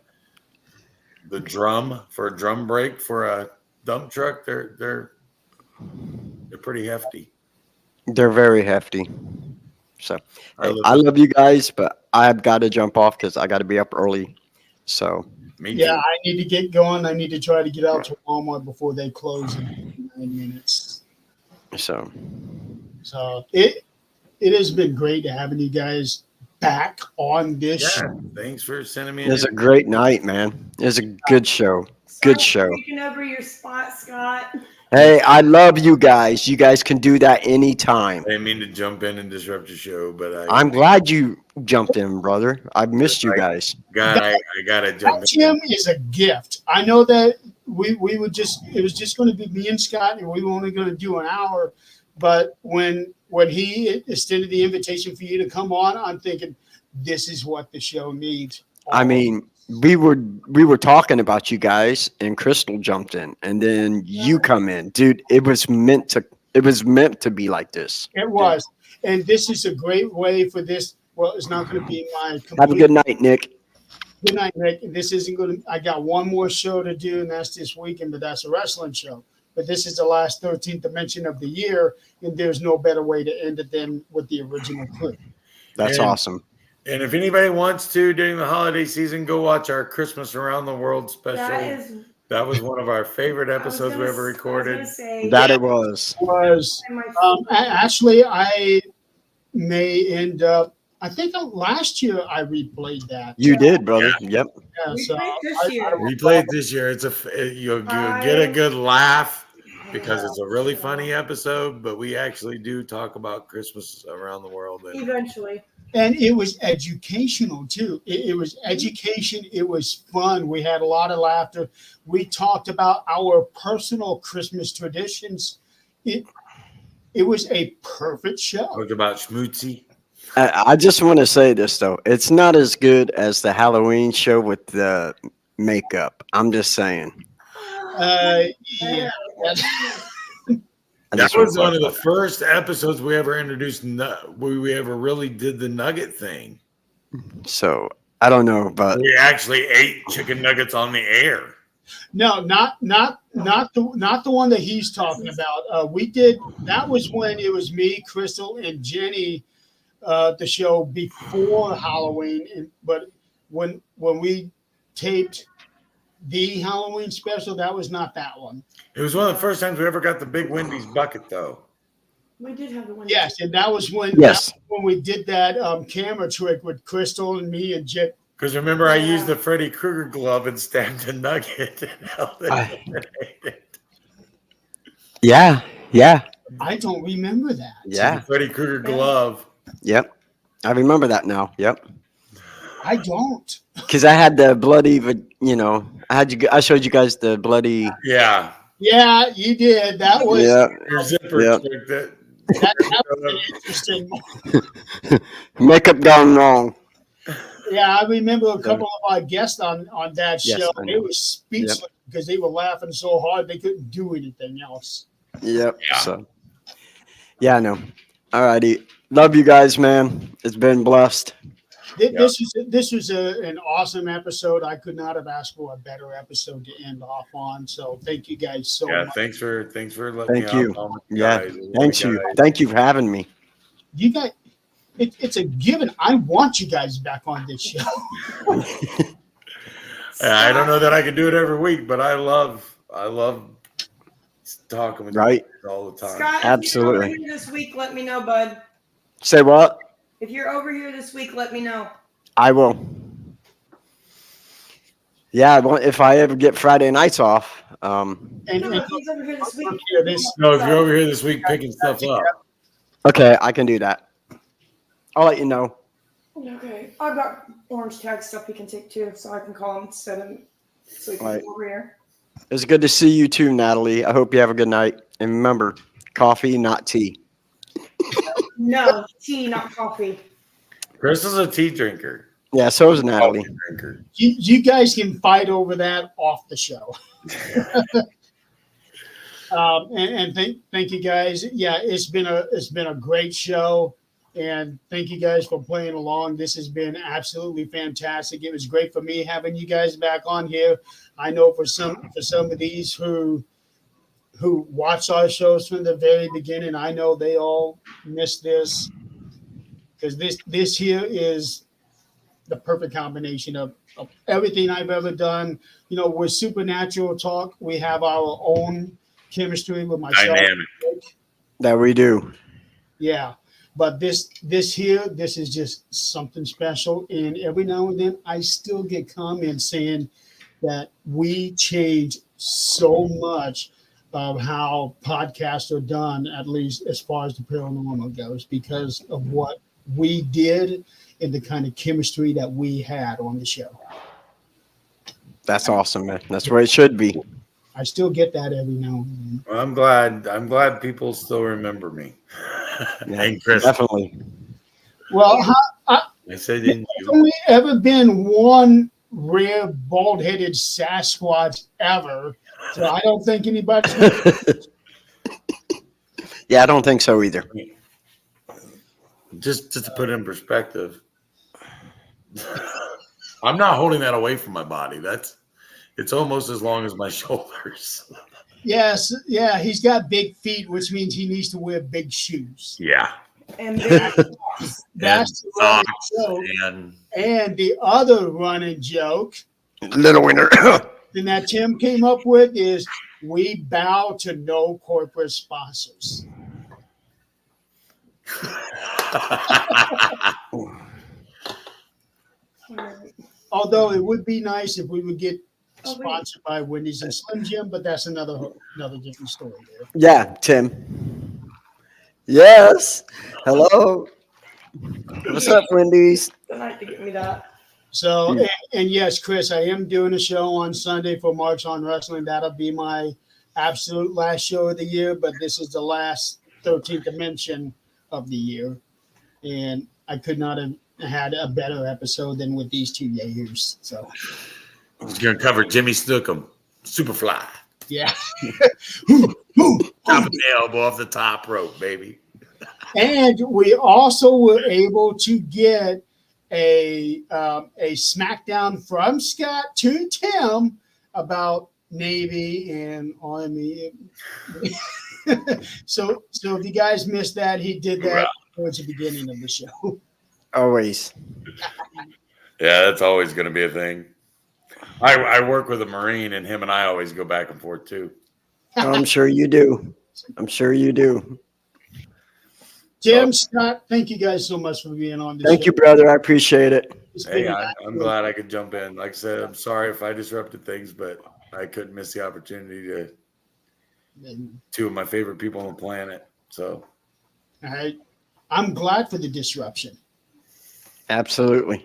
drum for a drum brake for a dump truck, they're pretty hefty. They're very hefty. So, I hey, live- I love you guys, but I've got to jump off because I got to be up early. So, Me too. Yeah, I need to get going. I need to try to get out to Walmart before they close in 9 minutes. so So it has been great having you guys back on this Yeah, show. thanks for sending me. it was a great night, man. It was a good show. Good show. Taking over your spot, Scott. Hey, I love you guys. You guys can do that anytime. I didn't mean to jump in and disrupt your show, but I'm glad you jumped in, brother. I've missed you guys. I gotta jump That, in. Tim, is a gift. I know that we would just it was just going to be me and Scott, and we were only going to do an hour. But when he extended the invitation for you to come on, I'm thinking this is what the show needs. I mean, we were talking about you guys, and Crystal jumped in, and then you come in, dude. It was meant to be like this. It was, and this is a great way for this. Well, it's not going to be my complete. Have a good night, Nick. Good night, Nick. This isn't going to. I got one more show to do, and that's this weekend. But that's a wrestling show. But this is the last 13th dimension of the year, and there's no better way to end it than with the original clip. That's And- awesome. And if anybody wants to during the holiday season, go watch our Christmas Around the World special. That is That was one of our favorite I was episodes we gonna ever s- I was recorded. gonna say, That it was. Was my actually I may end up. I think last year I replayed that. You did, brother. Yep. Yeah, we so played this year. We played this year. You'll get a good laugh because it's a really funny episode. But we actually do talk about Christmas around the world. And Eventually. and it was educational too. It was education. It was fun. We had a lot of laughter. We talked about our personal Christmas traditions. It was a perfect show. talked about Schmutzy. I just want to say this though. It's not as good as the Halloween show with the makeup. I'm just saying. Yeah. I That just wanna was one of talk the about first episodes we ever introduced. We ever really did the nugget thing. that. So I don't know, but We actually ate chicken nuggets on the air. No, not the one that he's talking about. We did that was when it was me, Crystal, and Jenny. The show before Halloween, but when we taped the Halloween special, that was not that one. It was one of the first times we ever got the big Wendy's bucket, though. We did have the one. Yes, and that was when yes, when we did that camera trick with Crystal and me and Jet. Because remember, I used the Freddy Krueger glove and stabbed a nugget and held it. yeah, yeah, I don't remember that. yeah, Freddy Krueger glove. yep. I remember that now. Yep. I don't. Because I had the bloody, I showed you guys the bloody. Yeah. Yeah, you did. That was Yeah, Your zipper Yeah. trick that. that was an interesting. makeup gone wrong. Yeah, I remember a couple of our guests on that Yes, show. I They know. were speechless because they were laughing so hard they couldn't do anything else. Yep. Yeah. So, yeah, I know. All righty. Love you guys, man. It's been blessed. This was an awesome episode. I could not have asked for a better episode to end off on. So thank you guys so Yeah, much. thanks for letting Thank me you. hop on with Yeah. guys. Thanks you. Thank you for having me. You guys, it's a given. I want you guys back on this show. I don't know that I can do it every week, but I love talking with Right. you all the time. Scott, Absolutely. if you're over here this week, let me know, bud. Say what? If you're over here this week, let me know. I will. Yeah, if I ever get Friday nights off. And, No, and if he's over here this week. hear this. No, if you're over here this week picking stuff up. Okay, I can do that. I'll let you know. Okay. I've got orange tag stuff he can take too, so I can call him, set him so he can Right. come over here. It's good to see you too, Natalie. I hope you have a good night. And remember, coffee, not tea. No, tea, not coffee. Chris is a tea drinker. Yeah, so is Natalie. Coffee drinker. You guys can fight over that off the show. And thank you guys. Yeah, it's been a great show, and thank you guys for playing along. This has been absolutely fantastic. It was great for me having you guys back on here. I know for some of these who watch our shows from the very beginning, I know they all miss this because this here is the perfect combination of everything I've ever done. You know, with Supernatural Talk, we have our own chemistry with myself. Dynamic. That we do. Yeah. But this is just something special. And every now and then I still get comments saying that we change so much of how podcasts are done, at least as far as the paranormal goes, because of what we did and the kind of chemistry that we had on the show. That's awesome, man. That's where it should be. I still get that every now and then. Well, I'm glad people still remember me. Yeah, And Chris, definitely. Well, I said, didn't there's you? only ever been one rare bald-headed Sasquatch ever, so I don't think anybody's Yeah, I don't think so either. Just to put it in perspective, I'm not holding that away from my body. It's almost as long as my shoulders. Yes, yeah, he's got big feet, which means he needs to wear big shoes. Yeah. And big That's the And running joke. And And the other running joke, Little winner. that Tim came up with is we bow to no corporate sponsors. Although it would be nice if we would get sponsored by Wendy's and Slim Jim, but that's another different story there. Yeah, Tim. Yes. Hello. What's up, Wendy's? Tonight to get me that. So, and yes, Chris, I am doing a show on Sunday for Marks on Wrestling. That'll be my absolute last show of the year, but this is the last 13th Dimension of the year. And I could not have had a better episode than with these two years. So, He's going to cover Jimmy Snookum, Superfly. yeah. Top of the elbow off the top rope, baby. And we also were able to get a SmackDown from Scott to Tim about Navy and Army. so if you guys missed that, he did that towards the beginning of the show. Always. Yeah, that's always going to be a thing. I work with a Marine, and him and I always go back and forth, too. I'm sure you do. I'm sure you do. Tim, Scott, thank you guys so much for being on this Thank show. you, brother. I appreciate it. It's Hey, been I'm glad I could jump in. Like I said, I'm sorry if I disrupted things, but I couldn't miss the opportunity to two of my favorite people on the planet. So, I'm glad for the disruption. Absolutely.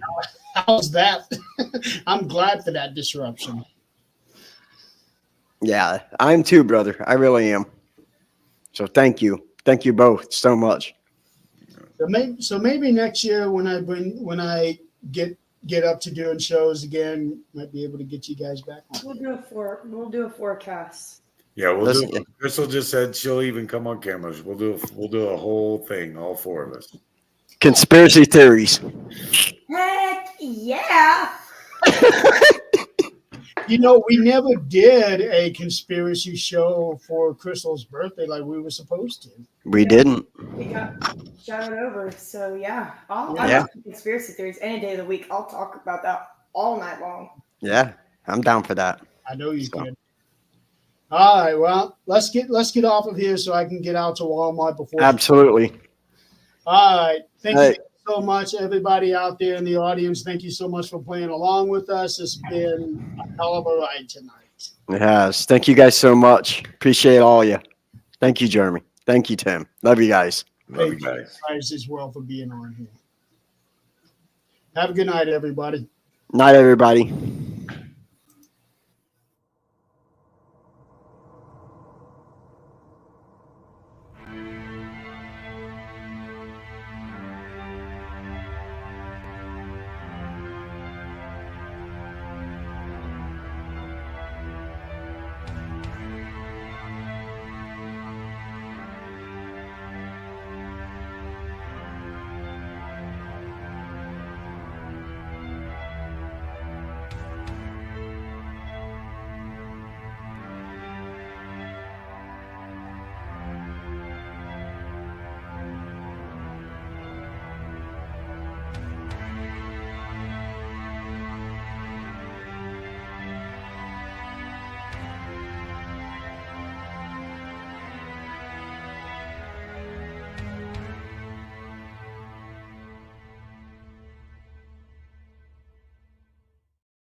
How's that? I'm glad for that disruption. Yeah, I'm too, brother. I really am. So thank you. Thank you both so much. So maybe next year when I get up to doing shows again, might be able to get you guys back on. We'll do a forecast. yeah, Listen, Crystal just said she'll even come on camera. We'll do a whole thing, all four of us. conspiracy theories. Heck yeah! You know, we never did a conspiracy show for Crystal's birthday like we were supposed to. We didn't. We got shouted over. So yeah, I Yeah. love conspiracy theories any day of the week. I'll talk about that all night long. Yeah, I'm down for that. I know you could. All right, well, let's get off of here so I can get out to Walmart before. Absolutely. All right, thank Hey. you so much, everybody out there in the audience. Thank you so much for playing along with us. It's been a hell of a ride tonight. It has. Thank you guys so much. Appreciate all you. Thank you, Jeremy. Thank you, Tim. Love you guys. Love you Thank guys. guys as well for being on here. Have a good night, everybody. Night, everybody.